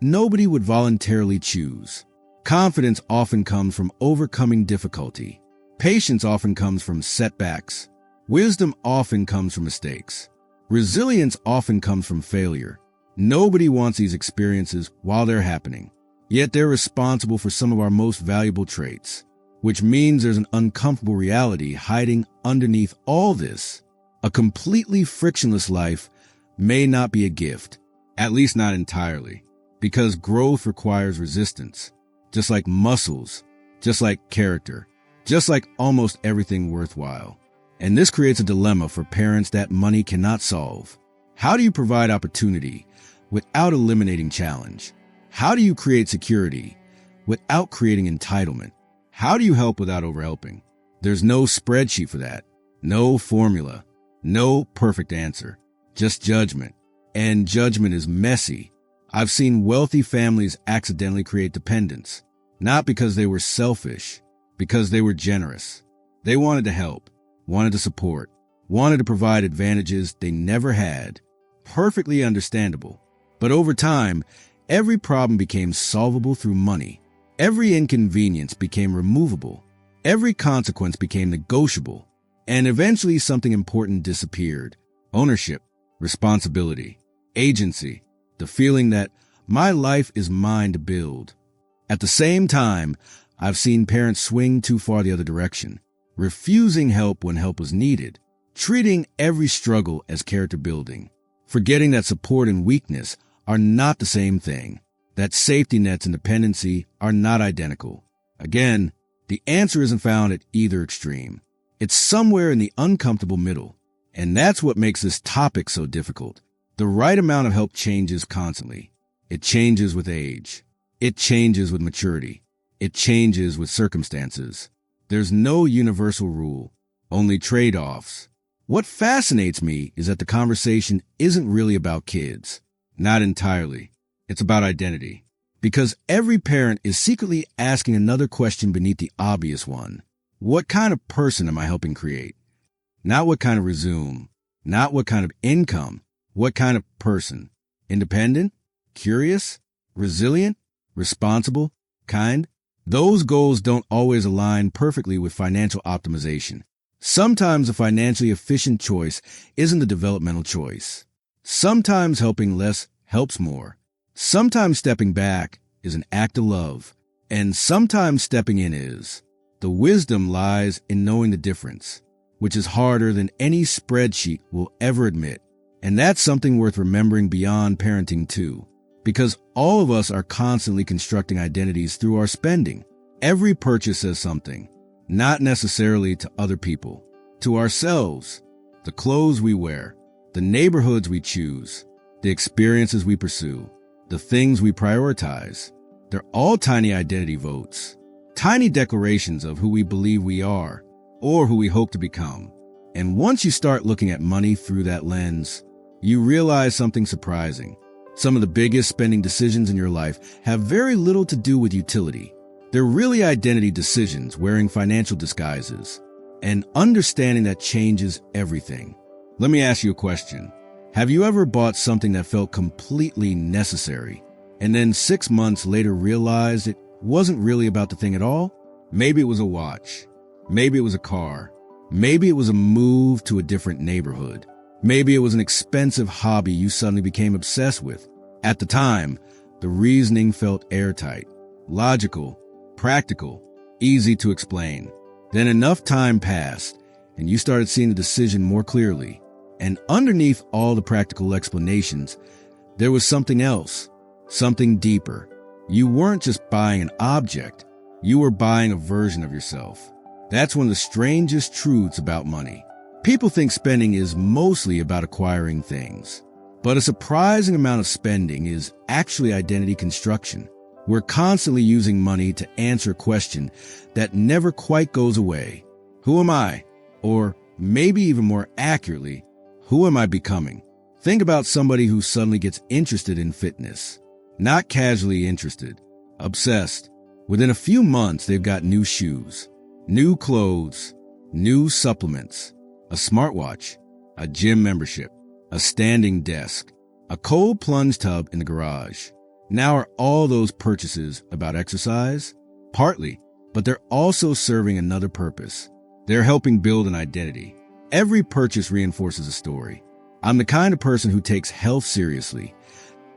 nobody would voluntarily choose. Confidence often comes from overcoming difficulty. Patience often comes from setbacks. Wisdom often comes from mistakes. Resilience often comes from failure. Nobody wants these experiences while they're happening. Yet they're responsible for some of our most valuable traits, which means there's an uncomfortable reality hiding underneath all this. A completely frictionless life may not be a gift, at least not entirely, because growth requires resistance, just like muscles, just like character, just like almost everything worthwhile. And this creates a dilemma for parents that money cannot solve. How do you provide opportunity without eliminating challenge? How do you create security without creating entitlement? How do you help without overhelping? There's no spreadsheet for that, no formula, no perfect answer, just judgment. And judgment is messy. I've seen wealthy families accidentally create dependence, not because they were selfish, because they were generous. They wanted to help, wanted to support, wanted to provide advantages they never had. Perfectly understandable. But over time, every problem became solvable through money. Every inconvenience became removable. Every consequence became negotiable. And eventually something important disappeared. Ownership, responsibility, agency, the feeling that my life is mine to build. At the same time, I've seen parents swing too far the other direction, refusing help when help was needed, treating every struggle as character building, forgetting that support and weakness are not the same thing, that safety nets and dependency are not identical. Again, the answer isn't found at either extreme. It's somewhere in the uncomfortable middle. And that's what makes this topic so difficult. The right amount of help changes constantly. It changes with age. It changes with maturity. It changes with circumstances. There's no universal rule, only trade-offs. What fascinates me is that the conversation isn't really about kids. Not entirely. It's about identity. Because every parent is secretly asking another question beneath the obvious one. What kind of person am I helping create? Not what kind of resume. Not what kind of income. What kind of person? Independent? Curious? Resilient? Responsible? Kind? Those goals don't always align perfectly with financial optimization. Sometimes a financially efficient choice isn't the developmental choice. Sometimes helping less helps more. Sometimes stepping back is an act of love. And sometimes stepping in is. The wisdom lies in knowing the difference, which is harder than any spreadsheet will ever admit. And that's something worth remembering beyond parenting too. Because all of us are constantly constructing identities through our spending. Every purchase says something, not necessarily to other people, to ourselves. The clothes we wear, the neighborhoods we choose, the experiences we pursue, the things we prioritize. They're all tiny identity votes, tiny declarations of who we believe we are or who we hope to become. And once you start looking at money through that lens, you realize something surprising. Some of the biggest spending decisions in your life have very little to do with utility. They're really identity decisions wearing financial disguises. And understanding that changes everything. Let me ask you a question. Have you ever bought something that felt completely necessary and then 6 months later realized it wasn't really about the thing at all? Maybe it was a watch. Maybe it was a car. Maybe it was a move to a different neighborhood. Maybe it was an expensive hobby you suddenly became obsessed with. At the time, the reasoning felt airtight, logical, practical, easy to explain. Then enough time passed, and you started seeing the decision more clearly. And underneath all the practical explanations, there was something else, something deeper. You weren't just buying an object, you were buying a version of yourself. That's one of the strangest truths about money. People think spending is mostly about acquiring things, but a surprising amount of spending is actually identity construction. We're constantly using money to answer a question that never quite goes away. Who am I? Or maybe even more accurately, who am I becoming? Think about somebody who suddenly gets interested in fitness. Not casually interested, obsessed. Within a few months, they've got new shoes, new clothes, new supplements, a smartwatch, a gym membership, a standing desk, a cold plunge tub in the garage. Now are all those purchases about exercise? Partly, but they're also serving another purpose. They're helping build an identity. Every purchase reinforces a story. I'm the kind of person who takes health seriously.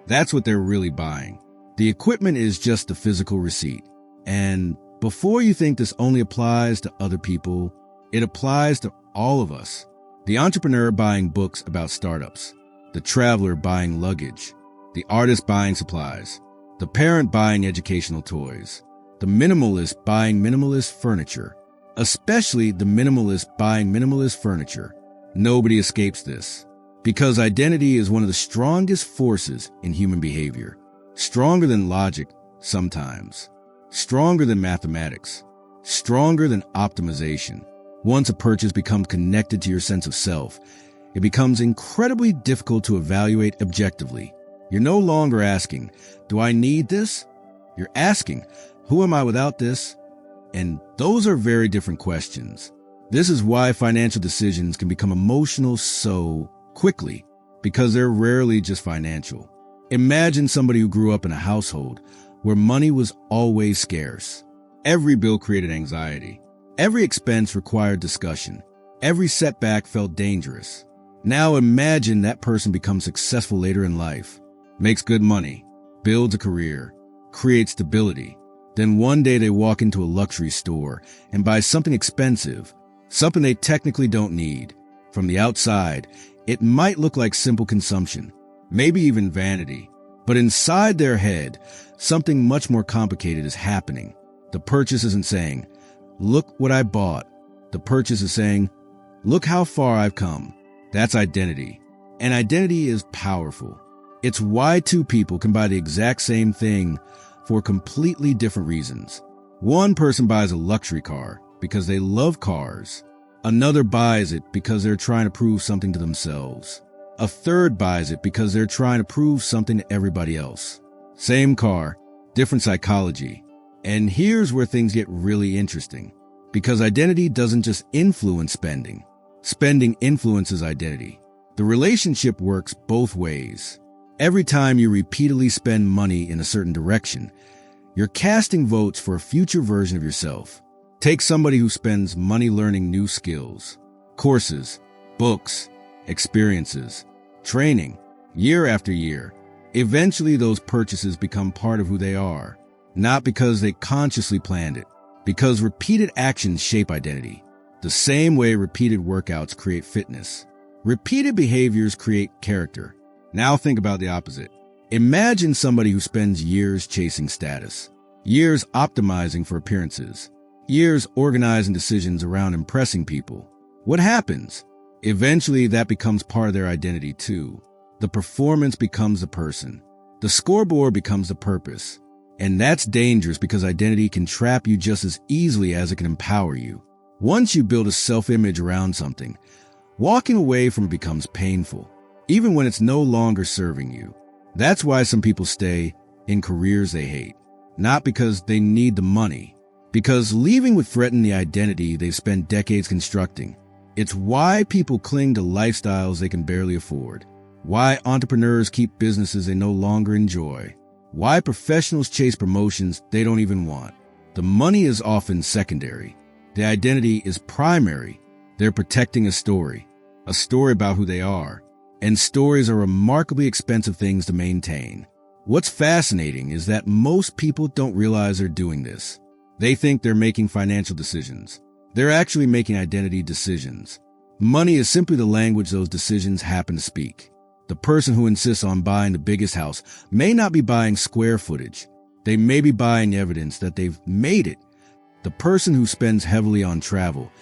That's what they're really buying. The equipment is just the physical receipt. And before you think this only applies to other people, it applies to all of us. The entrepreneur buying books about startups, the traveler buying luggage, the artist buying supplies, the parent buying educational toys, the minimalist buying minimalist furniture, especially the minimalist buying minimalist furniture. Nobody escapes this, because identity is one of the strongest forces in human behavior, stronger than logic sometimes, stronger than mathematics, stronger than optimization. Once a purchase becomes connected to your sense of self, it becomes incredibly difficult to evaluate objectively. You're no longer asking, do I need this? You're asking, who am I without this? And those are very different questions. This is why financial decisions can become emotional so quickly, because they're rarely just financial. Imagine somebody who grew up in a household where money was always scarce. Every bill created anxiety. Every expense required discussion. Every setback felt dangerous. Now imagine that person becomes successful later in life, makes good money, builds a career, creates stability. Then one day they walk into a luxury store and buy something expensive, something they technically don't need. From the outside, it might look like simple consumption, maybe even vanity. But inside their head, something much more complicated is happening. The purchase isn't saying, look what I bought. The purchase is saying, look how far I've come. That's identity. And identity is powerful. It's why two people can buy the exact same thing for completely different reasons. One person buys a luxury car because they love cars. Another buys it because they're trying to prove something to themselves. A third buys it because they're trying to prove something to everybody else. Same car, different psychology. And here's where things get really interesting. Because identity doesn't just influence spending. Spending influences identity. The relationship works both ways. Every time you repeatedly spend money in a certain direction, you're casting votes for a future version of yourself. Take somebody who spends money learning new skills, courses, books, experiences, training, year after year. Eventually, those purchases become part of who they are, not because they consciously planned it, because repeated actions shape identity. The same way repeated workouts create fitness. Repeated behaviors create character. Now think about the opposite. Imagine somebody who spends years chasing status, years optimizing for appearances, years organizing decisions around impressing people. What happens? Eventually, that becomes part of their identity too. The performance becomes the person. The scoreboard becomes the purpose. And that's dangerous because identity can trap you just as easily as it can empower you. Once you build a self-image around something, walking away from it becomes painful, even when it's no longer serving you. That's why some people stay in careers they hate, not because they need the money, because leaving would threaten the identity they've spent decades constructing. It's why people cling to lifestyles they can barely afford, why entrepreneurs keep businesses they no longer enjoy, why professionals chase promotions they don't even want. The money is often secondary. The identity is primary. They're protecting a story about who they are. And stories are remarkably expensive things to maintain. What's fascinating is that most people don't realize they're doing this. They think they're making financial decisions. They're actually making identity decisions. Money is simply the language those decisions happen to speak. The person who insists on buying the biggest house may not be buying square footage. They may be buying evidence that they've made it. The person who spends heavily on travel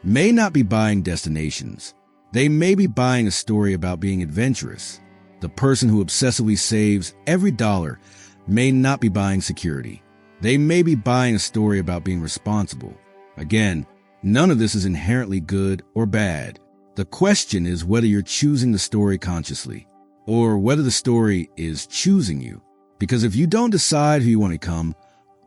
may not be buying destinations. They may be buying a story about being adventurous. The person who obsessively saves every dollar may not be buying security. They may be buying a story about being responsible. Again, none of this is inherently good or bad. The question is whether you're choosing the story consciously, or whether the story is choosing you. Because if you don't decide who you want to become,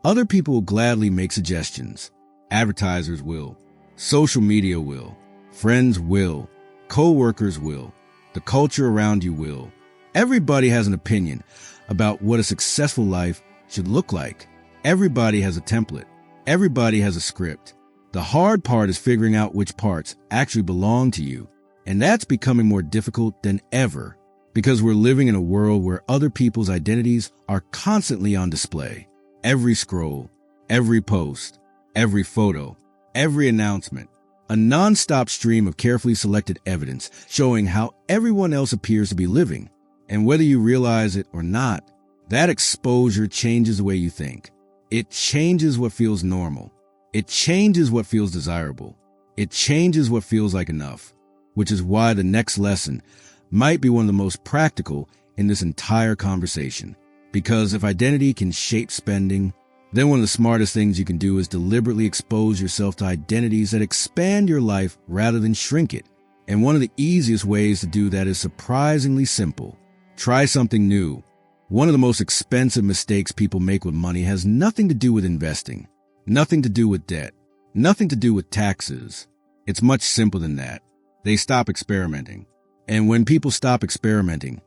other people will gladly make suggestions. Advertisers will. Social media will. Friends will. Co-workers will. The culture around you will. Everybody has an opinion about what a successful life should look like. Everybody has a template. Everybody has a script. The hard part is figuring out which parts actually belong to you. And that's becoming more difficult than ever because we're living in a world where other people's identities are constantly on display. Every scroll, every post, every photo, every announcement, a nonstop stream of carefully selected evidence showing how everyone else appears to be living. And whether you realize it or not, that exposure changes the way you think. It changes what feels normal. It changes what feels desirable. It changes what feels like enough, which is why the next lesson might be one of the most practical in this entire conversation. Because if identity can shape spending, then one of the smartest things you can do is deliberately expose yourself to identities that expand your life rather than shrink it. And one of the easiest ways to do that is surprisingly simple. Try something new. One of the most expensive mistakes people make with money has nothing to do with investing, nothing to do with debt, nothing to do with taxes. It's much simpler than that. They stop experimenting. And when people stop experimenting,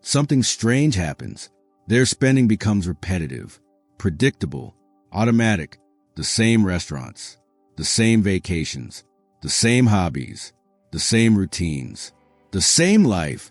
something strange happens. Their spending becomes repetitive, predictable, automatic. The same restaurants, the same vacations, the same hobbies, the same routines, the same life,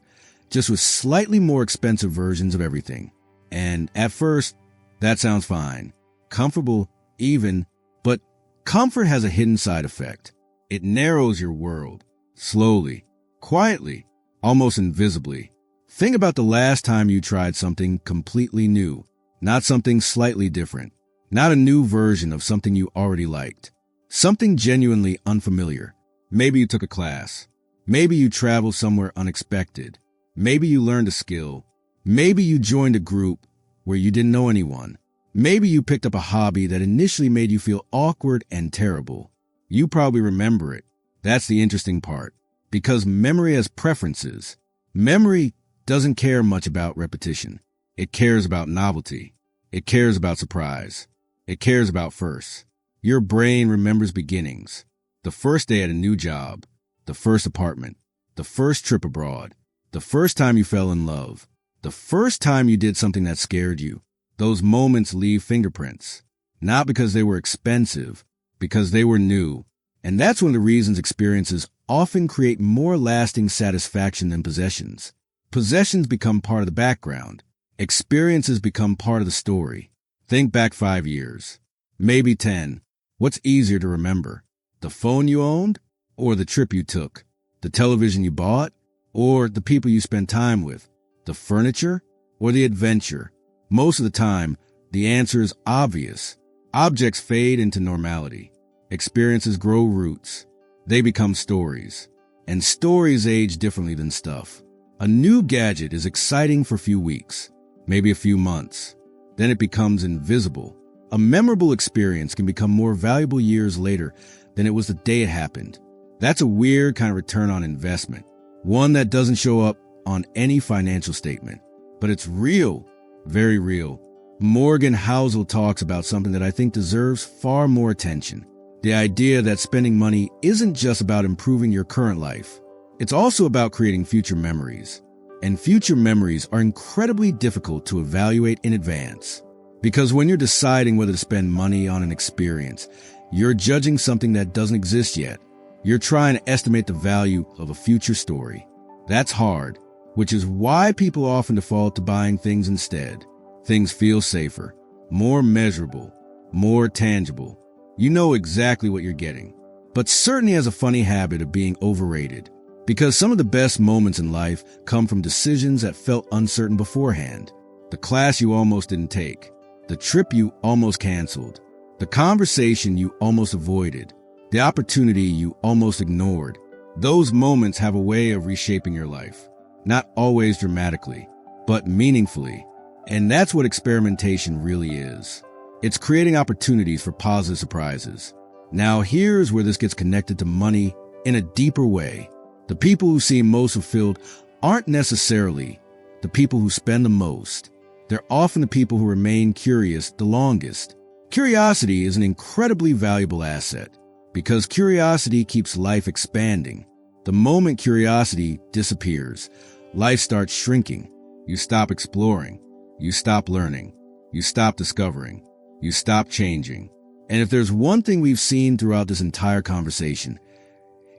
just with slightly more expensive versions of everything. And at first, that sounds fine, comfortable even, but comfort has a hidden side effect. It narrows your world, slowly, quietly, almost invisibly. Think about the last time you tried something completely new, not something slightly different, not a new version of something you already liked, something genuinely unfamiliar. Maybe you took a class. Maybe you traveled somewhere unexpected. Maybe you learned a skill. Maybe you joined a group where you didn't know anyone. Maybe you picked up a hobby that initially made you feel awkward and terrible. You probably remember it. That's the interesting part. Because memory has preferences. Memory doesn't care much about repetition. It cares about novelty. It cares about surprise. It cares about firsts. Your brain remembers beginnings. The first day at a new job. The first apartment. The first trip abroad. The first time you fell in love. The first time you did something that scared you. Those moments leave fingerprints. Not because they were expensive, because they were new. And that's one of the reasons experiences often create more lasting satisfaction than possessions. Possessions become part of the background. Experiences become part of the story. Think back 5 years, maybe 10. What's easier to remember? The phone you owned or the trip you took? The television you bought or the people you spent time with? The furniture or the adventure? Most of the time, the answer is obvious. Objects fade into normality. Experiences grow roots. They become stories. And stories age differently than stuff. A new gadget is exciting for a few weeks, maybe a few months. Then it becomes invisible. A memorable experience can become more valuable years later than it was the day it happened. That's a weird kind of return on investment. One that doesn't show up on any financial statement. But it's real, very real. Morgan Housel talks about something that I think deserves far more attention. The idea that spending money isn't just about improving your current life. It's also about creating future memories. And future memories are incredibly difficult to evaluate in advance. Because when you're deciding whether to spend money on an experience, you're judging something that doesn't exist yet. You're trying to estimate the value of a future story. That's hard, which is why people often default to buying things instead. Things feel safer, more measurable, more tangible. You know exactly what you're getting. But certainty has a funny habit of being overrated. Because some of the best moments in life come from decisions that felt uncertain beforehand. The class you almost didn't take. The trip you almost canceled. The conversation you almost avoided. The opportunity you almost ignored. Those moments have a way of reshaping your life. Not always dramatically, but meaningfully. And that's what experimentation really is. It's creating opportunities for positive surprises. Now here's where this gets connected to money in a deeper way. The people who seem most fulfilled aren't necessarily the people who spend the most. They're often the people who remain curious the longest. Curiosity is an incredibly valuable asset because curiosity keeps life expanding. The moment curiosity disappears, life starts shrinking. You stop exploring. You stop learning. You stop discovering. You stop changing. And if there's one thing we've seen throughout this entire conversation,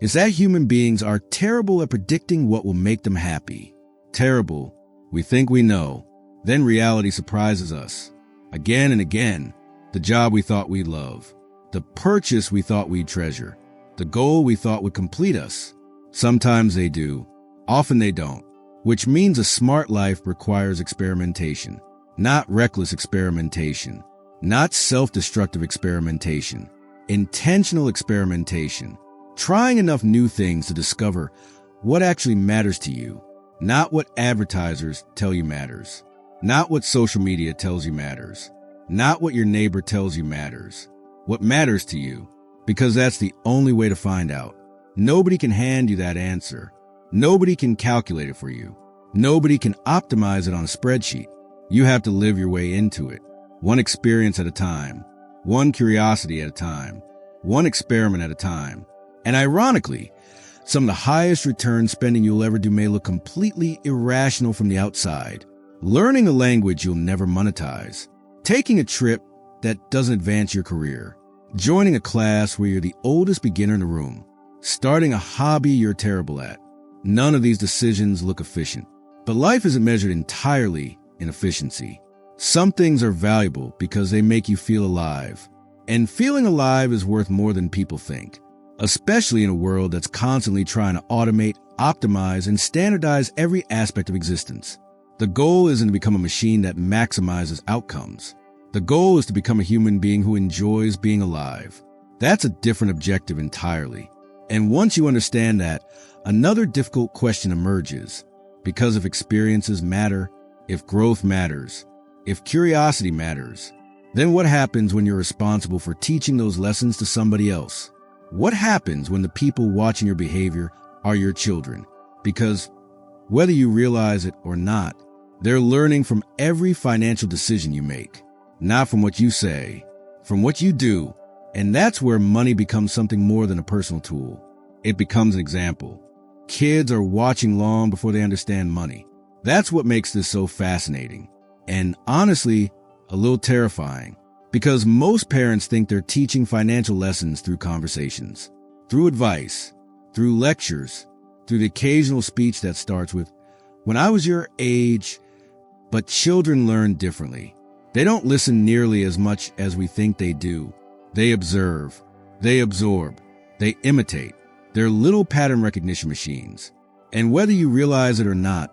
is that human beings are terrible at predicting what will make them happy. Terrible. We think we know. Then reality surprises us. Again and again, the job we thought we'd love, the purchase we thought we'd treasure, the goal we thought would complete us. Sometimes they do, often they don't, which means a smart life requires experimentation, not reckless experimentation, not self-destructive experimentation, intentional experimentation, trying enough new things to discover what actually matters to you, not what advertisers tell you matters, not what social media tells you matters, not what your neighbor tells you matters, what matters to you, because that's the only way to find out. Nobody can hand you that answer. Nobody can calculate it for you. Nobody can optimize it on a spreadsheet. You have to live your way into it, one experience at a time, one curiosity at a time, one experiment at a time. And ironically, some of the highest return spending you'll ever do may look completely irrational from the outside. Learning a language you'll never monetize, taking a trip that doesn't advance your career, joining a class where you're the oldest beginner in the room, starting a hobby you're terrible at. None of these decisions look efficient, but life isn't measured entirely in efficiency. Some things are valuable because they make you feel alive, and feeling alive is worth more than people think, especially in a world that's constantly trying to automate, optimize, and standardize every aspect of existence. The goal isn't to become a machine that maximizes outcomes. The goal is to become a human being who enjoys being alive. That's a different objective entirely. And once you understand that, another difficult question emerges. Because if experiences matter, if growth matters, if curiosity matters, then what happens when you're responsible for teaching those lessons to somebody else? What happens when the people watching your behavior are your children? Because whether you realize it or not, they're learning from every financial decision you make, not from what you say, from what you do. And that's where money becomes something more than a personal tool. It becomes an example. Kids are watching long before they understand money. That's what makes this so fascinating. And honestly, a little terrifying. Because most parents think they're teaching financial lessons through conversations, through advice, through lectures, through the occasional speech that starts with, "When I was your age." But children learn differently. They don't listen nearly as much as we think they do. They observe, they absorb, they imitate. They're little pattern recognition machines. And whether you realize it or not,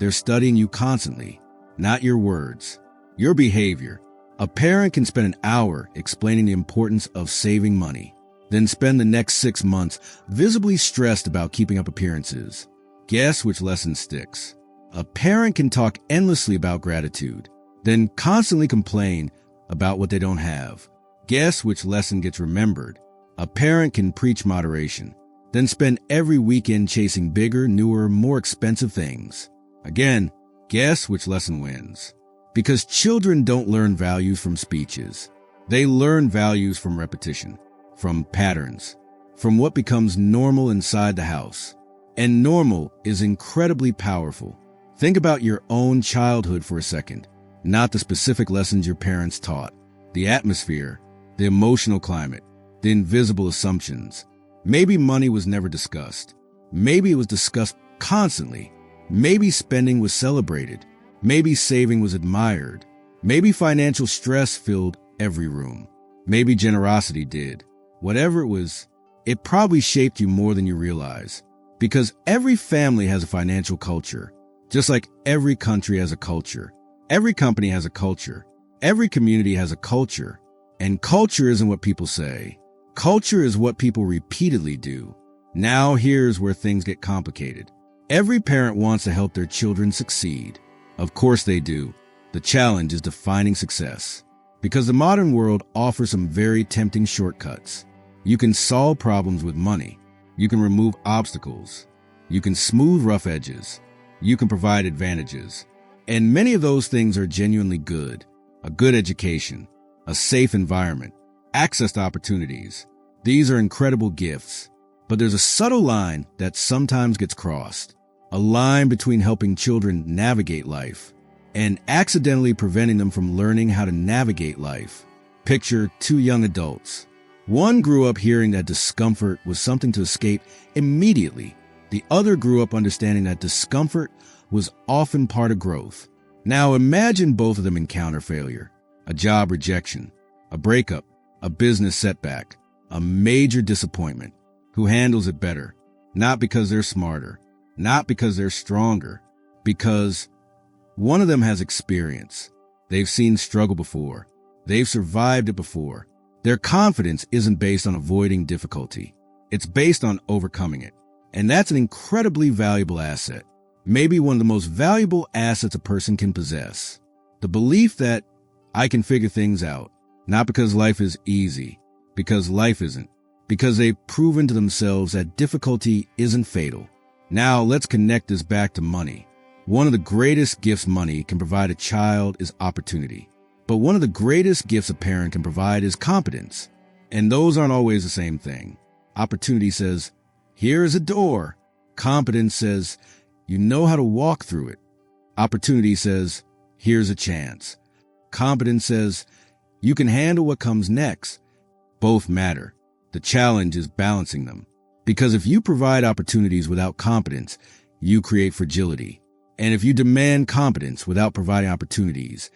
they're studying you constantly, not your words, your behavior. A parent can spend an hour explaining the importance of saving money, then spend the next 6 months visibly stressed about keeping up appearances. Guess which lesson sticks? A parent can talk endlessly about gratitude, then constantly complain about what they don't have. Guess which lesson gets remembered? A parent can preach moderation, then spend every weekend chasing bigger, newer, more expensive things. Again, guess which lesson wins? Because children don't learn values from speeches. They learn values from repetition, from patterns, from what becomes normal inside the house. And normal is incredibly powerful. Think about your own childhood for a second, not the specific lessons your parents taught, the atmosphere, the emotional climate, the invisible assumptions. Maybe money was never discussed. Maybe it was discussed constantly. Maybe spending was celebrated. Maybe saving was admired. Maybe financial stress filled every room. Maybe generosity did. Whatever it was, it probably shaped you more than you realize. Because every family has a financial culture. Just like every country has a culture. Every company has a culture. Every community has a culture. And culture isn't what people say. Culture is what people repeatedly do. Now here's where things get complicated. Every parent wants to help their children succeed. Of course they do. The challenge is defining success. Because the modern world offers some very tempting shortcuts. You can solve problems with money. You can remove obstacles. You can smooth rough edges. You can provide advantages. And many of those things are genuinely good. A good education, a safe environment, access to opportunities. These are incredible gifts. But there's a subtle line that sometimes gets crossed. A line between helping children navigate life and accidentally preventing them from learning how to navigate life. Picture two young adults. One grew up hearing that discomfort was something to escape immediately. The other grew up understanding that discomfort was often part of growth. Now imagine both of them encounter failure, a job rejection, a breakup, a business setback, a major disappointment. Who handles it better? Not because they're smarter, not because they're stronger, because one of them has experience. They've seen struggle before. They've survived it before. Their confidence isn't based on avoiding difficulty. It's based on overcoming it. And that's an incredibly valuable asset. Maybe one of the most valuable assets a person can possess. The belief that I can figure things out, not because life is easy, because life isn't, because they've proven to themselves that difficulty isn't fatal. Now let's connect this back to money. One of the greatest gifts money can provide a child is opportunity. But one of the greatest gifts a parent can provide is competence. And those aren't always the same thing. Opportunity says, here is a door. Competence says, you know how to walk through it. Opportunity says, here's a chance. Competence says, you can handle what comes next. Both matter. The challenge is balancing them. Because if you provide opportunities without competence, you create fragility. And if you demand competence without providing opportunities,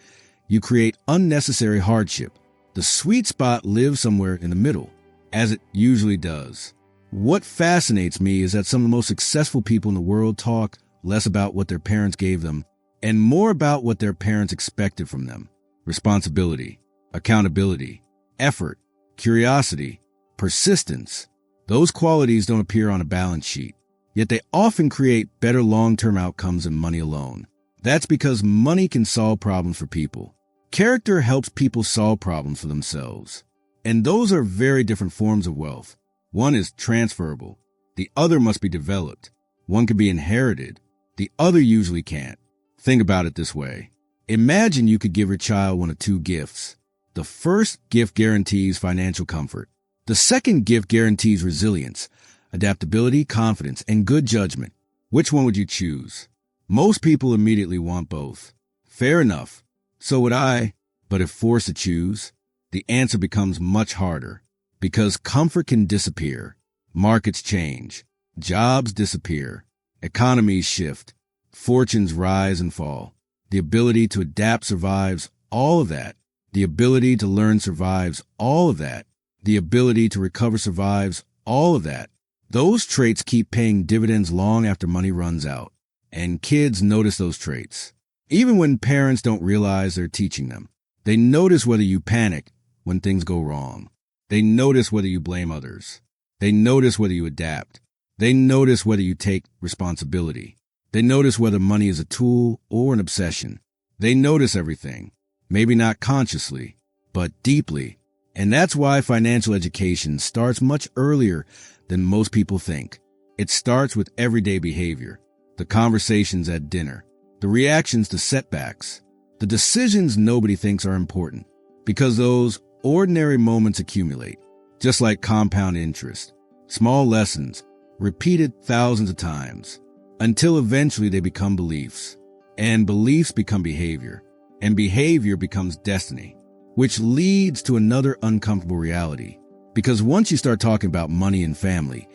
you create unnecessary hardship. The sweet spot lives somewhere in the middle, as it usually does. What fascinates me is that some of the most successful people in the world talk less about what their parents gave them and more about what their parents expected from them. Responsibility, accountability, effort, curiosity, persistence. Those qualities don't appear on a balance sheet, yet they often create better long-term outcomes than money alone. That's because money can solve problems for people. Character helps people solve problems for themselves. And those are very different forms of wealth. One is transferable. The other must be developed. One can be inherited. The other usually can't. Think about it this way. Imagine you could give your child one of two gifts. The first gift guarantees financial comfort. The second gift guarantees resilience, adaptability, confidence, and good judgment. Which one would you choose? Most people immediately want both. Fair enough. So would I. But if forced to choose, the answer becomes much harder. Because comfort can disappear. Markets change. Jobs disappear. Economies shift. Fortunes rise and fall. The ability to adapt survives all of that. The ability to learn survives all of that. The ability to recover survives all of that. Those traits keep paying dividends long after money runs out. And kids notice those traits. Even when parents don't realize they're teaching them. They notice whether you panic when things go wrong. They notice whether you blame others. They notice whether you adapt. They notice whether you take responsibility. They notice whether money is a tool or an obsession. They notice everything. Maybe not consciously, but deeply. And that's why financial education starts much earlier than most people think. It starts with everyday behavior, the conversations at dinner, the reactions to setbacks, the decisions nobody thinks are important, because those ordinary moments accumulate, just like compound interest, small lessons, repeated thousands of times, until eventually they become beliefs, and beliefs become behavior, and behavior becomes destiny, which leads to another uncomfortable reality. Because once you start talking about money and family,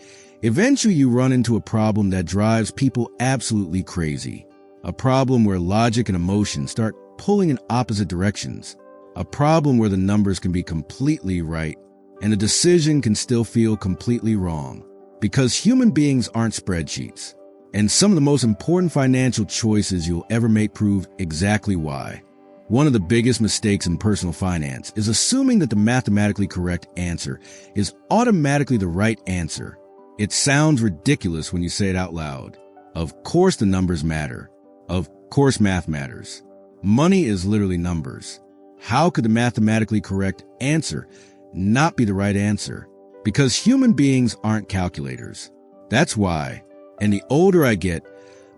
eventually you run into a problem that drives people absolutely crazy. A problem where logic and emotion start pulling in opposite directions. A problem where the numbers can be completely right and the decision can still feel completely wrong. Because human beings aren't spreadsheets. And some of the most important financial choices you'll ever make prove exactly why. One of the biggest mistakes in personal finance is assuming that the mathematically correct answer is automatically the right answer. It sounds ridiculous when you say it out loud. Of course the numbers matter. Of course math matters. Money is literally numbers. How could the mathematically correct answer not be the right answer? Because human beings aren't calculators. That's why. And the older I get,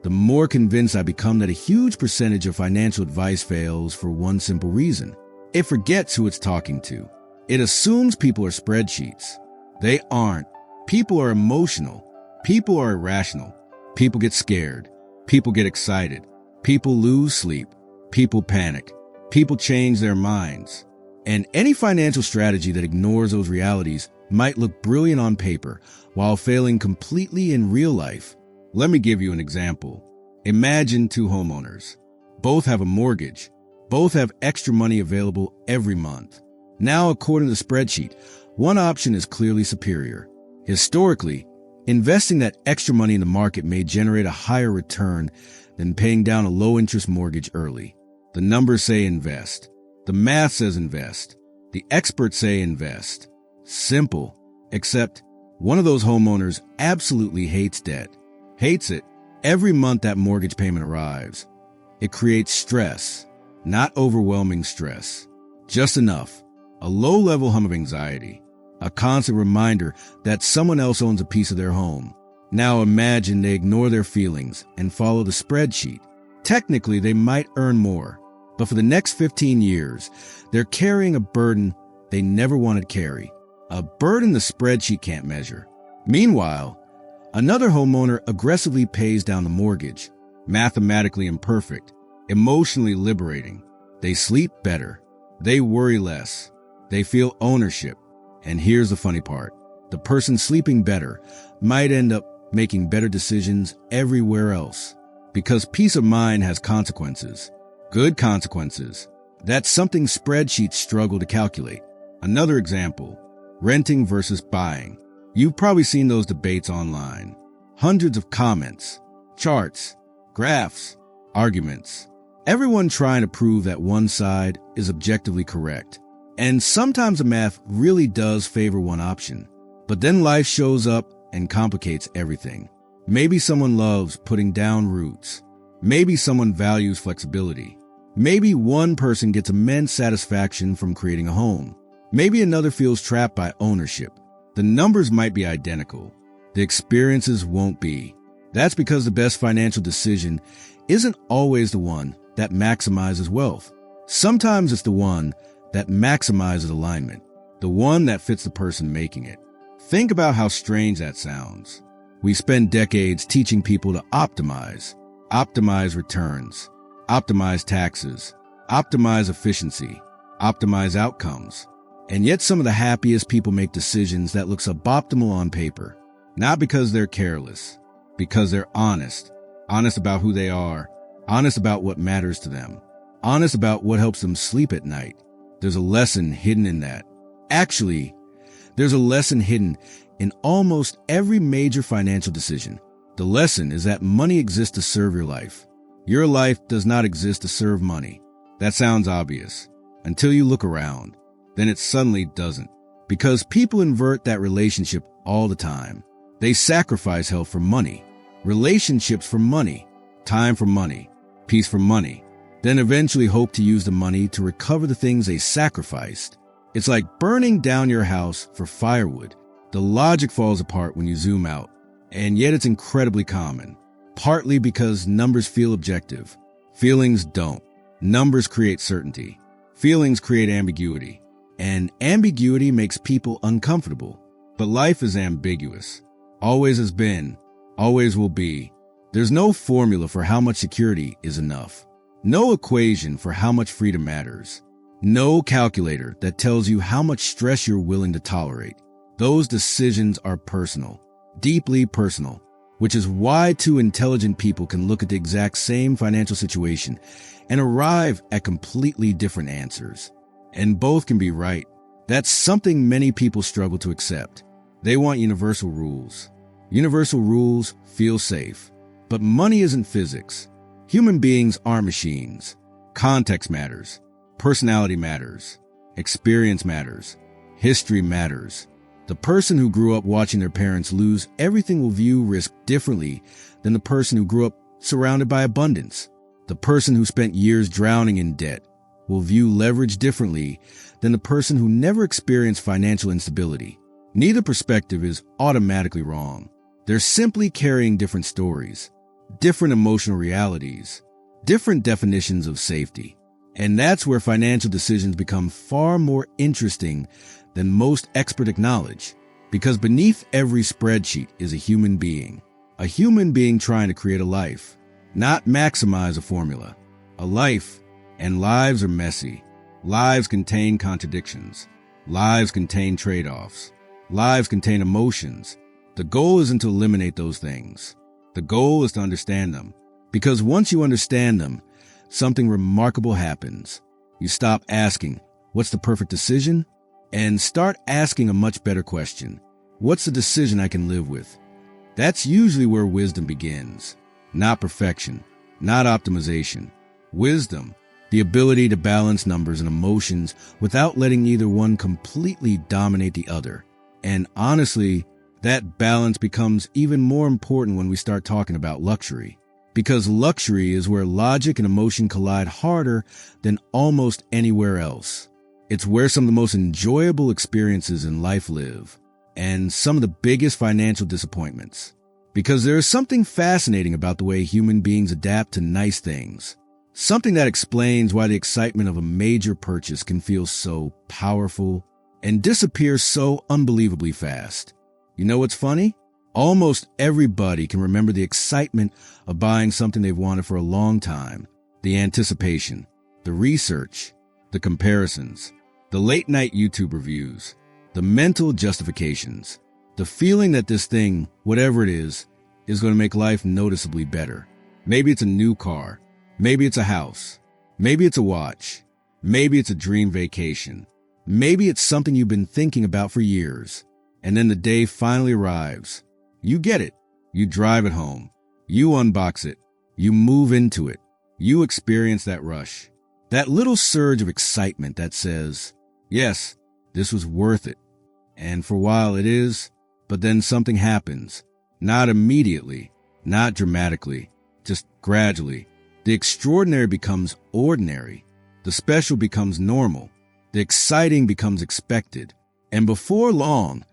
the more convinced I become that a huge percentage of financial advice fails for one simple reason. It forgets who it's talking to. It assumes people are spreadsheets. They aren't. People are emotional. People are irrational. People get scared. People get excited. People lose sleep. People panic. People change their minds. And any financial strategy that ignores those realities might look brilliant on paper while failing completely in real life. Let me give you an example. Imagine two homeowners. Both have a mortgage. Both have extra money available every month. Now, according to the spreadsheet, one option is clearly superior. Historically, investing that extra money in the market may generate a higher return than paying down a low-interest mortgage early. The numbers say invest. The math says invest. The experts say invest. Simple, except one of those homeowners absolutely hates debt. Hates it. Every month that mortgage payment arrives, it creates stress, not overwhelming stress. Just enough. A low-level hum of anxiety. A constant reminder that someone else owns a piece of their home. Now imagine they ignore their feelings and follow the spreadsheet. Technically, they might earn more, but for the next 15 years, they're carrying a burden they never wanted to carry. A burden the spreadsheet can't measure. Meanwhile, another homeowner aggressively pays down the mortgage. Mathematically imperfect, emotionally liberating. They sleep better. They worry less. They feel ownership. And here's the funny part. The person sleeping better might end up making better decisions everywhere else. Because peace of mind has consequences. Good consequences. That's something spreadsheets struggle to calculate. Another example. Renting versus buying. You've probably seen those debates online. Hundreds of comments, charts, graphs, arguments. Everyone trying to prove that one side is objectively correct. And sometimes the math really does favor one option. But then life shows up and complicates everything. Maybe someone loves putting down roots. Maybe someone values flexibility. Maybe one person gets immense satisfaction from creating a home. Maybe another feels trapped by ownership. The numbers might be identical. The experiences won't be. That's because the best financial decision isn't always the one that maximizes wealth. Sometimes it's the one that maximizes alignment, the one that fits the person making it. Think about how strange that sounds. We spend decades teaching people to optimize returns, optimize taxes, optimize efficiency, optimize outcomes. And yet some of the happiest people make decisions that look suboptimal on paper, not because they're careless, because they're honest about who they are, honest about what matters to them, honest about what helps them sleep at night. There's a lesson hidden in that. Actually, there's a lesson hidden in almost every major financial decision. The lesson is that money exists to serve your life. Your life does not exist to serve money. That sounds obvious. Until you look around, then it suddenly doesn't. Because people invert that relationship all the time. They sacrifice health for money, relationships for money, time for money, peace for money, then eventually hope to use the money to recover the things they sacrificed. It's like burning down your house for firewood. The logic falls apart when you zoom out, and yet it's incredibly common, partly because numbers feel objective. Feelings don't. Numbers create certainty. Feelings create ambiguity, and ambiguity makes people uncomfortable. But life is ambiguous. Always has been, always will be. There's no formula for how much security is enough. No equation for how much freedom matters. No calculator that tells you how much stress you're willing to tolerate. Those decisions are personal, deeply personal, which is why two intelligent people can look at the exact same financial situation and arrive at completely different answers. And both can be right. That's something many people struggle to accept. They want universal rules. Universal rules feel safe. But money isn't physics. Human beings aren't machines. Context matters. Personality matters. Experience matters. History matters. The person who grew up watching their parents lose everything will view risk differently than the person who grew up surrounded by abundance. The person who spent years drowning in debt will view leverage differently than the person who never experienced financial instability. Neither perspective is automatically wrong. They're simply carrying different stories, different emotional realities, different definitions of safety. And that's where financial decisions become far more interesting than most experts acknowledge. Because beneath every spreadsheet is a human being trying to create a life, not maximize a formula. A life, and lives are messy. Lives contain contradictions. Lives contain trade-offs. Lives contain emotions. The goal isn't to eliminate those things. The goal is to understand them. Because once you understand them, something remarkable happens. You stop asking, what's the perfect decision? And start asking a much better question. What's the decision I can live with? That's usually where wisdom begins. Not perfection, not optimization. Wisdom, the ability to balance numbers and emotions without letting either one completely dominate the other. And honestly, that balance becomes even more important when we start talking about luxury. Because luxury is where logic and emotion collide harder than almost anywhere else. It's where some of the most enjoyable experiences in life live, and some of the biggest financial disappointments. Because there is something fascinating about the way human beings adapt to nice things. Something that explains why the excitement of a major purchase can feel so powerful and disappear so unbelievably fast. You know what's funny? Almost everybody can remember the excitement of buying something they've wanted for a long time. The anticipation, the research, the comparisons, the late-night YouTube reviews, the mental justifications, the feeling that this thing, whatever it is going to make life noticeably better. Maybe it's a new car. Maybe it's a house. Maybe it's a watch. Maybe it's a dream vacation. Maybe it's something you've been thinking about for years. And then the day finally arrives. You get it. You drive it home. You unbox it. You move into it. You experience that rush. That little surge of excitement that says, yes, this was worth it. And for a while it is, but then something happens. Not immediately, not dramatically, just gradually. The extraordinary becomes ordinary. The special becomes normal. The exciting becomes expected. And before long,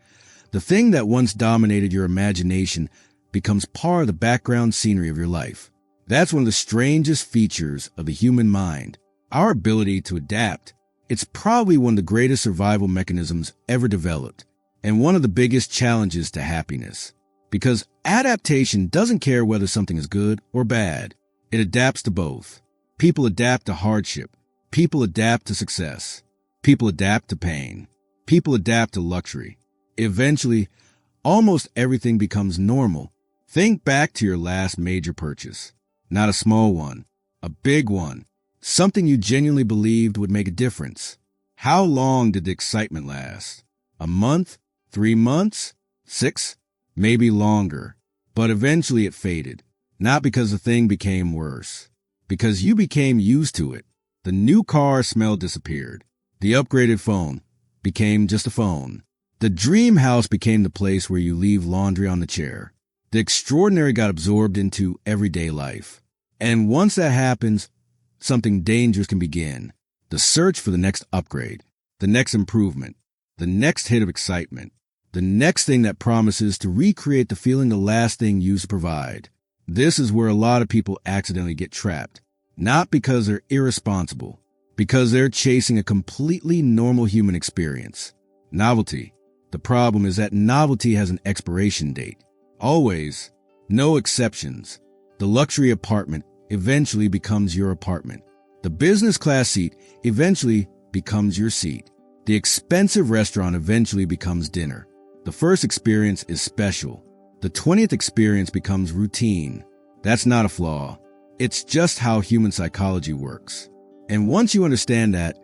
the thing that once dominated your imagination becomes part of the background scenery of your life. That's one of the strangest features of the human mind, our ability to adapt. It's probably one of the greatest survival mechanisms ever developed, and one of the biggest challenges to happiness. Because adaptation doesn't care whether something is good or bad. It adapts to both. People adapt to hardship. People adapt to success. People adapt to pain. People adapt to luxury. Eventually, almost everything becomes normal. Think back to your last major purchase. Not a small one, a big one. Something you genuinely believed would make a difference. How long did the excitement last? A month? 3 months? 6? Maybe longer. But eventually it faded. Not because the thing became worse. Because you became used to it. The new car smell disappeared. The upgraded phone became just a phone. The dream house became the place where you leave laundry on the chair. The extraordinary got absorbed into everyday life. And once that happens, something dangerous can begin. The search for the next upgrade, the next improvement, the next hit of excitement, the next thing that promises to recreate the feeling the last thing used to provide. This is where a lot of people accidentally get trapped. Not because they're irresponsible, because they're chasing a completely normal human experience. Novelty. The problem is that novelty has an expiration date. Always. No exceptions. The luxury apartment eventually becomes your apartment. The business class seat eventually becomes your seat. The expensive restaurant eventually becomes dinner. The first experience is special. The 20th experience becomes routine. That's not a flaw. It's just how human psychology works. And once you understand that,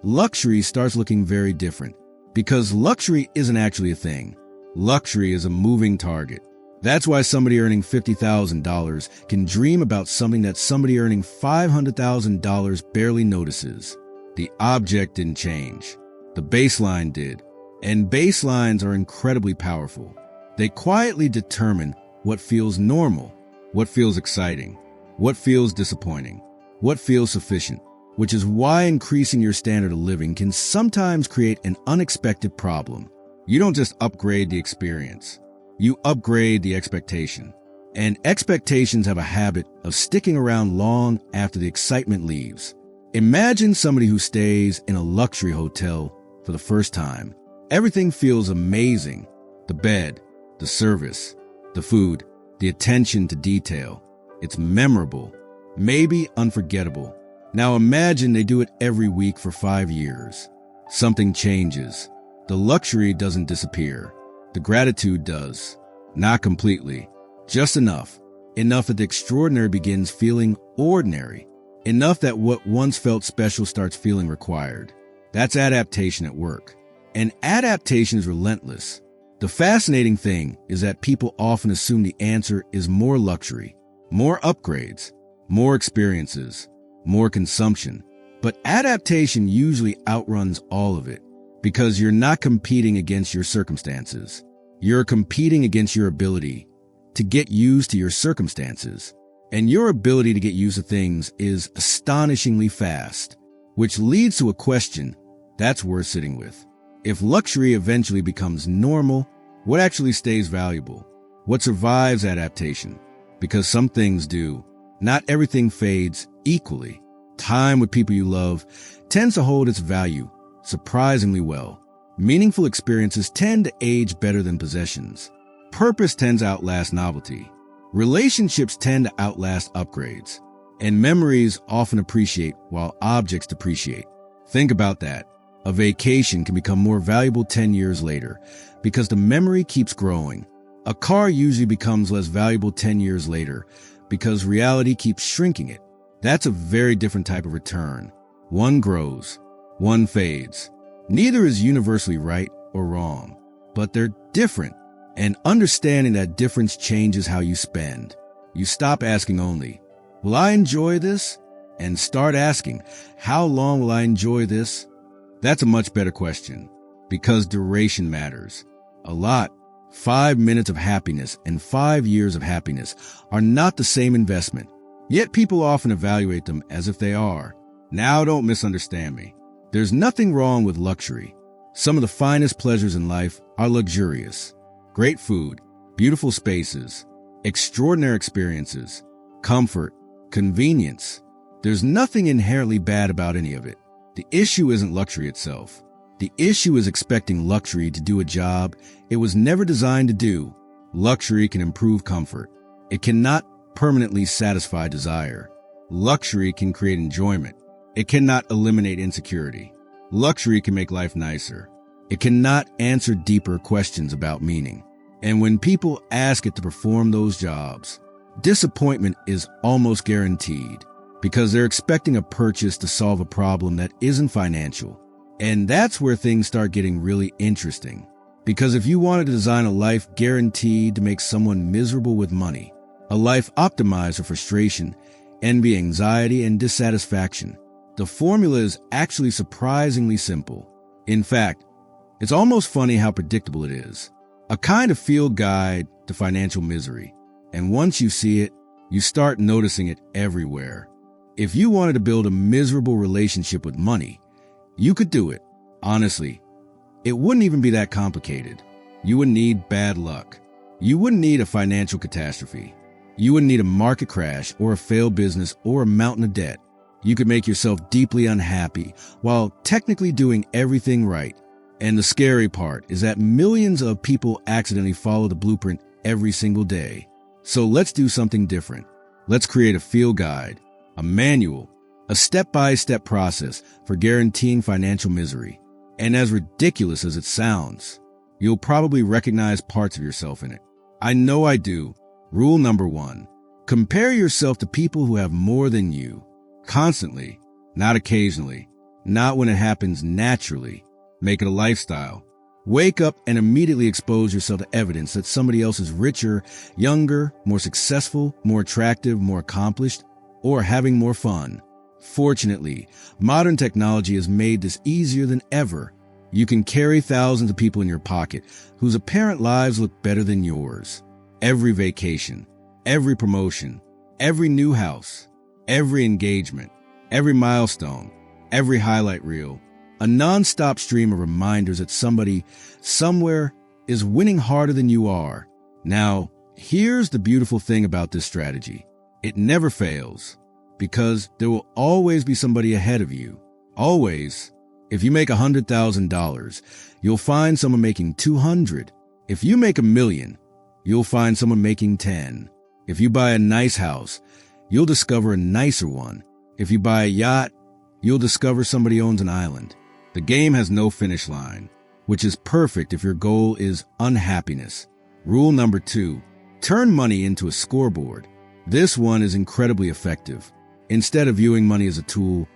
luxury starts looking very different. Because luxury isn't actually a thing. Luxury is a moving target. That's why somebody earning $50,000 can dream about something that somebody earning $500,000 barely notices. The object didn't change. The baseline did. And baselines are incredibly powerful. They quietly determine what feels normal, what feels exciting, what feels disappointing, what feels sufficient, which is why increasing your standard of living can sometimes create an unexpected problem. You don't just upgrade the experience. You upgrade the expectation. And expectations have a habit of sticking around long after the excitement leaves. Imagine somebody who stays in a luxury hotel for the first time. Everything feels amazing. The bed, the service, the food, the attention to detail. It's memorable, maybe unforgettable. Now imagine they do it every week for 5 years. Something changes. The luxury doesn't disappear. The gratitude does. Not completely. Just enough. Enough that the extraordinary begins feeling ordinary. Enough that what once felt special starts feeling required. That's adaptation at work. And adaptation is relentless. The fascinating thing is that people often assume the answer is more luxury, more upgrades, more experiences, more consumption. But adaptation usually outruns all of it because you're not competing against your circumstances. You're competing against your ability to get used to your circumstances. And your ability to get used to things is astonishingly fast, which leads to a question that's worth sitting with. If luxury eventually becomes normal, what actually stays valuable? What survives adaptation? Because some things do. Not everything fades equally. Time with people you love tends to hold its value surprisingly well. Meaningful experiences tend to age better than possessions. Purpose tends to outlast novelty. Relationships tend to outlast upgrades. And memories often appreciate while objects depreciate. Think about that. A vacation can become more valuable 10 years later because the memory keeps growing. A car usually becomes less valuable 10 years later because reality keeps shrinking it. That's a very different type of return. One grows, one fades. Neither is universally right or wrong, but they're different. And understanding that difference changes how you spend. You stop asking only, will I enjoy this? And start asking, how long will I enjoy this? That's a much better question because duration matters a lot. 5 minutes of happiness and 5 years of happiness are not the same investment, yet people often evaluate them as if they are. Now don't misunderstand me. There's nothing wrong with luxury. Some of the finest pleasures in life are luxurious. Great food, beautiful spaces, extraordinary experiences, comfort, convenience. There's nothing inherently bad about any of it. The issue isn't luxury itself. The issue is expecting luxury to do a job it was never designed to do. Luxury can improve comfort. It cannot permanently satisfy desire. Luxury can create enjoyment. It cannot eliminate insecurity. Luxury can make life nicer. It cannot answer deeper questions about meaning. And when people ask it to perform those jobs, disappointment is almost guaranteed because they're expecting a purchase to solve a problem that isn't financial. And that's where things start getting really interesting. Because if you wanted to design a life guaranteed to make someone miserable with money, a life optimized for frustration, envy, anxiety, and dissatisfaction, the formula is actually surprisingly simple. In fact, it's almost funny how predictable it is. A kind of field guide to financial misery. And once you see it, you start noticing it everywhere. If you wanted to build a miserable relationship with money, you could do it. Honestly, it wouldn't even be that complicated. You wouldn't need bad luck. You wouldn't need a financial catastrophe. You wouldn't need a market crash or a failed business or a mountain of debt. You could make yourself deeply unhappy while technically doing everything right. And the scary part is that millions of people accidentally follow the blueprint every single day. So let's do something different. Let's create a field guide, a manual, a step-by-step process for guaranteeing financial misery. And as ridiculous as it sounds, you'll probably recognize parts of yourself in it. I know I do. Rule number 1, compare yourself to people who have more than you. Constantly, not occasionally, not when it happens naturally. Make it a lifestyle. Wake up and immediately expose yourself to evidence that somebody else is richer, younger, more successful, more attractive, more accomplished, or having more fun. Fortunately, modern technology has made this easier than ever. You can carry thousands of people in your pocket whose apparent lives look better than yours. Every vacation, every promotion, every new house, every engagement, every milestone, every highlight reel, a non-stop stream of reminders that somebody, somewhere, is winning harder than you are. Now, here's the beautiful thing about this strategy. It never fails, because there will always be somebody ahead of you. Always. If you make $100,000, you'll find someone making 200. If you make $1 million, you'll find someone making 10. If you buy a nice house, you'll discover a nicer one. If you buy a yacht, you'll discover somebody owns an island. The game has no finish line, which is perfect if your goal is unhappiness. Rule number 2, turn money into a scoreboard. This one is incredibly effective. Instead of viewing money as a tool,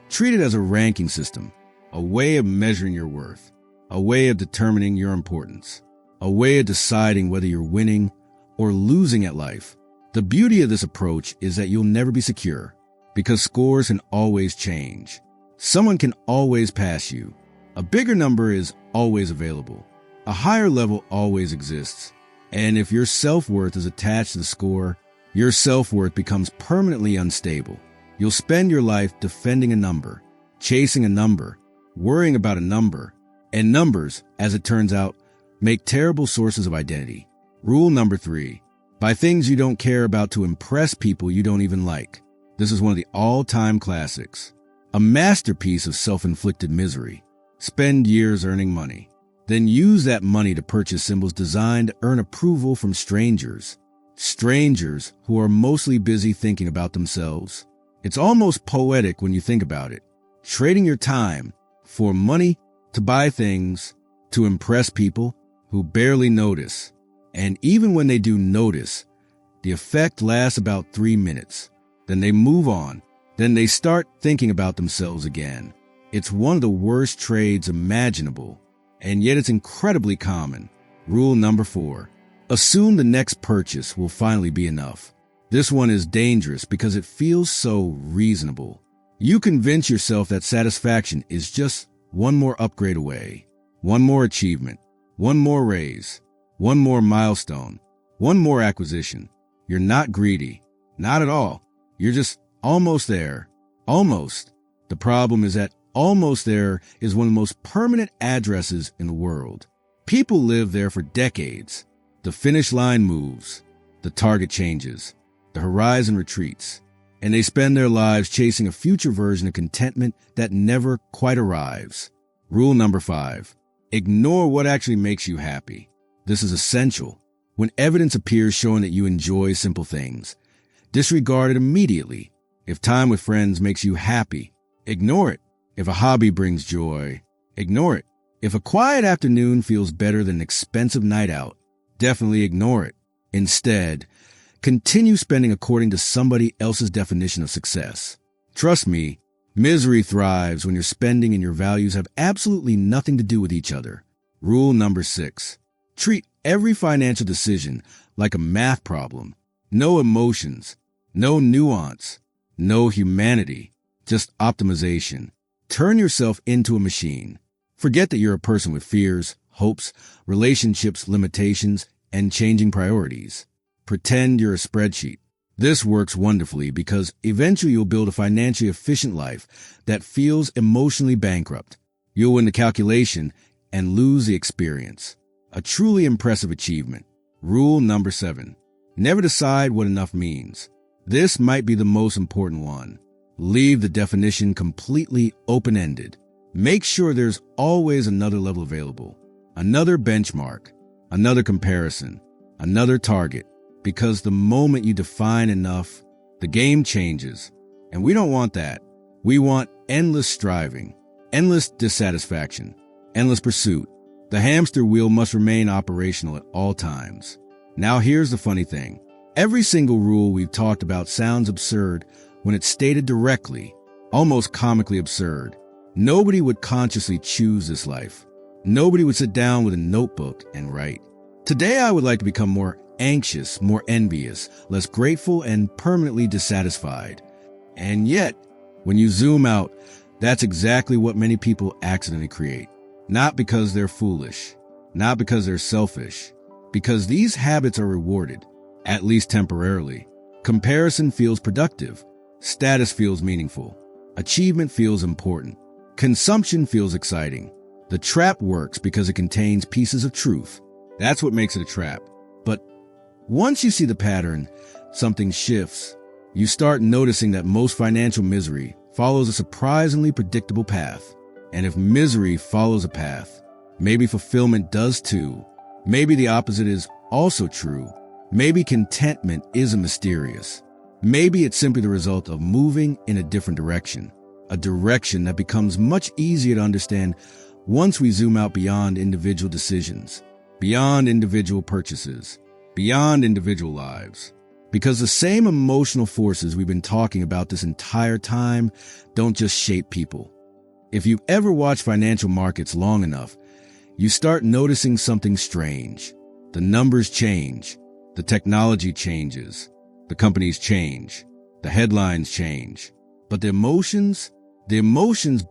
treat it as a ranking system, a way of measuring your worth, a way of determining your importance, a way of deciding whether you're winning or losing at life. The beauty of this approach is that you'll never be secure, because scores can always change. Someone can always pass you. A bigger number is always available. A higher level always exists. And if your self-worth is attached to the score, your self-worth becomes permanently unstable. You'll spend your life defending a number, chasing a number, worrying about a number. And numbers, as it turns out, make terrible sources of identity. Rule number 3, buy things you don't care about to impress people you don't even like. This is one of the all-time classics. A masterpiece of self-inflicted misery. Spend years earning money. Then use that money to purchase symbols designed to earn approval from strangers. Strangers who are mostly busy thinking about themselves. It's almost poetic when you think about it. Trading your time for money to buy things to impress people who barely notice. And even when they do notice, the effect lasts about 3 minutes. Then they move on. Then they start thinking about themselves again. It's one of the worst trades imaginable, and yet it's incredibly common. Rule number 4, assume the next purchase will finally be enough. This one is dangerous because it feels so reasonable. You convince yourself that satisfaction is just one more upgrade away, one more achievement, one more raise, one more milestone, one more acquisition. You're not greedy, not at all. You're just almost there. Almost. The problem is that almost there is one of the most permanent addresses in the world. People live there for decades. The finish line moves. The target changes. The horizon retreats. And they spend their lives chasing a future version of contentment that never quite arrives. Rule number 5, ignore what actually makes you happy. This is essential. When evidence appears showing that you enjoy simple things, disregard it immediately. If time with friends makes you happy, ignore it. If a hobby brings joy, ignore it. If a quiet afternoon feels better than an expensive night out, definitely ignore it. Instead, continue spending according to somebody else's definition of success. Trust me, misery thrives when your spending and your values have absolutely nothing to do with each other. Rule number 6, treat every financial decision like a math problem. No emotions, no nuance, no humanity, just optimization. Turn yourself into a machine. Forget that you're a person with fears, hopes, relationships, limitations, and changing priorities. Pretend you're a spreadsheet. This works wonderfully because eventually you'll build a financially efficient life that feels emotionally bankrupt. You'll win the calculation and lose the experience. A truly impressive achievement. Rule number 7, never decide what enough means. This might be the most important one. Leave the definition completely open-ended. Make sure there's always another level available, another benchmark, another comparison, another target, because the moment you define enough, the game changes. And we don't want that. We want endless striving, endless dissatisfaction, endless pursuit. The hamster wheel must remain operational at all times. Now here's the funny thing. Every single rule we've talked about sounds absurd when it's stated directly, almost comically absurd. Nobody would consciously choose this life. Nobody would sit down with a notebook and write. Today I would like to become more anxious, more envious, less grateful, and permanently dissatisfied. And yet, when you zoom out, that's exactly what many people accidentally create. Not because they're foolish, not because they're selfish, because these habits are rewarded, at least temporarily. Comparison feels productive. Status feels meaningful. Achievement feels important. Consumption feels exciting. The trap works because it contains pieces of truth. That's what makes it a trap. But once you see the pattern, something shifts. You start noticing that most financial misery follows a surprisingly predictable path. And if misery follows a path, maybe fulfillment does too. Maybe the opposite is also true. Maybe contentment isn't mysterious. Maybe it's simply the result of moving in a different direction, a direction that becomes much easier to understand once we zoom out beyond individual decisions, beyond individual purchases, beyond individual lives. Because the same emotional forces we've been talking about this entire time don't just shape people. If you've ever watched financial markets long enough, you start noticing something strange. The numbers change, the technology changes, the companies change, the headlines change. But the emotions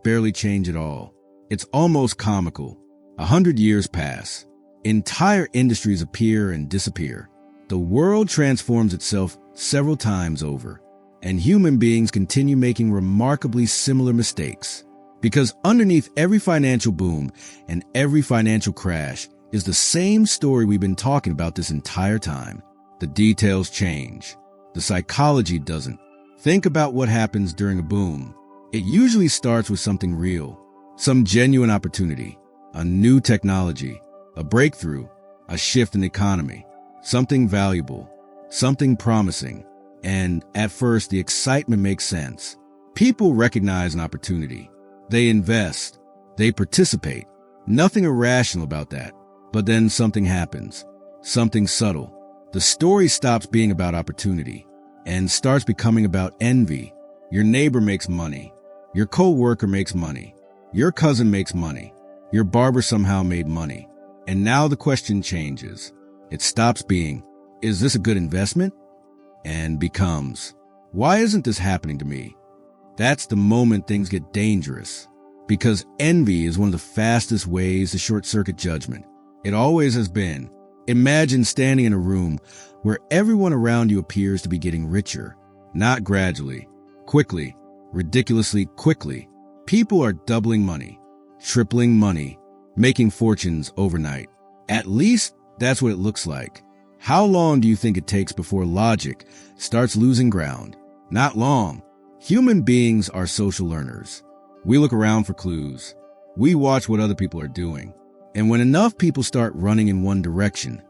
barely change at all. It's almost comical. 100 years pass. Entire industries appear and disappear. The world transforms itself several times over, and human beings continue making remarkably similar mistakes. Because underneath every financial boom and every financial crash is the same story we've been talking about this entire time. The details change. The psychology doesn't. Think about what happens during a boom. It usually starts with something real, some genuine opportunity, a new technology, a breakthrough, a shift in the economy, something valuable, something promising. And at first, the excitement makes sense. People recognize an opportunity. They invest. They participate. Nothing irrational about that. But then something happens. Something subtle. The story stops being about opportunity and starts becoming about envy. Your neighbor makes money. Your co-worker makes money. Your cousin makes money. Your barber somehow made money. And now the question changes. It stops being, is this a good investment? And becomes, why isn't this happening to me? That's the moment things get dangerous. Because envy is one of the fastest ways to short-circuit judgment. It always has been. Imagine standing in a room where everyone around you appears to be getting richer. Not gradually, quickly, ridiculously quickly. People are doubling money, tripling money, making fortunes overnight. At least that's what it looks like. How long do you think it takes before logic starts losing ground? Not long. Human beings are social learners. We look around for clues. We watch what other people are doing. And when enough people start running in one direction,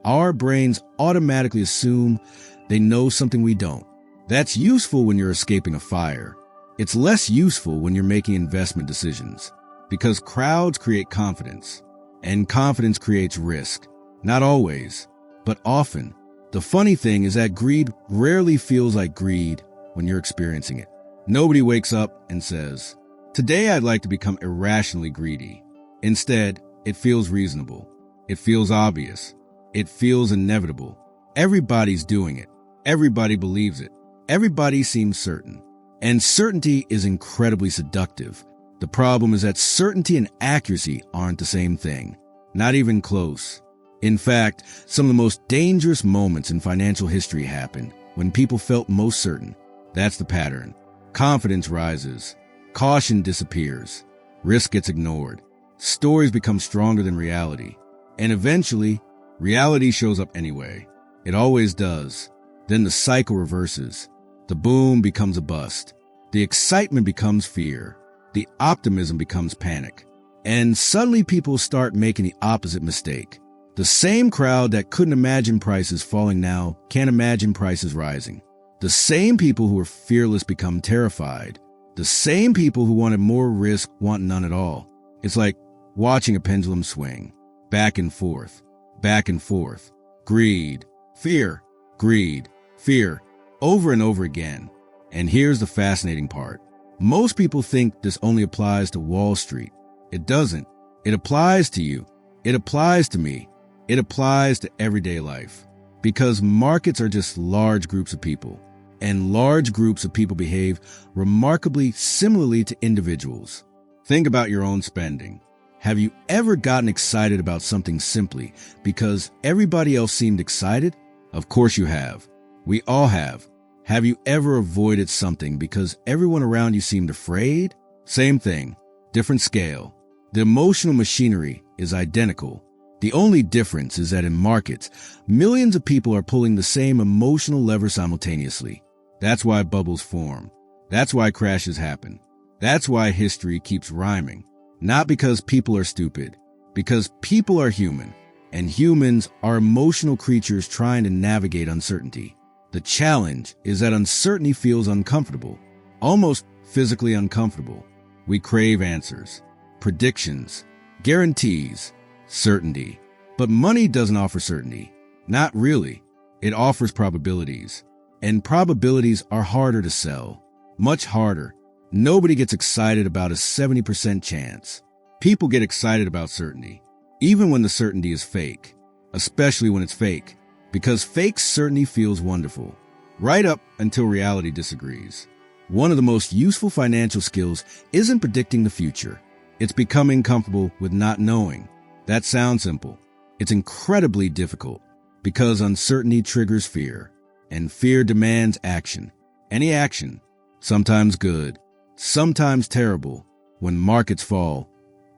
our brains automatically assume they know something we don't. That's useful when you're escaping a fire. It's less useful when you're making investment decisions, because crowds create confidence, and confidence creates risk. Not always, but often. The funny thing is that greed rarely feels like greed when you're experiencing it. Nobody wakes up and says, "Today I'd like to become irrationally greedy." Instead, it feels reasonable. It feels obvious. It feels inevitable. Everybody's doing it. Everybody believes it. Everybody seems certain. And certainty is incredibly seductive. The problem is that certainty and accuracy aren't the same thing. Not even close. In fact, some of the most dangerous moments in financial history happened when people felt most certain. That's the pattern. Confidence rises. Caution disappears. Risk gets ignored. Stories become stronger than reality. And eventually, reality shows up anyway. It always does. Then the cycle reverses. The boom becomes a bust. The excitement becomes fear. The optimism becomes panic. And suddenly people start making the opposite mistake. The same crowd that couldn't imagine prices falling now can't imagine prices rising. The same people who were fearless become terrified. The same people who wanted more risk want none at all. It's like watching a pendulum swing. Back and forth. Back and forth. Greed. Fear. Greed. Fear. Over and over again. And here's the fascinating part. Most people think this only applies to Wall Street. It doesn't. It applies to you. It applies to me. It applies to everyday life. Because markets are just large groups of people. And large groups of people behave remarkably similarly to individuals. Think about your own spending. Have you ever gotten excited about something simply because everybody else seemed excited? Of course you have. We all have. Have you ever avoided something because everyone around you seemed afraid? Same thing, different scale. The emotional machinery is identical. The only difference is that in markets, millions of people are pulling the same emotional lever simultaneously. That's why bubbles form. That's why crashes happen. That's why history keeps rhyming. Not because people are stupid, because people are human, and humans are emotional creatures trying to navigate uncertainty. The challenge is that uncertainty feels uncomfortable, almost physically uncomfortable. We crave answers, predictions, guarantees, certainty. But money doesn't offer certainty. Not really. It offers probabilities. And probabilities are harder to sell. Much harder. Nobody gets excited about a 70% chance. People get excited about certainty, even when the certainty is fake, especially when it's fake, because fake certainty feels wonderful, right up until reality disagrees. One of the most useful financial skills isn't predicting the future. It's becoming comfortable with not knowing. That sounds simple. It's incredibly difficult because uncertainty triggers fear, and fear demands action. Any action, sometimes good, sometimes terrible. When markets fall,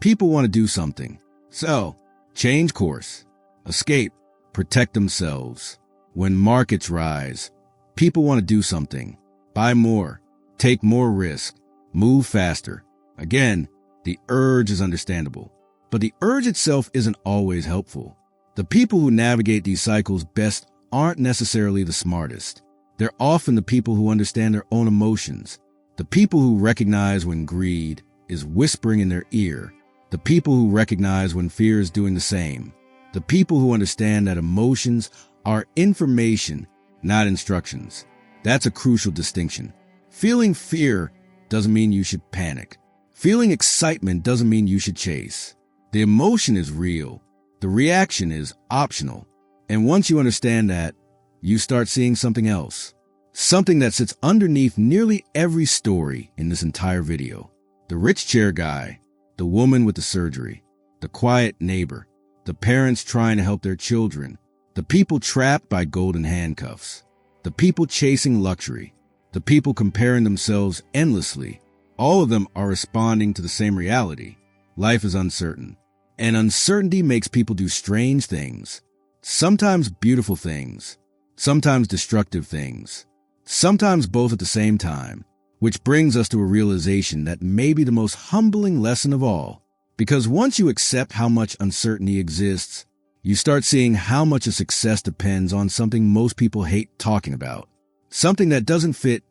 people want to do something. Sell, change course, escape, protect themselves. When markets rise, people want to do something. Buy more, take more risk, move faster. Again, the urge is understandable, but the urge itself isn't always helpful. The people who navigate these cycles best aren't necessarily the smartest. They're often the people who understand their own emotions, the people who recognize when greed is whispering in their ear, the people who recognize when fear is doing the same, the people who understand that emotions are information, not instructions. That's a crucial distinction. Feeling fear doesn't mean you should panic. Feeling excitement doesn't mean you should chase. The emotion is real. The reaction is optional. And once you understand that, you start seeing something else. Something that sits underneath nearly every story in this entire video. The rich chair guy, the woman with the surgery, the quiet neighbor, the parents trying to help their children, the people trapped by golden handcuffs, the people chasing luxury, the people comparing themselves endlessly. All of them are responding to the same reality. Life is uncertain. And uncertainty makes people do strange things. Sometimes beautiful things. Sometimes destructive things. Sometimes both at the same time. Which brings us to a realization that may be the most humbling lesson of all. Because once you accept how much uncertainty exists, you start seeing how much of success depends on something most people hate talking about. Something that doesn't fit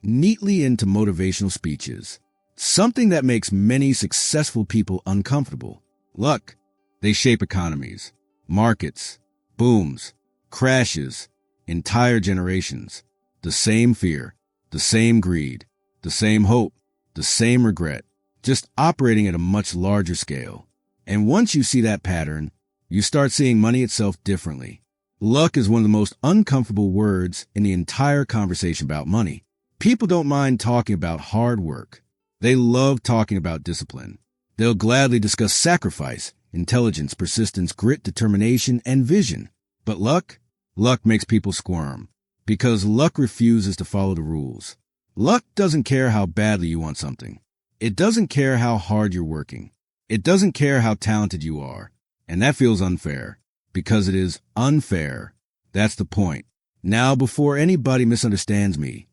neatly into motivational speeches. Something that makes many successful people uncomfortable. Luck. They shape economies, markets, booms, crashes, entire generations. The same fear, the same greed, the same hope, the same regret, just operating at a much larger scale. And once you see that pattern, you start seeing money itself differently. Luck is one of the most uncomfortable words in the entire conversation about money. People don't mind talking about hard work. They love talking about discipline. They'll gladly discuss sacrifice, intelligence, persistence, grit, determination, and vision. But luck? Luck makes people squirm. Because luck refuses to follow the rules. Luck doesn't care how badly you want something. It doesn't care how hard you're working. It doesn't care how talented you are. And that feels unfair. Because it is unfair. That's the point. Now, before anybody misunderstands me,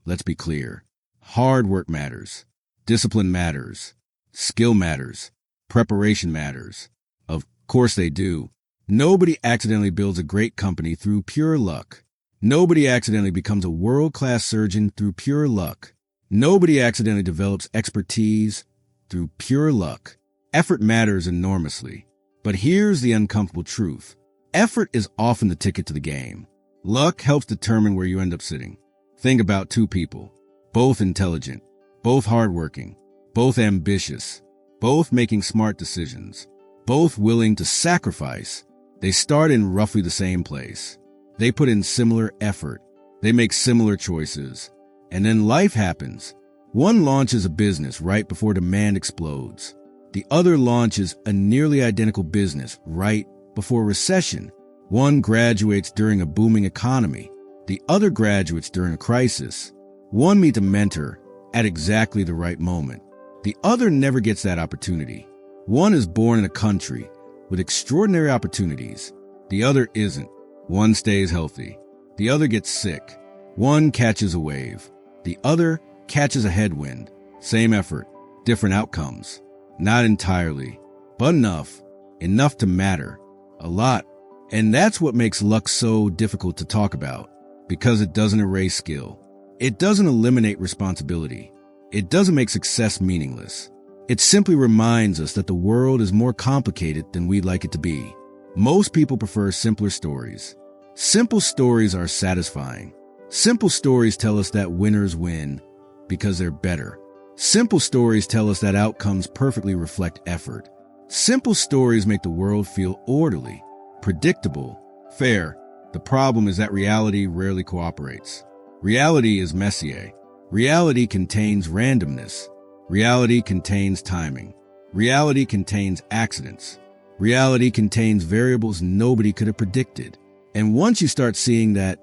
let's be clear. Hard work matters. Discipline matters. Skill matters. Preparation matters. Of course they do. Nobody accidentally builds a great company through pure luck. Nobody accidentally becomes a world-class surgeon through pure luck. Nobody accidentally develops expertise through pure luck. Effort matters enormously. But here's the uncomfortable truth. Effort is often the ticket to the game. Luck helps determine where you end up sitting. Think about two people, both intelligent, both hardworking, both ambitious, both making smart decisions, both willing to sacrifice. They start in roughly the same place. They put in similar effort. They make similar choices. And then life happens. One launches a business right before demand explodes. The other launches a nearly identical business right before recession. One graduates during a booming economy. The other graduates during a crisis. One meets a mentor at exactly the right moment. The other never gets that opportunity. One is born in a country with extraordinary opportunities. The other isn't. One stays healthy. The other gets sick. One catches a wave. The other catches a headwind. Same effort, different outcomes. Not entirely, but enough. Enough to matter. A lot. And that's what makes luck so difficult to talk about. Because it doesn't erase skill. It doesn't eliminate responsibility. It doesn't make success meaningless. It simply reminds us that the world is more complicated than we'd like it to be. Most people prefer simpler stories. Simple stories are satisfying. Simple stories tell us that winners win because they're better. Simple stories tell us that outcomes perfectly reflect effort. Simple stories make the world feel orderly, predictable, fair. The problem is that reality rarely cooperates. Reality is messy. Reality contains randomness. Reality contains timing. Reality contains accidents. Reality contains variables nobody could have predicted. And once you start seeing that,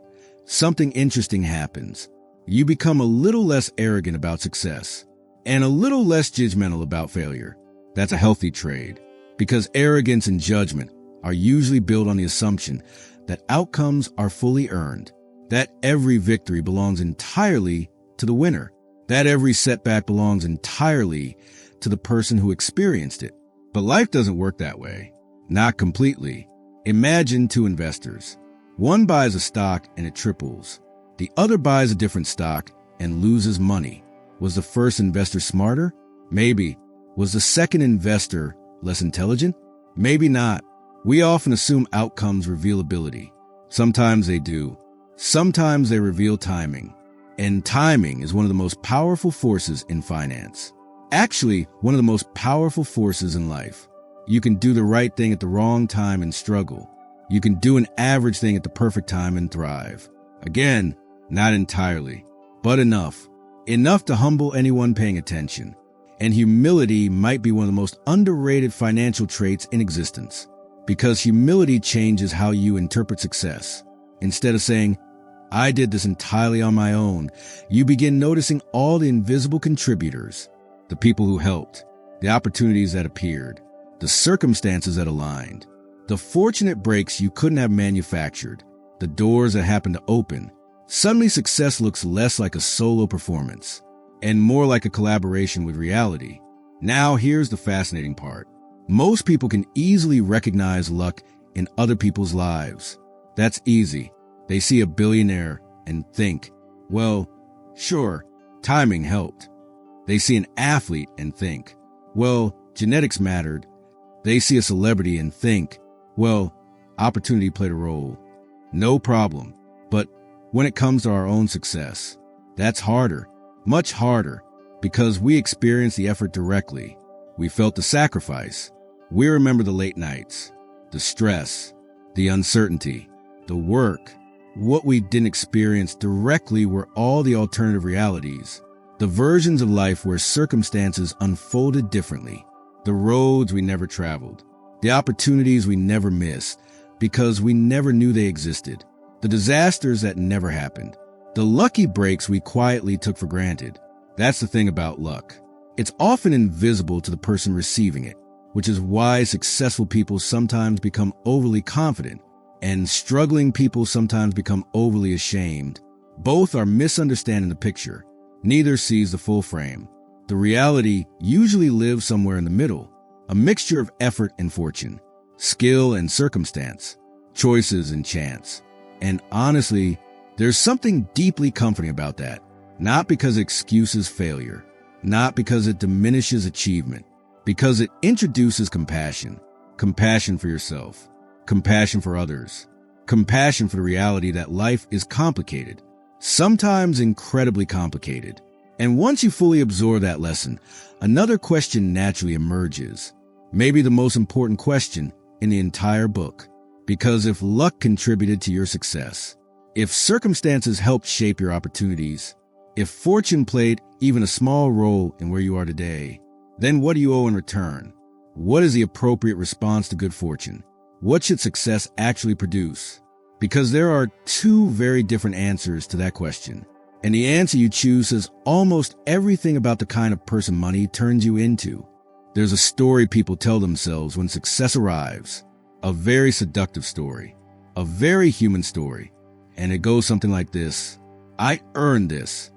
something interesting happens. You become a little less arrogant about success and a little less judgmental about failure. That's a healthy trade, because arrogance and judgment are usually built on the assumption that outcomes are fully earned, that every victory belongs entirely to the winner, that every setback belongs entirely to the person who experienced it. But life doesn't work that way. Not completely. Imagine two investors. One buys a stock and it triples. The other buys a different stock and loses money. Was the first investor smarter? Maybe. Was the second investor less intelligent? Maybe not. We often assume outcomes reveal ability. Sometimes they do. Sometimes they reveal timing. And timing is one of the most powerful forces in finance. Actually, one of the most powerful forces in life. You can do the right thing at the wrong time and struggle. You can do an average thing at the perfect time and thrive. Again, not entirely, but enough. Enough to humble anyone paying attention. And humility might be one of the most underrated financial traits in existence, because humility changes how you interpret success. Instead of saying, I did this entirely on my own, you begin noticing all the invisible contributors, the people who helped, the opportunities that appeared, the circumstances that aligned, the fortunate breaks you couldn't have manufactured, the doors that happened to open. Suddenly success looks less like a solo performance and more like a collaboration with reality. Now here's the fascinating part. Most people can easily recognize luck in other people's lives. That's easy. They see a billionaire and think, well, sure, timing helped. They see an athlete and think, well, genetics mattered. They see a celebrity and think, well, opportunity played a role. No problem. But when it comes to our own success, that's harder, much harder, because we experience the effort directly. We felt the sacrifice. We remember the late nights, the stress, the uncertainty, the work. What we didn't experience directly were all the alternative realities, the versions of life where circumstances unfolded differently, the roads we never traveled, the opportunities we never missed because we never knew they existed, the disasters that never happened, the lucky breaks we quietly took for granted. That's the thing about luck. It's often invisible to the person receiving it, which is why successful people sometimes become overly confident and struggling people sometimes become overly ashamed. Both are misunderstanding the picture. Neither sees the full frame. The reality usually lives somewhere in the middle, a mixture of effort and fortune, skill and circumstance, choices and chance. And honestly, there's something deeply comforting about that. Not because it excuses failure, not because it diminishes achievement, because it introduces compassion. Compassion for yourself, compassion for others, compassion for the reality that life is complicated, sometimes incredibly complicated. And once you fully absorb that lesson, another question naturally emerges, maybe the most important question in the entire book. Because if luck contributed to your success, if circumstances helped shape your opportunities, if fortune played even a small role in where you are today, then what do you owe in return? What is the appropriate response to good fortune? What should success actually produce? Because there are two very different answers to that question. And the answer you choose says almost everything about the kind of person money turns you into. There's a story people tell themselves when success arrives. A very seductive story, a very human story, and it goes something like this. I earned this.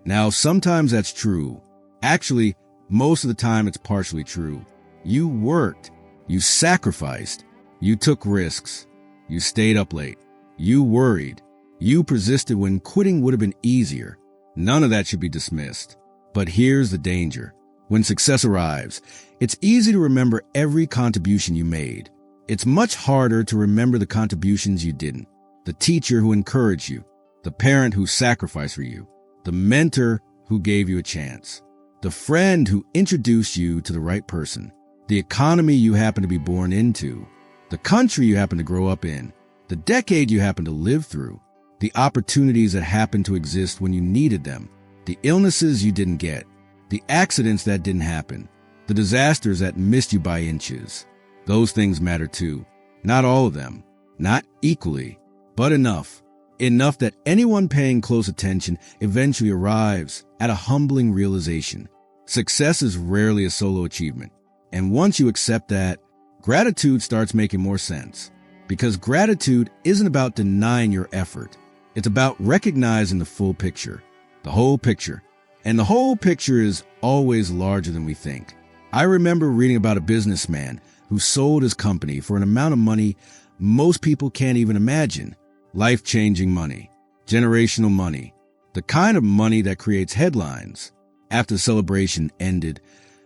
Now, sometimes that's true. Actually, most of the time it's partially true. You worked, you sacrificed, you took risks, you stayed up late, you worried, You persisted when quitting would have been easier. None of that should be dismissed. But here's the danger. When success arrives, it's easy to remember every contribution you made. It's much harder to remember the contributions you didn't. The teacher who encouraged you, the parent who sacrificed for you, the mentor who gave you a chance, the friend who introduced you to the right person, the economy you happen to be born into, the country you happen to grow up in, the decade you happen to live through, the opportunities that happened to exist when you needed them, the illnesses you didn't get, the accidents that didn't happen, the disasters that missed you by inches. Those things matter too. Not all of them, not equally, but enough. Enough that anyone paying close attention eventually arrives at a humbling realization. Success is rarely a solo achievement. And once you accept that, gratitude starts making more sense. Because gratitude isn't about denying your effort. It's about recognizing the full picture, the whole picture. And the whole picture is always larger than we think. I remember reading about a businessman who sold his company for an amount of money most people can't even imagine. Life-changing money, generational money, the kind of money that creates headlines. After the celebration ended,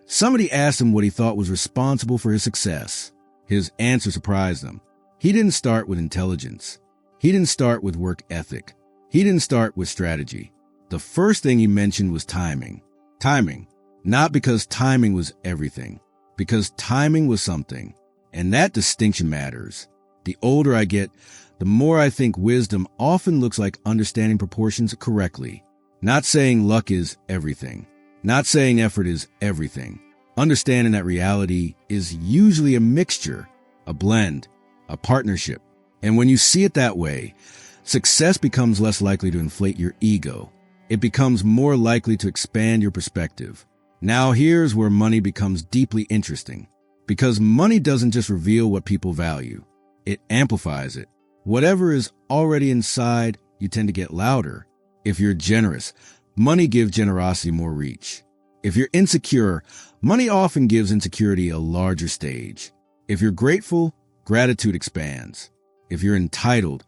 somebody asked him what he thought was responsible for his success. His answer surprised them. He didn't start with intelligence. He didn't start with work ethic. He didn't start with strategy. The first thing he mentioned was timing. Timing. Not because timing was everything, because timing was something. And that distinction matters. The older I get, the more I think wisdom often looks like understanding proportions correctly. Not saying luck is everything. Not saying effort is everything. Understanding that reality is usually a mixture, a blend, a partnership. And when you see it that way, success becomes less likely to inflate your ego. It becomes more likely to expand your perspective. Now here's where money becomes deeply interesting. Because money doesn't just reveal what people value. It amplifies it. Whatever is already inside, you tend to get louder. If you're generous, money gives generosity more reach. If you're insecure, money often gives insecurity a larger stage. If you're grateful, gratitude expands. If you're entitled,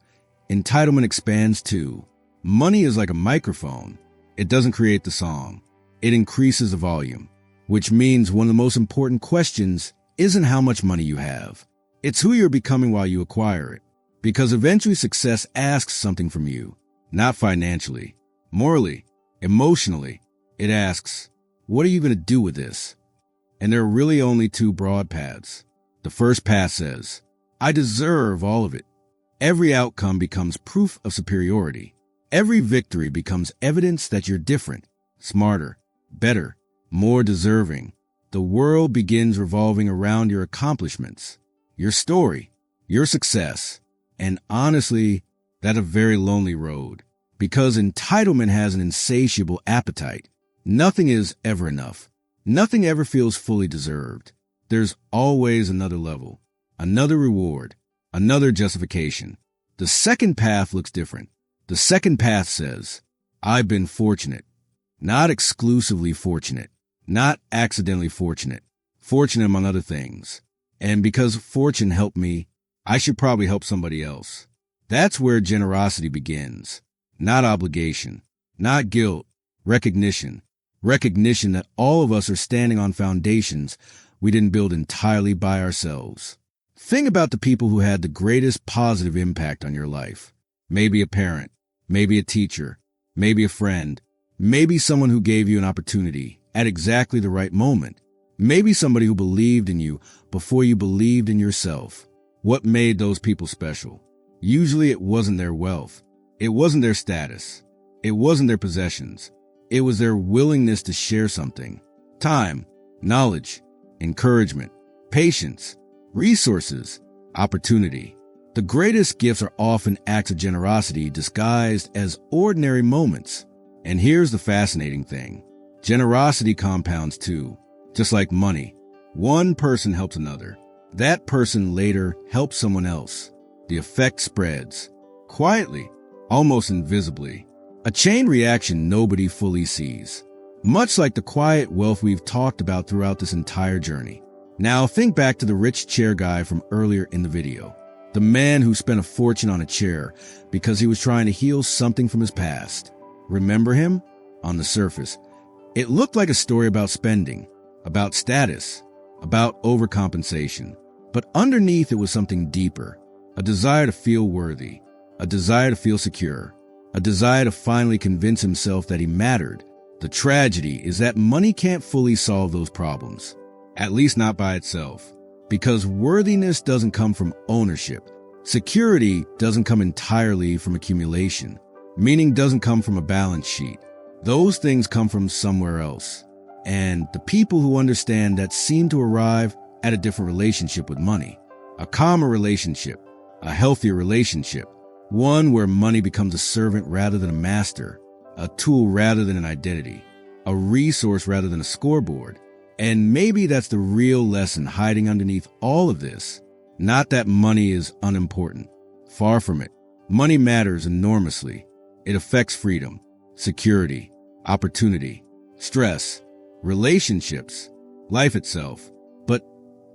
entitlement expands too. Money is like a microphone. It doesn't create the song. It increases the volume, which means one of the most important questions isn't how much money you have. It's who you're becoming while you acquire it. Because eventually success asks something from you, not financially, morally, emotionally. It asks, what are you going to do with this? And there are really only two broad paths. The first path says, I deserve all of it. Every outcome becomes proof of superiority. Every victory becomes evidence that you're different, smarter, better, more deserving. The world begins revolving around your accomplishments, your story, your success. And honestly, that's a very lonely road. Because entitlement has an insatiable appetite. Nothing is ever enough. Nothing ever feels fully deserved. There's always another level, another reward, another justification. The second path looks different. The second path says, I've been fortunate. Not exclusively fortunate. Not accidentally fortunate. Fortunate among other things. And because fortune helped me, I should probably help somebody else. That's where generosity begins. Not obligation, not guilt, recognition. Recognition that all of us are standing on foundations we didn't build entirely by ourselves. Think about the people who had the greatest positive impact on your life. Maybe a parent, maybe a teacher, maybe a friend, maybe someone who gave you an opportunity at exactly the right moment. Maybe somebody who believed in you before you believed in yourself. What made those people special? Usually it wasn't their wealth. It wasn't their status. It wasn't their possessions. It was their willingness to share something. Time, knowledge, encouragement, patience, resources, opportunity. The greatest gifts are often acts of generosity disguised as ordinary moments. And here's the fascinating thing. Generosity compounds too. Just like money. One person helps another. That person later helps someone else. The effect spreads. Quietly, almost invisibly. A chain reaction nobody fully sees. Much like the quiet wealth we've talked about throughout this entire journey. Now think back to the rich chair guy from earlier in the video. The man who spent a fortune on a chair because he was trying to heal something from his past. Remember him? On the surface, it looked like a story about spending, about status, about overcompensation. But underneath it was something deeper, a desire to feel worthy, a desire to feel secure, a desire to finally convince himself that he mattered. The tragedy is that money can't fully solve those problems, at least not by itself, because worthiness doesn't come from ownership. Security doesn't come entirely from accumulation. Meaning doesn't come from a balance sheet. Those things come from somewhere else. And the people who understand that seem to arrive at a different relationship with money. A calmer relationship, a healthier relationship, one where money becomes a servant rather than a master, a tool rather than an identity, a resource rather than a scoreboard. And maybe that's the real lesson hiding underneath all of this. Not that money is unimportant. Far from it. Money matters enormously. It affects freedom, security, opportunity, stress, relationships, life itself. But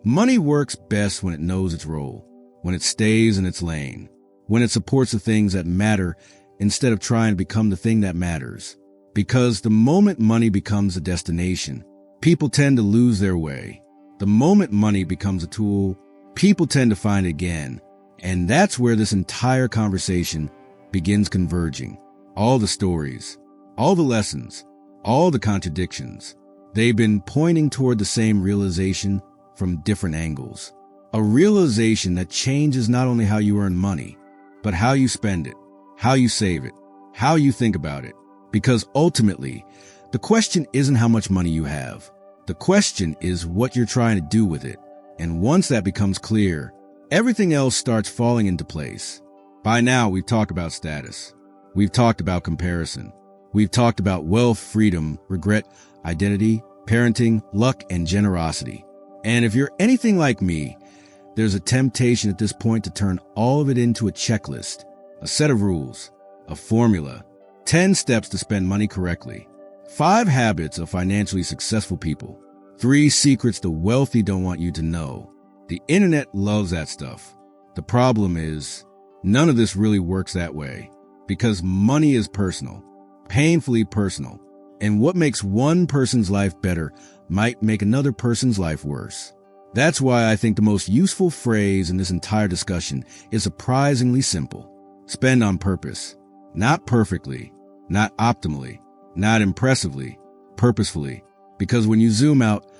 money works best when it knows its role, when it stays in its lane, when it supports the things that matter instead of trying to become the thing that matters. Because the moment money becomes a destination, people tend to lose their way. The moment money becomes a tool, people tend to find it again. And that's where this entire conversation begins converging. All the stories, all the lessons, all the contradictions, they've been pointing toward the same realization from different angles. A realization that changes not only how you earn money, but how you spend it, how you save it, how you think about it. Because ultimately, the question isn't how much money you have. The question is what you're trying to do with it. And once that becomes clear, everything else starts falling into place. By now, we've talked about status. We've talked about comparison. We've talked about wealth, freedom, regret, identity, parenting, luck, and generosity. And if you're anything like me, there's a temptation at this point to turn all of it into a checklist, a set of rules, a formula, 10 steps to spend money correctly, 5 habits of financially successful people, 3 secrets the wealthy don't want you to know. The internet loves that stuff. The problem is, none of this really works that way, because money is personal, painfully personal, and what makes one person's life better might make another person's life worse. That's why I think the most useful phrase in this entire discussion is surprisingly simple. Spend on purpose. Not perfectly, not optimally, not impressively, purposefully. Because when you zoom out,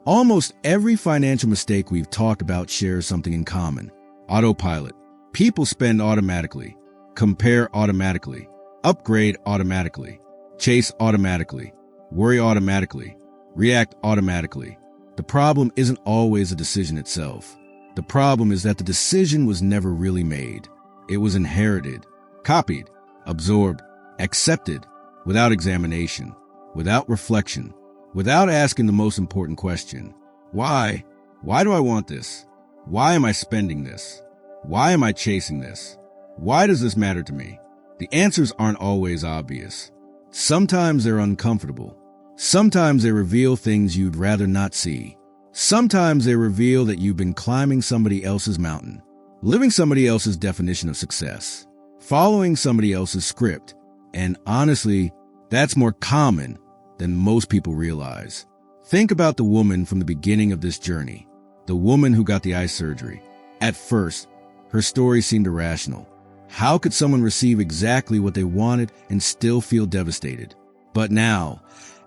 almost every financial mistake we've talked about shares something in common. Autopilot. People spend automatically, compare automatically, upgrade automatically, chase automatically, worry automatically, react automatically. The problem isn't always the decision itself. The problem is that the decision was never really made. It was inherited, copied, absorbed, accepted, without examination, without reflection, without asking the most important question. Why? Why do I want this? Why am I spending this? Why am I chasing this? Why does this matter to me? The answers aren't always obvious. Sometimes they're uncomfortable. Sometimes they reveal things you'd rather not see. Sometimes they reveal that you've been climbing somebody else's mountain, living somebody else's definition of success, following somebody else's script. And honestly, that's more common than most people realize. Think about the woman from the beginning of this journey, the woman who got the eye surgery. At first, her story seemed irrational. How could someone receive exactly what they wanted and still feel devastated? But now,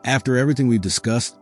after everything we've discussed,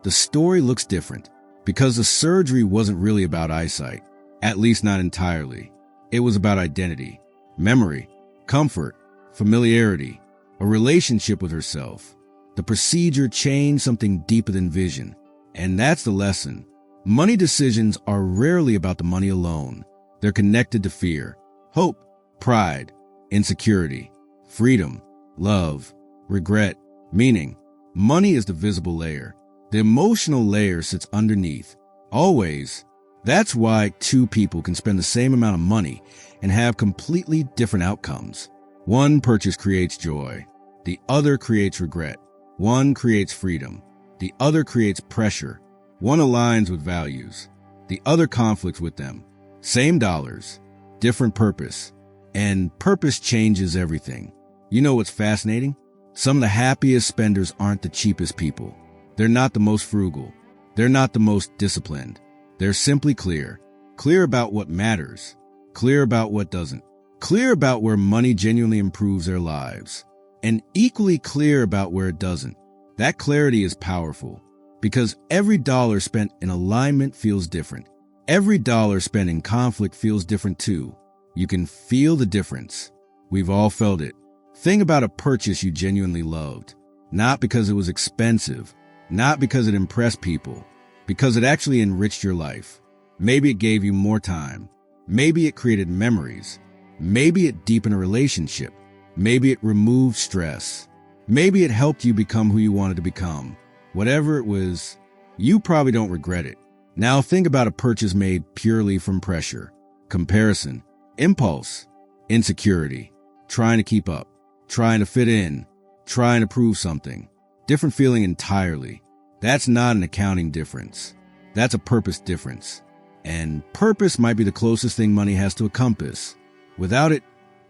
the story looks different because the surgery wasn't really about eyesight, at least not entirely. It was about identity, memory, comfort, familiarity, a relationship with herself. The procedure changed something deeper than vision, and that's the lesson. Money decisions are rarely about the money alone. They're connected to fear, hope, pride, insecurity, freedom, love, regret, meaning. Money is the visible layer. The emotional layer sits underneath. Always. That's why 2 people can spend the same amount of money and have completely different outcomes. One purchase creates joy. The other creates regret. One creates freedom. The other creates pressure. One aligns with values. The other conflicts with them. Same dollars, different purpose. And purpose changes everything. You know what's fascinating? Some of the happiest spenders aren't the cheapest people. They're not the most frugal. They're not the most disciplined. They're simply clear. Clear about what matters. Clear about what doesn't. Clear about where money genuinely improves their lives. And equally clear about where it doesn't. That clarity is powerful because every dollar spent in alignment feels different. Every dollar spent in conflict feels different too. You can feel the difference. We've all felt it. Think about a purchase you genuinely loved. Not because it was expensive. Not because it impressed people. Because it actually enriched your life. Maybe it gave you more time. Maybe it created memories. Maybe it deepened a relationship. Maybe it removed stress. Maybe it helped you become who you wanted to become. Whatever it was, you probably don't regret it. Now think about a purchase made purely from pressure, comparison, impulse, insecurity, trying to keep up, trying to fit in, trying to prove something. Different feeling entirely. That's not an accounting difference. That's a purpose difference. And purpose might be the closest thing money has to a compass. Without it,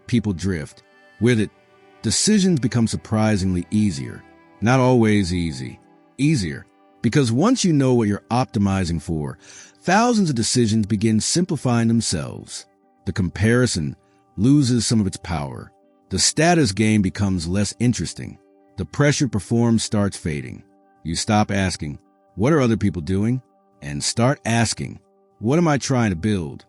people drift. With it, decisions become surprisingly easier. Not always easy. Easier. Because once you know what you're optimizing for, thousands of decisions begin simplifying themselves. The comparison loses some of its power. The status game becomes less interesting. The pressure to perform starts fading. You stop asking, what are other people doing? And start asking, what am I trying to build?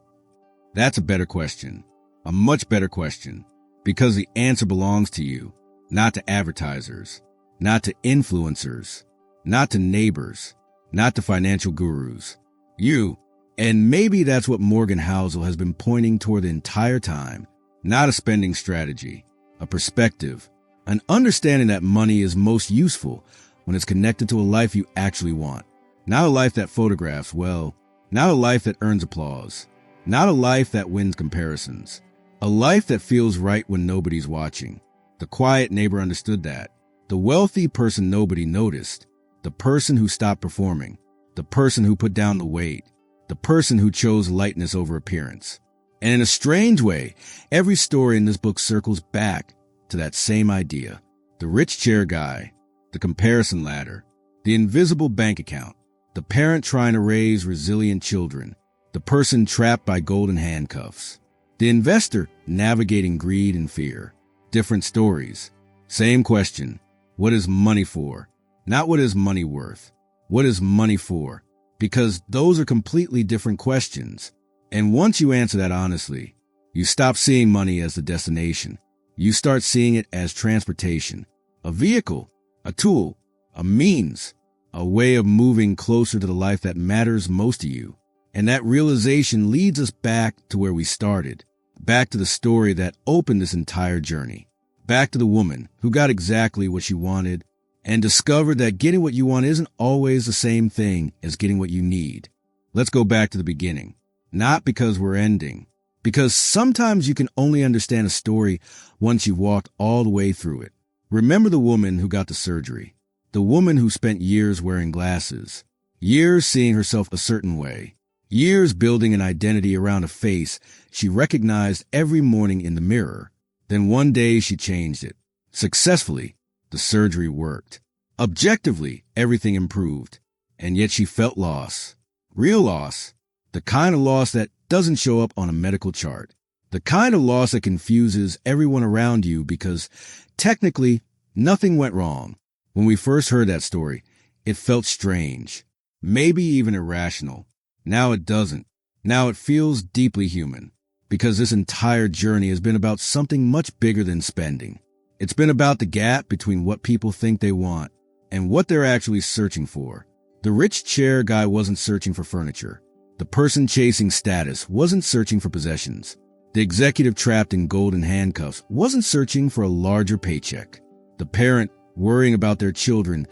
That's a better question. A much better question. Because the answer belongs to you, not to advertisers, not to influencers, not to neighbors, not to financial gurus. You. And maybe that's what Morgan Housel has been pointing toward the entire time. Not a spending strategy, a perspective, an understanding that money is most useful when it's connected to a life you actually want. Not a life that photographs well, not a life that earns applause, not a life that wins comparisons. A life that feels right when nobody's watching. The quiet neighbor understood that. The wealthy person nobody noticed. The person who stopped performing. The person who put down the weight. The person who chose lightness over appearance. And in a strange way, every story in this book circles back to that same idea. The rich chair guy. The comparison ladder. The invisible bank account. The parent trying to raise resilient children. The person trapped by golden handcuffs. The investor navigating greed and fear. Different stories. Same question. What is money for? Not what is money worth. What is money for? Because those are completely different questions. And once you answer that honestly, you stop seeing money as the destination. You start seeing it as transportation. A vehicle. A tool. A means. A way of moving closer to the life that matters most to you. And that realization leads us back to where we started, back to the story that opened this entire journey, back to the woman who got exactly what she wanted and discovered that getting what you want isn't always the same thing as getting what you need. Let's go back to the beginning, not because we're ending, because sometimes you can only understand a story once you've walked all the way through it. Remember the woman who got the surgery, the woman who spent years wearing glasses, years seeing herself a certain way, years building an identity around a face she recognized every morning in the mirror. Then one day she changed it. Successfully, the surgery worked. Objectively, everything improved. And yet she felt loss. Real loss. The kind of loss that doesn't show up on a medical chart. The kind of loss that confuses everyone around you because technically nothing went wrong. When we first heard that story, it felt strange. Maybe even irrational. Now it doesn't. Now it feels deeply human, because this entire journey has been about something much bigger than spending. It's been about the gap between what people think they want and what they're actually searching for. The rich chair guy wasn't searching for furniture. The person chasing status wasn't searching for possessions. The executive trapped in golden handcuffs wasn't searching for a larger paycheck. The parent worrying about their children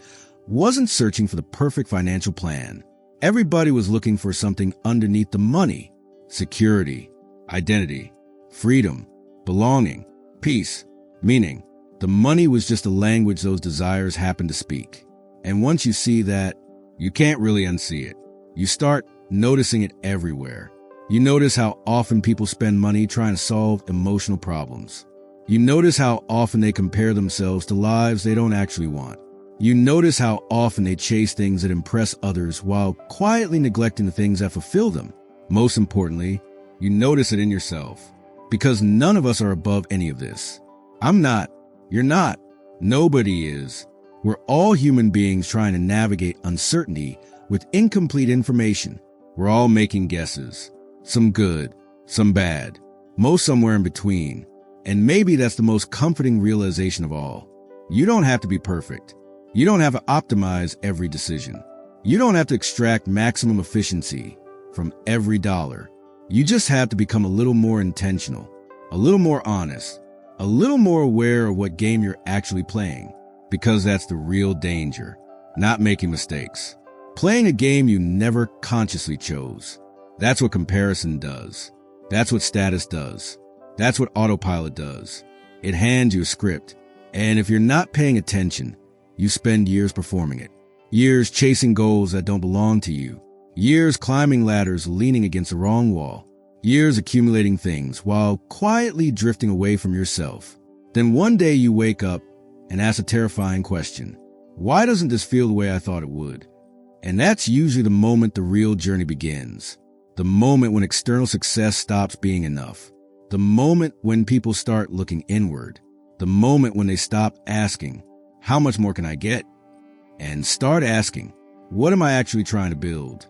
wasn't searching for the perfect financial plan. Everybody was looking for something underneath the money: security, identity, freedom, belonging, peace, meaning. The money was just a language those desires happened to speak. And once you see that, you can't really unsee it. You start noticing it everywhere. You notice how often people spend money trying to solve emotional problems. You notice how often they compare themselves to lives they don't actually want. You notice how often they chase things that impress others while quietly neglecting the things that fulfill them. Most importantly, you notice it in yourself. Because none of us are above any of this. I'm not. You're not. Nobody is. We're all human beings trying to navigate uncertainty with incomplete information. We're all making guesses. Some good, some bad, most somewhere in between. And maybe that's the most comforting realization of all. You don't have to be perfect. You don't have to optimize every decision. You don't have to extract maximum efficiency from every dollar. You just have to become a little more intentional, a little more honest, a little more aware of what game you're actually playing, because that's the real danger, not making mistakes. Playing a game you never consciously chose. That's what comparison does. That's what status does. That's what autopilot does. It hands you a script, and if you're not paying attention, you spend years performing it. Years chasing goals that don't belong to you. Years climbing ladders leaning against the wrong wall. Years accumulating things while quietly drifting away from yourself. Then one day you wake up and ask a terrifying question. Why doesn't this feel the way I thought it would? And that's usually the moment the real journey begins. The moment when external success stops being enough. The moment when people start looking inward. The moment when they stop asking, how much more can I get? And start asking, what am I actually trying to build?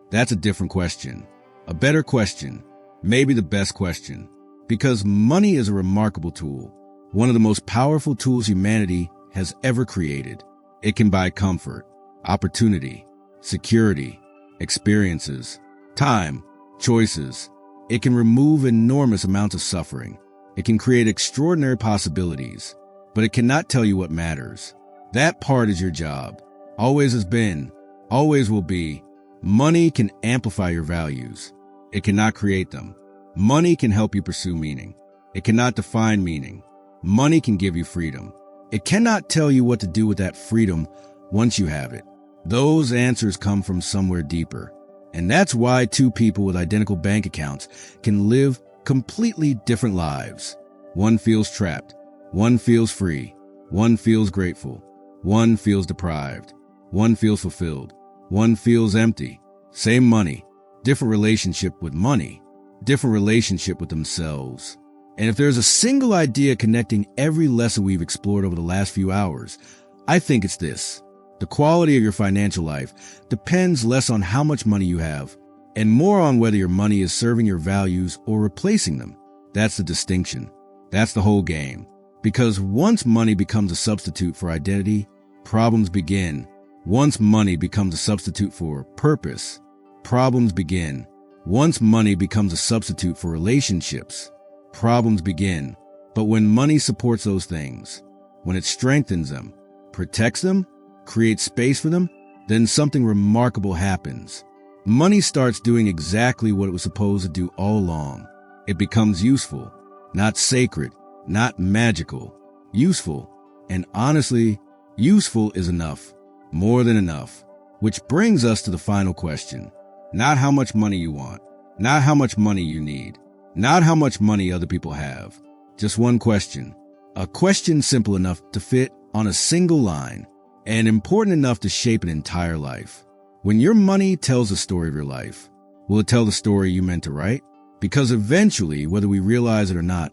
That's a different question. A better question. Maybe the best question. Because money is a remarkable tool. One of the most powerful tools humanity has ever created. It can buy comfort, opportunity, security, experiences, time, choices. It can remove enormous amounts of suffering. It can create extraordinary possibilities, but it cannot tell you what matters. That part is your job. Always has been, always will be. Money can amplify your values. It cannot create them. Money can help you pursue meaning. It cannot define meaning. Money can give you freedom. It cannot tell you what to do with that freedom once you have it. Those answers come from somewhere deeper. And that's why two people with identical bank accounts can live completely different lives. One feels trapped. One feels free. One feels grateful. One feels deprived. One feels fulfilled. One feels empty. Same money. Different relationship with money. Different relationship with themselves. And if there's a single idea connecting every lesson we've explored over the last few hours, I think it's this. The quality of your financial life depends less on how much money you have and more on whether your money is serving your values or replacing them. That's the distinction. That's the whole game. Because once money becomes a substitute for identity, problems begin. Once money becomes a substitute for purpose, problems begin. Once money becomes a substitute for relationships, problems begin. But when money supports those things, when it strengthens them, protects them, creates space for them, then something remarkable happens. Money starts doing exactly what it was supposed to do all along. It becomes useful, not sacred, not magical, useful. And honestly, useful is enough, more than enough. Which brings us to the final question. Not how much money you want, not how much money you need, not how much money other people have. Just one question. A question simple enough to fit on a single line and important enough to shape an entire life. When your money tells the story of your life, will it tell the story you meant to write? Because eventually, whether we realize it or not,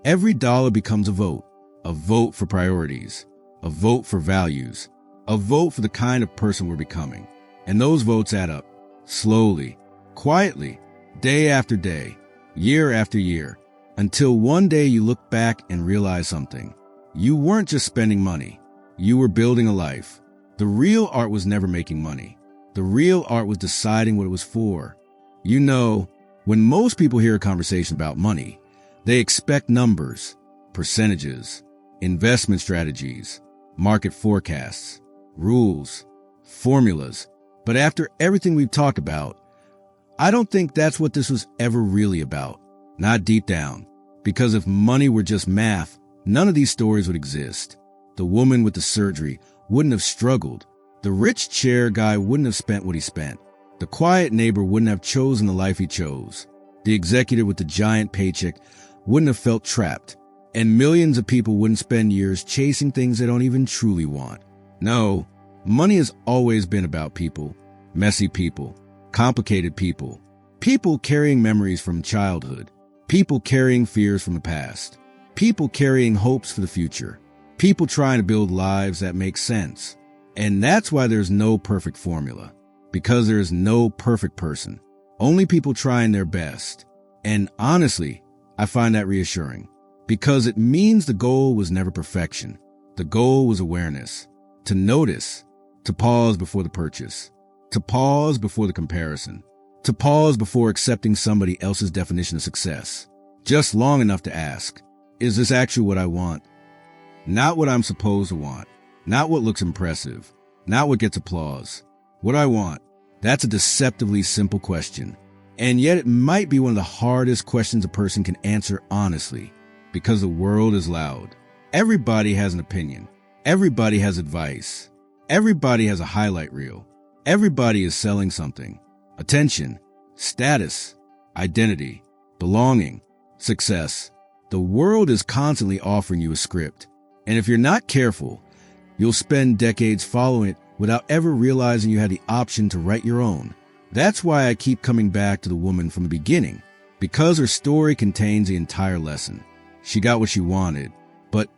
every dollar becomes a vote for priorities, a vote for values, a vote for the kind of person we're becoming. And those votes add up, slowly, quietly, day after day, year after year, until one day you look back and realize something. You weren't just spending money. You were building a life. The real art was never making money. The real art was deciding what it was for. You know, when most people hear a conversation about money, they expect numbers, percentages, investment strategies, market forecasts, rules, formulas. But after everything we've talked about, I don't think that's what this was ever really about. Not deep down. Because if money were just math, none of these stories would exist. The woman with the surgery wouldn't have struggled. The rich chair guy wouldn't have spent what he spent. The quiet neighbor wouldn't have chosen the life he chose. The executive with the giant paycheck wouldn't have felt trapped. And millions of people wouldn't spend years chasing things they don't even truly want. No, money has always been about people. Messy people. Complicated people. People carrying memories from childhood. People carrying fears from the past. People carrying hopes for the future. People trying to build lives that make sense. And that's why there's no perfect formula. Because there is no perfect person. Only people trying their best. And honestly, I find that reassuring. Because it means the goal was never perfection. The goal was awareness. To notice. To pause before the purchase. To pause before the comparison. To pause before accepting somebody else's definition of success. Just long enough to ask, is this actually what I want? Not what I'm supposed to want. Not what looks impressive. Not what gets applause. What I want. That's a deceptively simple question. And yet it might be one of the hardest questions a person can answer honestly. Because the world is loud. Everybody has an opinion. Everybody has advice. Everybody has a highlight reel. Everybody is selling something. Attention, status, identity, belonging, success. The world is constantly offering you a script. And if you're not careful, you'll spend decades following it without ever realizing you had the option to write your own. That's why I keep coming back to the woman from the beginning, because her story contains the entire lesson. She got what she wanted, but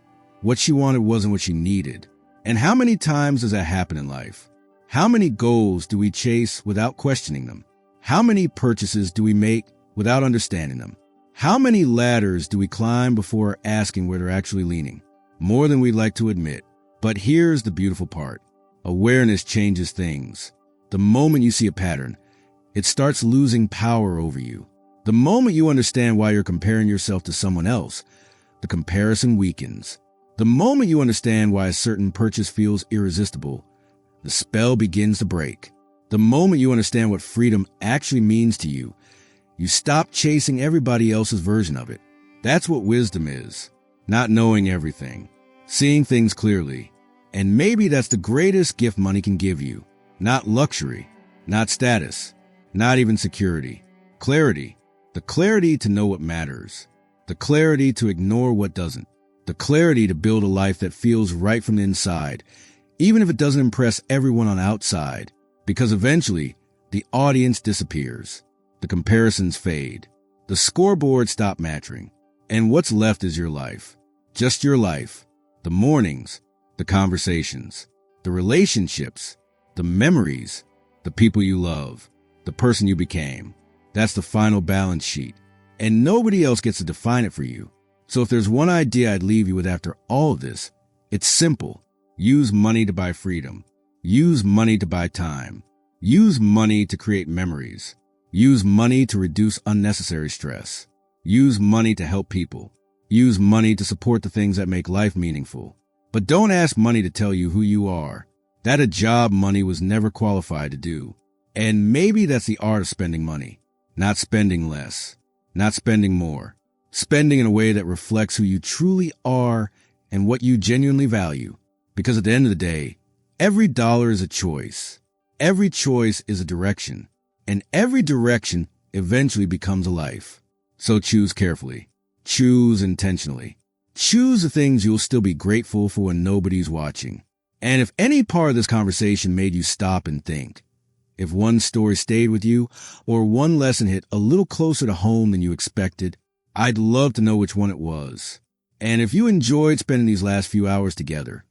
what she wanted wasn't what she needed. And how many times does that happen in life? How many goals do we chase without questioning them? How many purchases do we make without understanding them? How many ladders do we climb before asking where they're actually leaning? More than we'd like to admit. But here's the beautiful part. Awareness changes things. The moment you see a pattern, it starts losing power over you. The moment you understand why you're comparing yourself to someone else, the comparison weakens. The moment you understand why a certain purchase feels irresistible, the spell begins to break. The moment you understand what freedom actually means to you, you stop chasing everybody else's version of it. That's what wisdom is. Not knowing everything. Seeing things clearly. And maybe that's the greatest gift money can give you. Not luxury. Not status. Not even security. Clarity. The clarity to know what matters. The clarity to ignore what doesn't. The clarity to build a life that feels right from the inside, even if it doesn't impress everyone on the outside. Because eventually, the audience disappears. The comparisons fade. The scoreboard stop matching. And what's left is your life. Just your life. The mornings. The conversations. The relationships. The memories. The people you love. The person you became. That's the final balance sheet. And nobody else gets to define it for you. So if there's one idea I'd leave you with after all of this, it's simple. Use money to buy freedom. Use money to buy time. Use money to create memories. Use money to reduce unnecessary stress. Use money to help people. Use money to support the things that make life meaningful. But don't ask money to tell you who you are. That a job money was never qualified to do. And maybe that's the art of spending money. Not spending less. Not spending more. Spending in a way that reflects who you truly are and what you genuinely value. Because at the end of the day, every dollar is a choice. Every choice is a direction. And every direction eventually becomes a life. So choose carefully. Choose intentionally. Choose the things you'll still be grateful for when nobody's watching. And if any part of this conversation made you stop and think, if one story stayed with you or one lesson hit a little closer to home than you expected, I'd love to know which one it was. And if you enjoyed spending these last few hours together,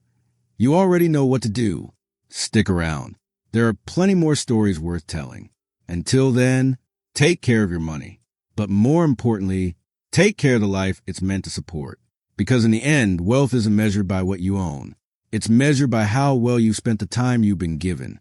you already know what to do. Stick around. There are plenty more stories worth telling. Until then, take care of your money. But more importantly, take care of the life it's meant to support. Because in the end, wealth isn't measured by what you own. It's measured by how well you spent the time you've been given.